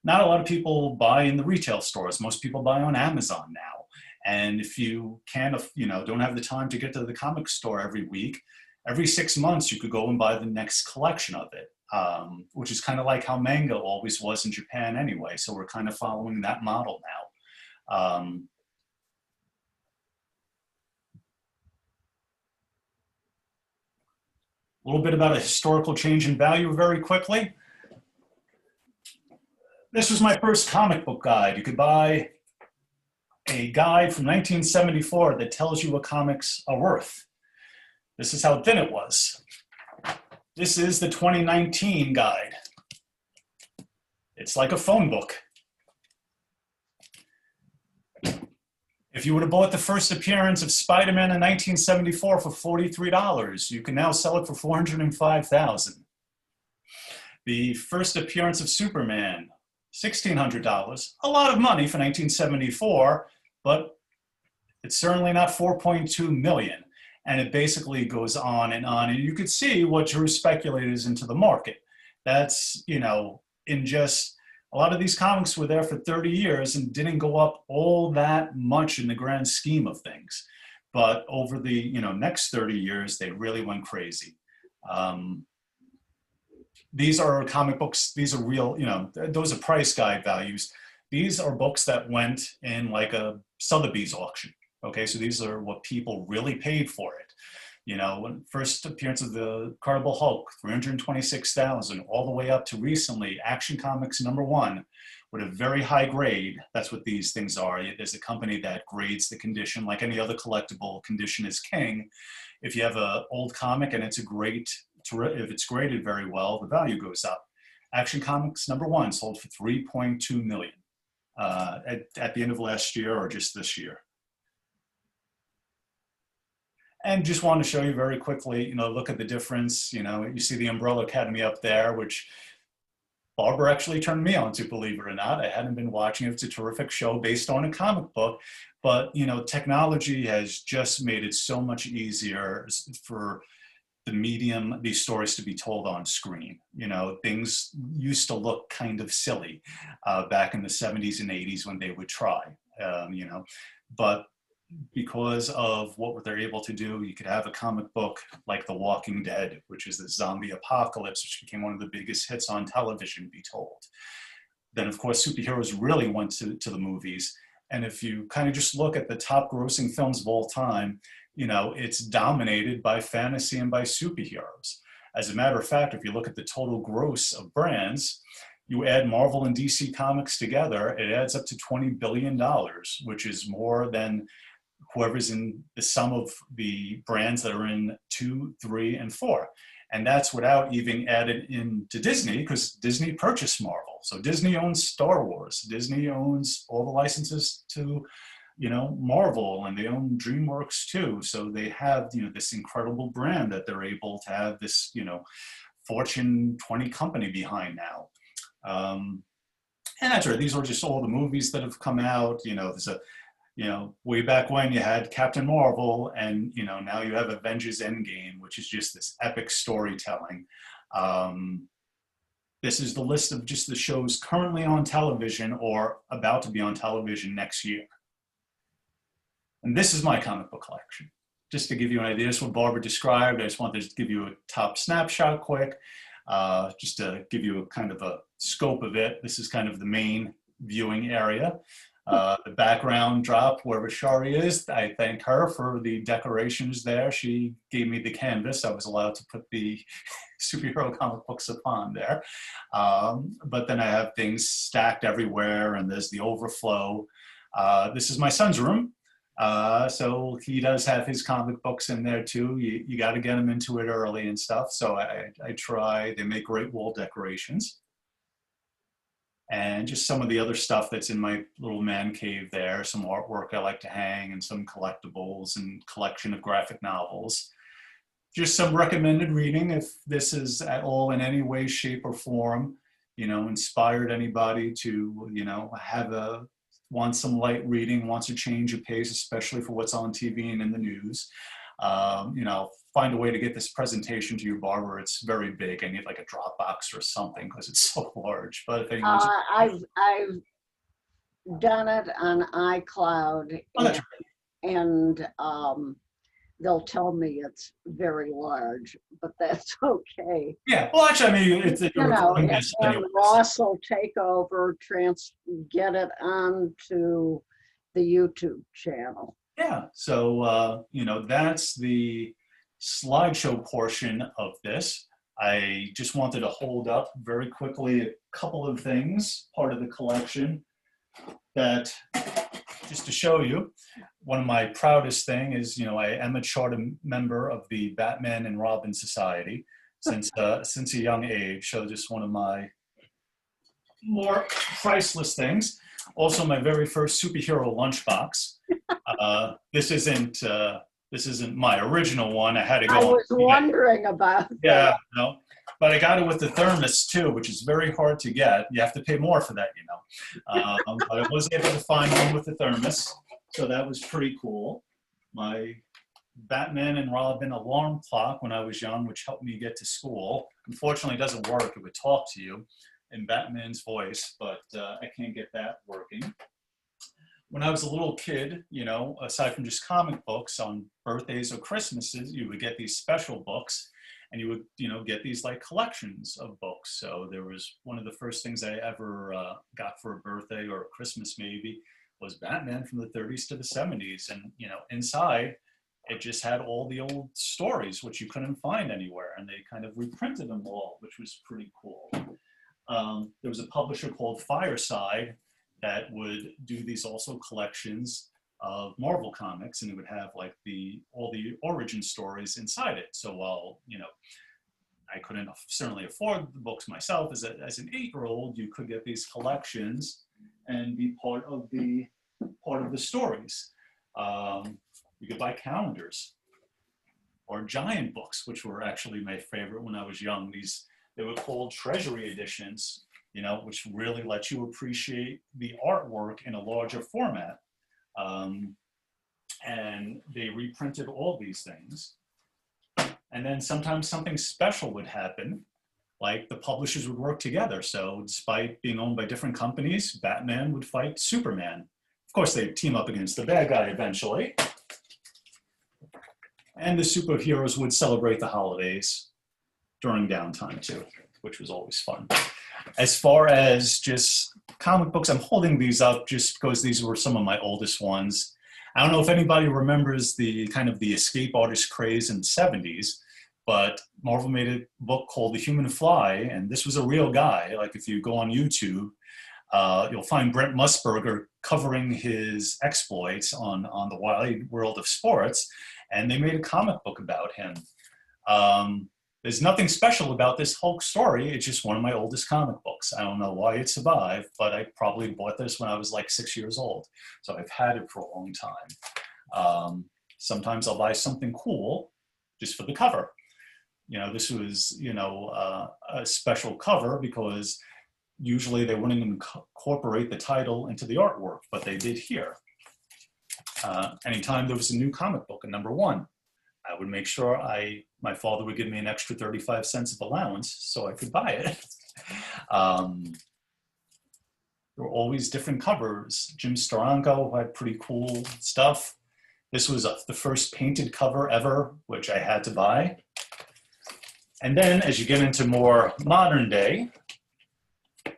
not a lot of people buy in the retail stores. Most people buy on Amazon now. And if you can't, don't have the time to get to the comic store every week, every 6 months you could go and buy the next collection of it, which is kind of like how manga always was in Japan anyway. So we're kind of following that model now. A little bit about a historical change in value very quickly. This was my first comic book guide. You could buy a guide from 1974 that tells you what comics are worth. This is how thin it was. This is the 2019 guide. It's like a phone book. If you would have bought the first appearance of Spider-Man in 1974 for $43, you can now sell it for $405,000. The first appearance of Superman, $1,600. A lot of money for 1974, but it's certainly not 4.2 million. And it basically goes on. And you could see what drew speculators into the market. That's, in just, a lot of these comics were there for 30 years and didn't go up all that much in the grand scheme of things. But over the, next 30 years, they really went crazy. These are comic books. These are real, those are price guide values. These are books that went in like a Sotheby's auction. Okay, so these are what people really paid for it. When first appearance of the Incredible Hulk, $326,000, all the way up to recently, Action Comics #1 with a very high grade. That's what these things are. There's a company that grades the condition, like any other collectible. Condition is king. If you have an old comic and it's if it's graded very well, the value goes up. Action Comics #1 sold for $3.2 million at the end of last year or just this year. And just want to show you very quickly, look at the difference. You see the Umbrella Academy up there, which Barbara actually turned me on to, believe it or not. I hadn't been watching it. It's a terrific show based on a comic book. But, technology has just made it so much easier for the medium, these stories to be told on screen. Things used to look kind of silly back in the 70s and 80s when they would try, but because of what they're able to do, you could have a comic book like The Walking Dead, which is the zombie apocalypse, which became one of the biggest hits on television, be told. Then, of course, superheroes really went to the movies. And if you kind of just look at the top grossing films of all time, it's dominated by fantasy and by superheroes. As a matter of fact, if you look at the total gross of brands, you add Marvel and DC Comics together, it adds up to $20 billion, which is more than whoever's in the sum of the brands that are in 2, 3, and 4. And that's without even added into Disney, because Disney purchased Marvel. So Disney owns Star Wars. Disney owns all the licenses to, Marvel, and they own DreamWorks too. So they have, this incredible brand that they're able to have this, Fortune 20 company behind now. And that's right. These are just all the movies that have come out. There's a, way back when you had Captain Marvel, and, now you have Avengers Endgame, which is just this epic storytelling. This is the list of just the shows currently on television or about to be on television next year. And this is my comic book collection. Just to give you an idea, this is what Barbara described. I just wanted to give you a top snapshot quick, just to give you a kind of a scope of it. This is kind of the main viewing area. The background drop wherever Shari is, I thank her for the decorations there. She gave me the canvas. I was allowed to put the superhero comic books upon there. But then I have things stacked everywhere, and there's the overflow. This is my son's room. So he does have his comic books in there too. You got to get him into it early and stuff. So I try. They make great wall decorations. And just some of the other stuff that's in my little man cave there, some artwork I like to hang, and some collectibles and collection of graphic novels. Just some recommended reading if this is at all in any way, shape, or form, inspired anybody to, want some light reading, wants to change of pace, especially for what's on TV and in the news. Find a way to get this presentation to you, Barbara. It's very big. I need like a Dropbox or something because it's so large. But if anyone's done it on iCloud, Oh, that's and they'll tell me it's very large, but that's okay. Yeah, well, actually, I mean, it's You you're know, recording and, this and anyways. Ross will take over, get it onto the YouTube channel. Yeah, so that's the slideshow portion of this. I just wanted to hold up very quickly a couple of things, part of the collection that, just to show you, one of my proudest thing is, I am a charter member of the Batman and Robin Society since a young age. So just one of my more priceless things. Also, my very first superhero lunchbox. This isn't my original one. I had to go. I was wondering about Yeah, that. no, but I got it with the thermos too, which is very hard to get. You have to pay more for that, but I was able to find one with the thermos, so that was pretty cool. My Batman and Robin alarm clock when I was young, which helped me get to school. Unfortunately, it doesn't work. It would talk to you in Batman's voice, but I can't get that working. When I was a little kid, aside from just comic books, on birthdays or Christmases, you would get these special books, and you would, get these like collections of books. So there was one of the first things I ever got for a birthday or a Christmas maybe was Batman from the 30s to the 70s. And, inside, it just had all the old stories, which you couldn't find anywhere. And they kind of reprinted them all, which was pretty cool. There was a publisher called Fireside that would do these also collections of Marvel comics, and it would have like all the origin stories inside it. So while, I couldn't certainly afford the books myself as an 8-year-old, you could get these collections and be part of the stories. You could buy calendars or giant books, which were actually my favorite when I was young. They were called treasury editions, which really let you appreciate the artwork in a larger format. And they reprinted all these things. And then sometimes something special would happen, like the publishers would work together. So despite being owned by different companies, Batman would fight Superman. Of course, they'd team up against the bad guy eventually. And the superheroes would celebrate the holidays during downtime too, which was always fun. As far as just comic books, I'm holding these up just because these were some of my oldest ones. I don't know if anybody remembers the kind of the escape artist craze in the 70s, but Marvel made a book called The Human Fly, and this was a real guy. Like if you go on YouTube, you'll find Brent Musburger covering his exploits on the wide world of sports, and they made a comic book about him. There's nothing special about this Hulk story. It's just one of my oldest comic books. I don't know why it survived, but I probably bought this when I was like 6 years old. So I've had it for a long time. Sometimes I'll buy something cool just for the cover. This was, a special cover because usually they wouldn't incorporate the title into the artwork, but they did here. Anytime there was a new comic book, a #1, I would make sure my father would give me an extra 35 cents of allowance so I could buy it. There were always different covers. Jim Steranko had pretty cool stuff. This was the first painted cover ever, which I had to buy. And then as you get into more modern day,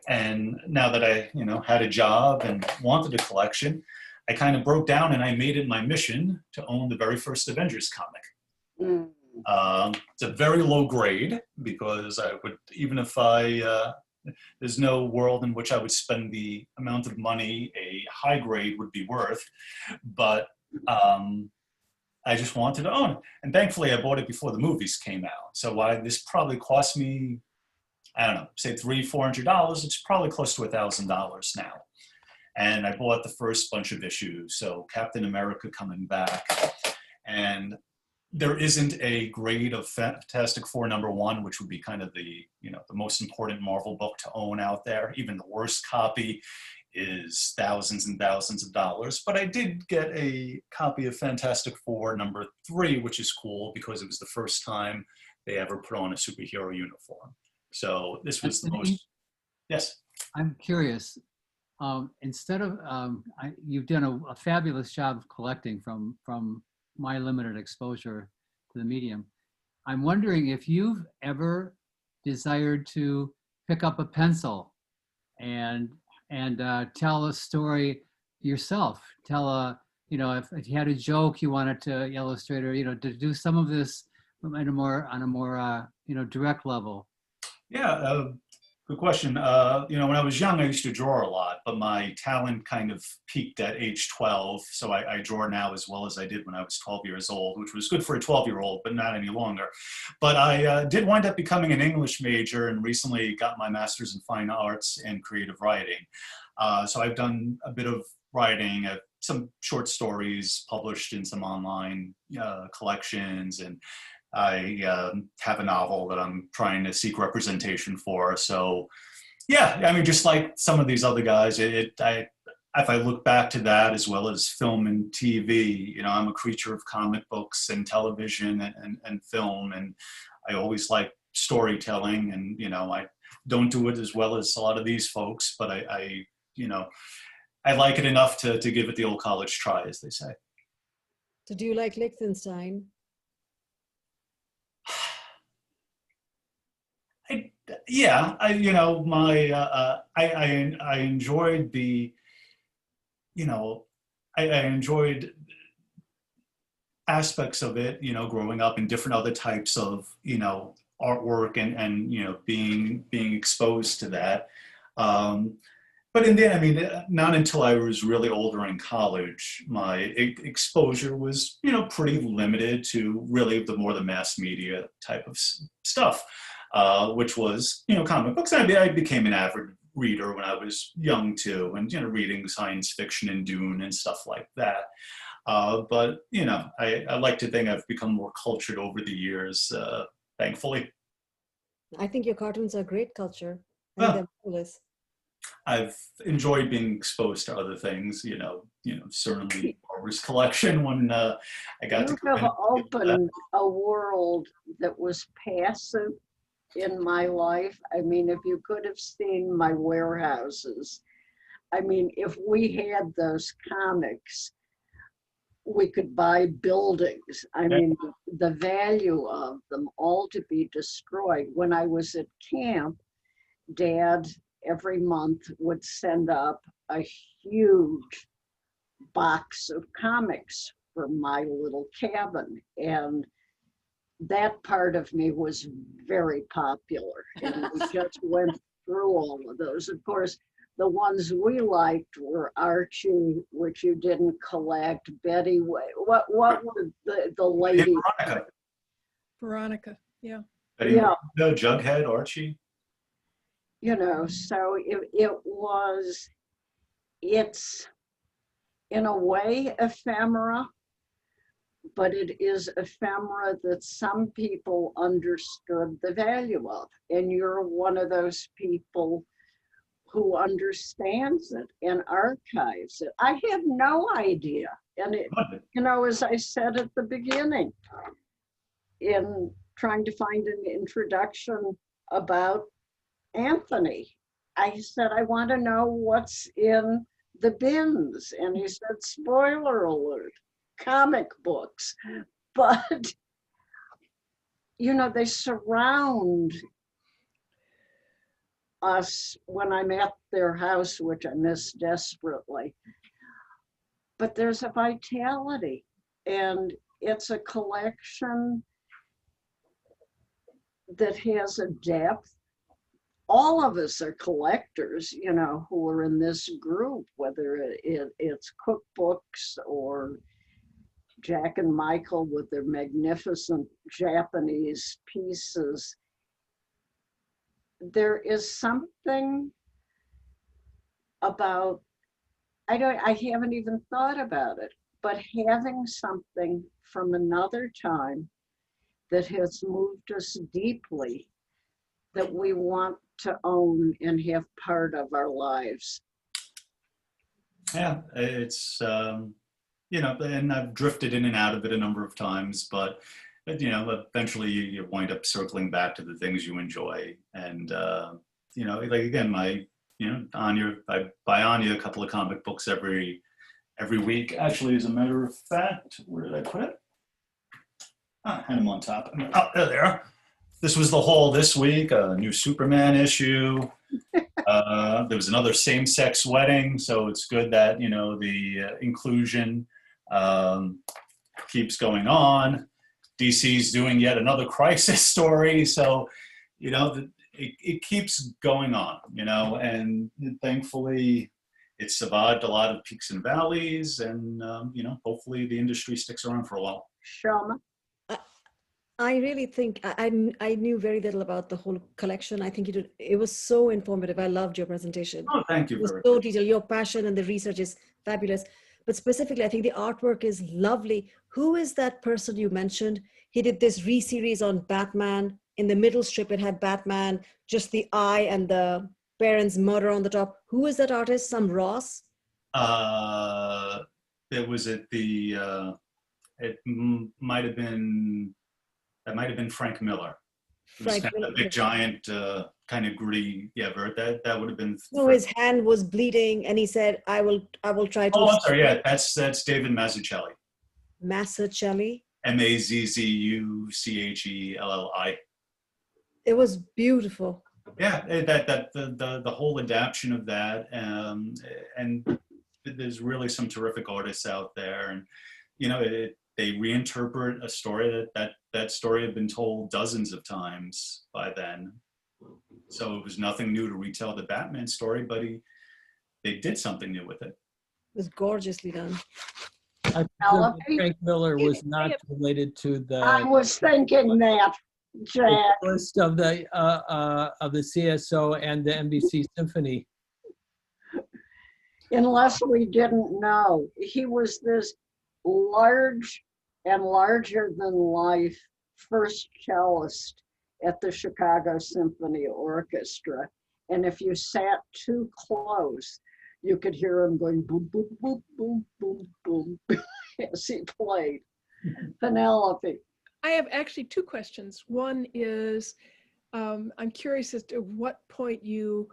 and now that I, had a job and wanted a collection, I kind of broke down and I made it my mission to own the very first Avengers comic. It's a very low grade because I would, even if there's no world in which I would spend the amount of money a high grade would be worth, but I just wanted to own it. And thankfully I bought it before the movies came out. So this probably cost me, I don't know, say $300-400, it's probably close to $1,000 now. And I bought the first bunch of issues. So Captain America coming back. And there isn't a grade of Fantastic Four #1, which would be kind of the most important Marvel book to own out there. Even the worst copy is thousands and thousands of dollars. But I did get a copy of Fantastic Four #3, which is cool because it was the first time they ever put on a superhero uniform. So this was the most, yes? I'm curious, instead of, you've done a fabulous job of collecting from my limited exposure to the medium. I'm wondering if you've ever desired to pick up a pencil and tell a story yourself. Tell a, if you had a joke you wanted to illustrate, or to do some of this on a more direct level. Yeah, good question. When I was young, I used to draw a lot, but my talent kind of peaked at age 12. So I draw now as well as I did when I was 12 years old, which was good for a 12-year-old, but not any longer. But I did wind up becoming an English major and recently got my master's in fine arts and creative writing. So I've done a bit of writing, some short stories published in some online collections, and I have a novel that I'm trying to seek representation for. So yeah, I mean, just like some of these other guys, if I look back to that as well as film and TV, I'm a creature of comic books and television and film, and I always like storytelling, and I don't do it as well as a lot of these folks, but I like it enough to give it the old college try, as they say. So do you like Liechtenstein? I enjoyed the, I enjoyed aspects of it, growing up in different other types of, artwork and being exposed to that. But in the end, I mean, not until I was really older in college, my exposure was, pretty limited to really the mass media type of stuff, which was, comic books. I became an avid reader when I was young too, and, reading science fiction and Dune and stuff like that. But, I like to think I've become more cultured over the years, thankfully. I think your cartoons are great culture. I Well, think they're marvelous. I've enjoyed being exposed to other things, certainly Barbara's collection when I got to You come have in. opened a world that was passive in my life. I mean, if you could have seen my warehouses, I mean, if we had those comics, we could buy buildings. I mean, the value of them all to be destroyed. When I was at camp, Dad every month would send up a huge box of comics for my little cabin. And that part of me was very popular. And we just went through all of those. Of course, the ones we liked were Archie, which you didn't collect, Betty. What were the lady? Veronica. Veronica, yeah. Betty, Yeah. no, Jughead, Archie. So it's in a way ephemera, but it is ephemera that some people understood the value of. And you're one of those people who understands it and archives it. I have no idea. And it, as I said at the beginning, in trying to find an introduction about Anthony, I said, I want to know what's in the bins. And he said, spoiler alert, comic books. But, they surround us when I'm at their house, which I miss desperately. But there's a vitality, and it's a collection that has a depth. All of us are collectors, who are in this group, whether it's cookbooks or Jack and Michael with their magnificent Japanese pieces. There is something about, I haven't even thought about it, but having something from another time that has moved us deeply, that we want to own and have part of our lives. Yeah, it's, and I've drifted in and out of it a number of times, but eventually you wind up circling back to the things you enjoy. And, like again, my I buy Anya a couple of comic books every week. Actually, as a matter of fact, where did I put it? I had them on top. Oh, there they are. This was the haul this week, a new Superman issue. There was another same-sex wedding, so it's good that, the inclusion keeps going on. DC's doing yet another crisis story, so, it keeps going on, and thankfully it's survived a lot of peaks and valleys, and, hopefully the industry sticks around for a while. Shoma? I really think I knew very little about the whole collection. I think it was so informative. I loved your presentation. Oh, thank you It was very so much. detailed. Your passion and the research is fabulous. But specifically, I think the artwork is lovely. Who is that person you mentioned? He did this re-series on Batman. In the middle strip, it had Batman, just the eye and the parents' murder on the top. Who is that artist? Some Ross? It was at the, might have been, that might have been Frank Miller. It was Frank kind of Miller. a big giant, kind of gritty, that would have been. No, his hand was bleeding, and he said, "I will try to." Oh, I'm sorry. Yeah, that's David Mazzucchelli. Mazzucchelli. Mazzucchelli. It was beautiful. Yeah, the whole adaptation of that, and there's really some terrific artists out there, and they reinterpret a story that story had been told dozens of times by then. So it was nothing new to retell the Batman story, but they did something new with it. It was gorgeously done. I presume that Frank Miller was not related to I the was thinking that, Jack. list of the CSO and the NBC Symphony. Unless we didn't know. He was this large and larger than life first cellist at the Chicago Symphony Orchestra. And if you sat too close, you could hear him going boom, boom, boom, boom, boom, boom, as he played. Penelope. I have actually two questions. One is, I'm curious as to what point you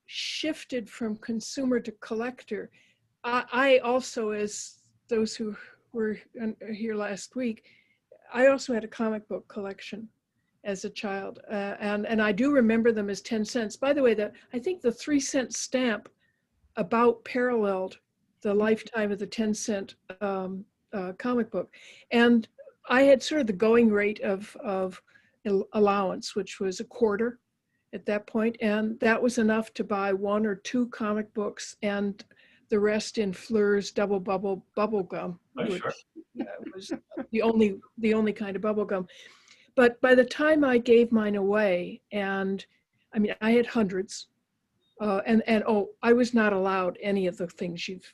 shifted from consumer to collector. I also, as those who were here last week, I also had a comic book collection as a child. And I do remember them as 10 cents. By the way, I think the 3-cent stamp about paralleled the lifetime of the 10-cent comic book. And I had sort of the going rate of allowance, which was a quarter at that point. And that was enough to buy 1 or 2 comic books and the rest in Fleur's double bubble gum, which was the only kind of bubble gum. But by the time I gave mine away, and I mean, I had hundreds, I was not allowed any of the things you've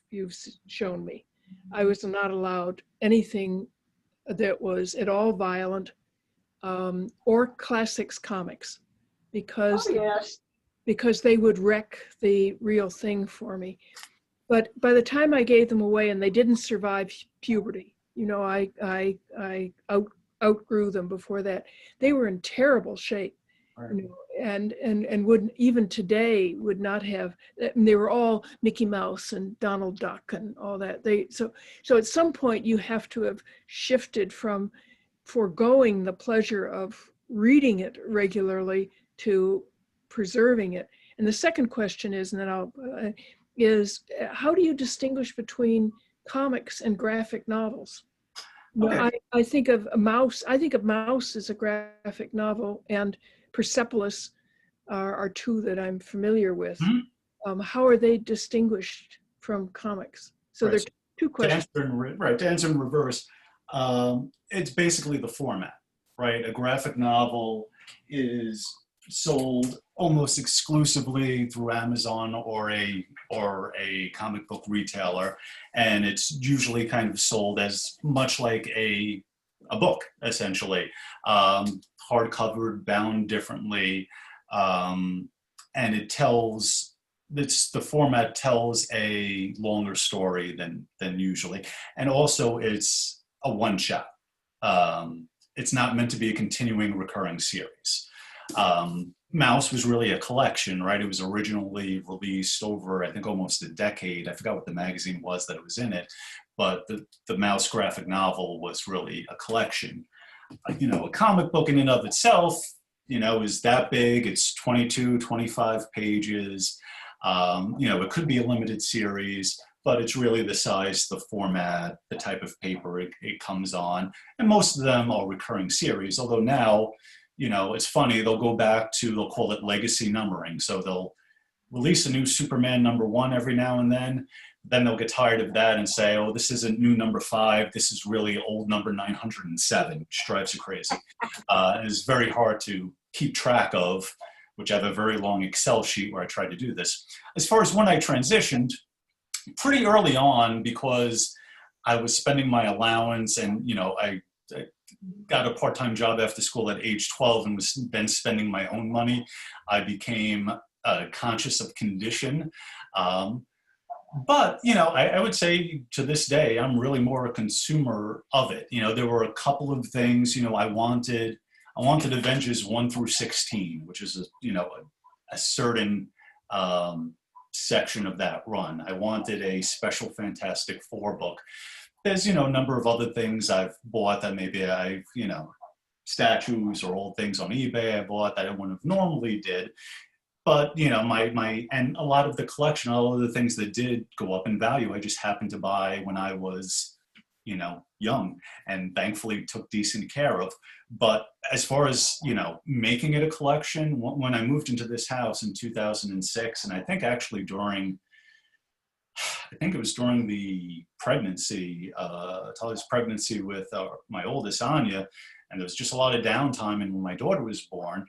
shown me. I was not allowed anything that was at all violent, or classics comics, because because they would wreck the real thing for me. But by the time I gave them away and they didn't survive puberty, I outgrew them before that. They were in terrible shape, and wouldn't even today would not have. They were all Mickey Mouse and Donald Duck and all that. So at some point you have to have shifted from foregoing the pleasure of reading it regularly to preserving it. And the second question is, and then how do you distinguish between comics and graphic novels? Okay. I think of Mouse as a graphic novel, and Persepolis are 2 that I'm familiar with. Mm-hmm. How are they distinguished from comics? So there's 2 questions. To answer in reverse, it's basically the format, right? A graphic novel is sold almost exclusively through Amazon or a comic book retailer, and it's usually kind of sold as much like a book, essentially, hardcover, bound differently, and the format tells a longer story than usually, and also it's a one-shot. It's not meant to be a continuing, recurring series. Mouse was really a collection, right? It was originally released over, I think, almost a decade. I forgot what the magazine was that it was in it, but the Mouse graphic novel was really a collection. A comic book in and of itself, is that big. It's 22, 25 pages. It could be a limited series, but it's really the size, the format, the type of paper it comes on. And most of them are recurring series, although now, it's funny, they'll call it legacy numbering. So they'll release a new Superman #1 every now and then. Then they'll get tired of that and say, oh, this isn't new #5. This is really old number 907, which drives you crazy. It's very hard to keep track of, which I have a very long Excel sheet where I try to do this. As far as when I transitioned, pretty early on, because I was spending my allowance and, I got a part-time job after school at age 12 and was then spending my own money. I became conscious of condition. But, I would say to this day, I'm really more a consumer of it. There were a couple of things, I wanted Avengers 1 through 16, which is, a certain section of that run. I wanted a Special Fantastic Four book. There's, a number of other things I've bought that maybe statues or old things on eBay I bought that I wouldn't have normally did. But, and a lot of the collection, all of the things that did go up in value, I just happened to buy when I was, young, and thankfully took decent care of. But as far as, making it a collection, when I moved into this house in 2006, and I think actually it was during the pregnancy, Talia's pregnancy with my oldest, Anya, and there was just a lot of downtime. And when my daughter was born,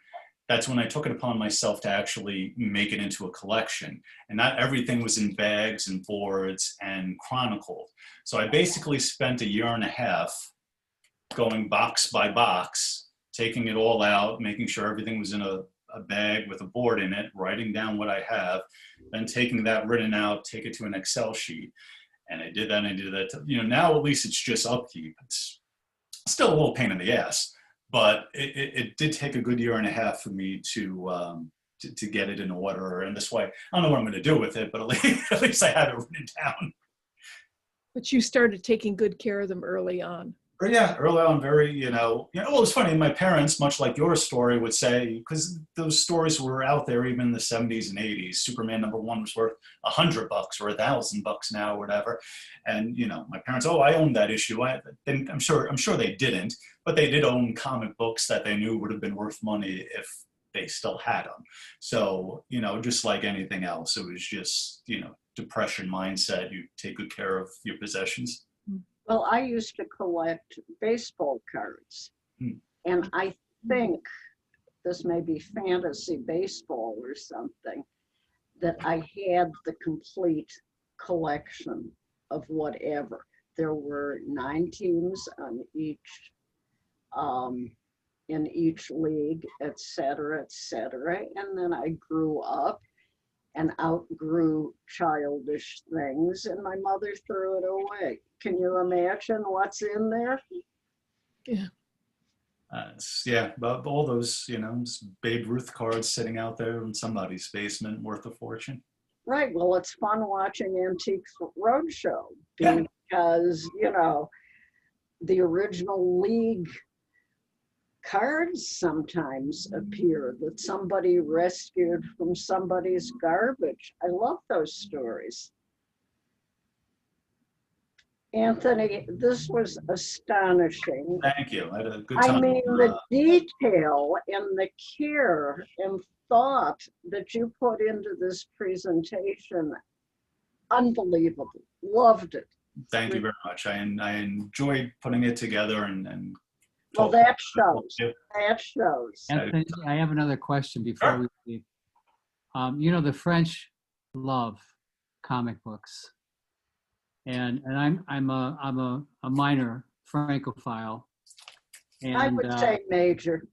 that's when I took it upon myself to actually make it into a collection. And not everything was in bags and boards and chronicled. So I basically spent a year and a half going box by box, taking it all out, making sure everything was in a bag with a board in it, writing down what I have, then taking that written out, take it to an Excel sheet. And I did that and I did that. Now at least it's just upkeep. It's still a little pain in the ass, but it did take a good year and a half for me to get it in order. And this way, I don't know what I'm going to do with it, but at least I had it written down. But you started taking good care of them early on. Yeah, early on, very, well, it was funny. My parents, much like your story, would say, because those stories were out there even in the 70s and 80s. Superman #1 was worth $100 or $1,000 now, or whatever. And my parents, oh, I owned that issue. I'm sure they didn't, but they did own comic books that they knew would have been worth money if they still had them. So just like anything else, it was just depression mindset. You take good care of your possessions. Well, I used to collect baseball cards, and I think this may be fantasy baseball or something, that I had the complete collection of whatever. There were 9 teams on in each league, et cetera, et cetera. And then I grew up and outgrew childish things, and my mother threw it away. Can you imagine what's in there? Yeah. But all those, Babe Ruth cards sitting out there in somebody's basement worth a fortune. Right. Well, it's fun watching Antiques Roadshow Yeah. because, the original league cards sometimes appear that somebody rescued from somebody's garbage. I love those stories. Anthony, this was astonishing. Thank you. I had a good time. I mean, the detail and the care and thought that you put into this presentation, unbelievable. Loved it. Thank you very much. I enjoyed putting it together and well, that shows. That shows. Anthony, I have another question before we leave. The French love comic books, and I'm a minor Francophile. And, I would say major.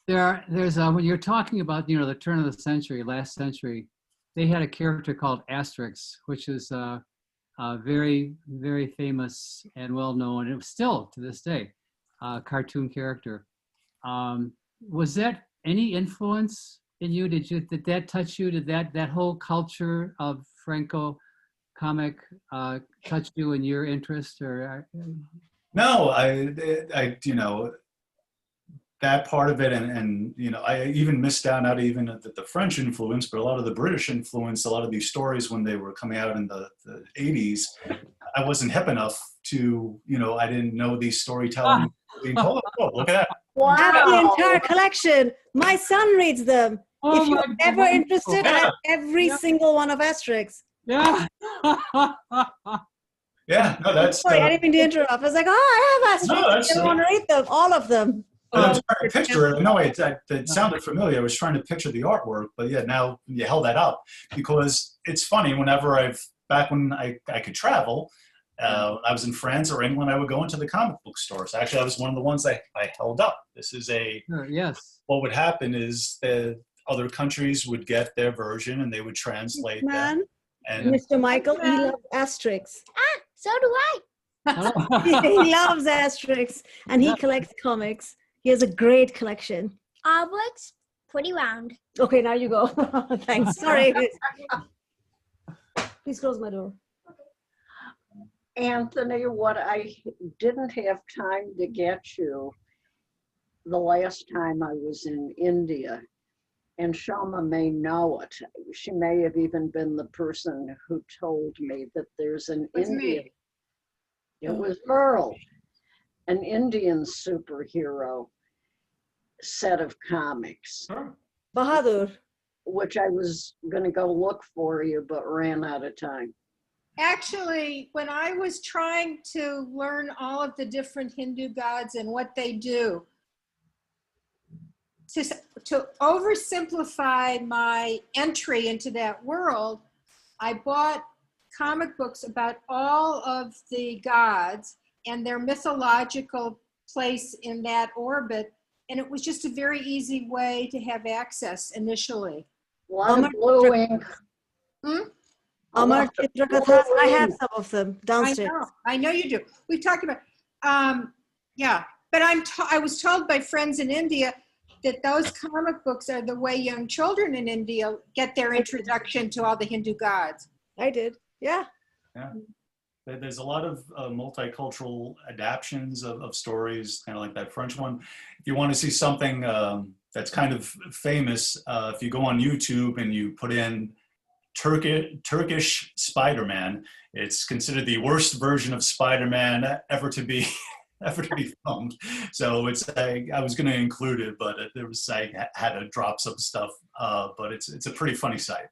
there's when you're talking about the turn of the century, last century, they had a character called Asterix, which is very, very famous and well known, and still to this day, cartoon character. was that any influence in you? Did that touch you? Did that whole culture of Franco comic touch you in your interest, or? No, that part of it, and I even missed out, not even the French influence, but a lot of the British influence. A lot of these stories when they were coming out in the 80s, I wasn't hip enough to, I didn't know these storytelling being told. Oh, look at that. I have the Wow. entire collection. My son reads them. Oh If you're my ever God. interested, I have every Yeah. single one of Asterix. Yeah. Yeah, no, that's Sorry, I didn't mean to interrupt. I was like, oh, I have Asterix. No, I that's- didn't want to read them, all of them. I was trying to picture it. No, it sounded familiar. I was trying to picture the artwork, but yeah, now you held that up because it's funny. Back when I could travel, I was in France or England, I would go into the comic book stores. Actually, I was one of the ones I held up. This is Sure, yes. what would happen is the other countries would get their version and they would translate them. Man, And Mr. Michael, he loves Asterix. So do I. He loves Asterix, and he collects comics. He has a great collection. Obelix, pretty round. Okay, now you go. Thanks. Sorry. Please close my door. Anthony, what I didn't have time to get you the last time I was in India, and Shoma may know it. She may have even been the person who told me that there's an Indian. It was Merle, an Indian superhero set of comics, Bahadur. which I was going to go look for you, but ran out of time. Actually, when I was trying to learn all of the different Hindu gods and what they do, to oversimplify my entry into that world, I bought comic books about all of the gods and their mythological place in that orbit. And it was just a very easy way to have access initially. A lot of blue ink. Amar Chitrakathas, I have some of them downstairs. I know you do. We've talked about, yeah. But I was told by friends in India that those comic books are the way young children in India get their introduction to all the Hindu gods. I did, yeah. Yeah. There's a lot of multicultural adaptions of stories, kind of like that French one. If you want to see something that's kind of famous, if you go on YouTube and you put in Turkish Spider-Man, it's considered the worst version of Spider-Man ever to be filmed. So I was going to include it, but I had to drop some stuff. But it's a pretty funny site.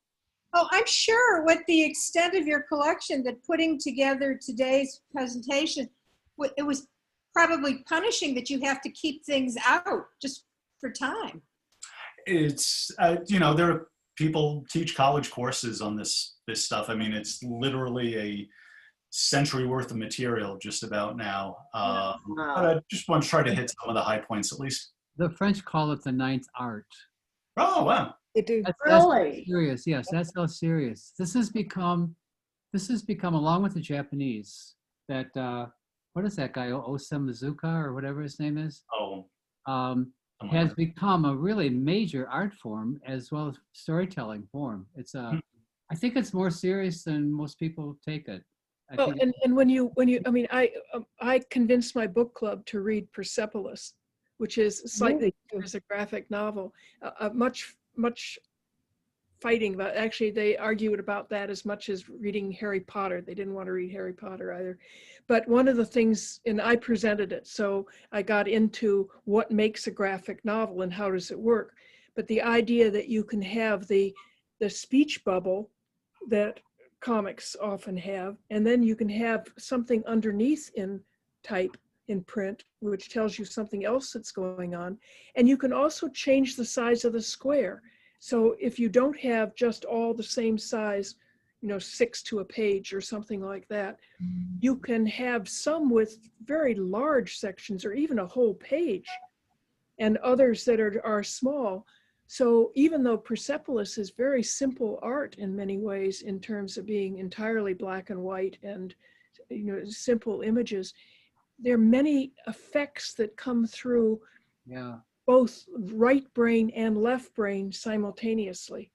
Oh, I'm sure with the extent of your collection that putting together today's presentation, it was probably punishing that you have to keep things out just for time. It's, there are people teach college courses on this stuff. I mean, it's literally a century worth of material just about now. But I just want to try to hit some of the high points at least. The French call it the ninth art. Oh, wow. They do. That's Really? serious. Yes, that's how serious. This has become along with the Japanese, that what is that guy, Osamazuka or whatever his name is? Oh. Has become a really major art form as well as storytelling form. It's I think it's more serious than most people take it. And when you, I mean, I convinced my book club to read Persepolis, which is slightly as a graphic novel, much fighting about. Actually, they argued about that as much as reading Harry Potter. They didn't want to read Harry Potter either. But one of the things, and I presented it, so I got into what makes a graphic novel and how does it work. But the idea that you can have the speech bubble that comics often have, and then you can have something underneath in type in print, which tells you something else that's going on. And you can also change the size of the square. So if you don't have just all the same size, 6 to a page or something like that, you can have some with very large sections or even a whole page, and others that are small. So even though Persepolis is very simple art in many ways in terms of being entirely black and white and simple images, there are many effects that come through both right brain and left brain simultaneously,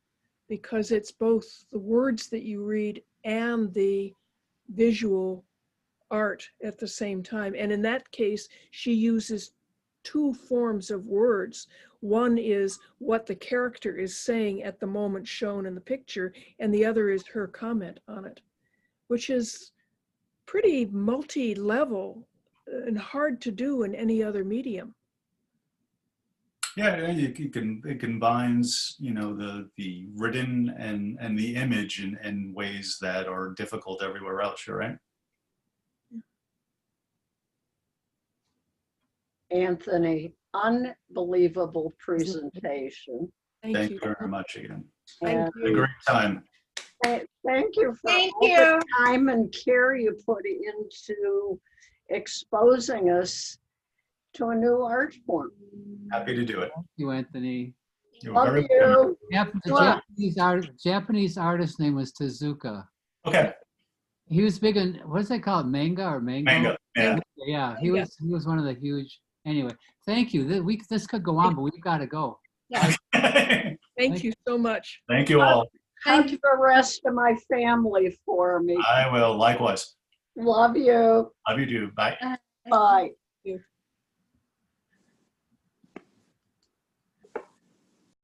because it's both the words that you read and the visual art at the same time. And in that case, she uses two forms of words. One is what the character is saying at the moment shown in the picture, and the other is her comment on it, which is pretty multi-level and hard to do in any other medium. Yeah, it combines, you know, the written and the image in ways that are difficult everywhere else. You're right. Anthony, unbelievable presentation. Thank you very much again. And A great time. thank you for Thank all you. the time and care you put into exposing us to a new art form. Happy to do it. Thank you, Anthony. You're Love very you. The Japanese artist name was Tezuka. Okay. He was big in, what's they call it, manga or mango? Manga, yeah. Yeah, he was one of the huge. Anyway, thank you. This could go on, but we've got to go. Thank you so much. Thank you all. Hug the rest of my family for me. I will. Likewise. Love you. Love you too. Bye. Bye. Thank you.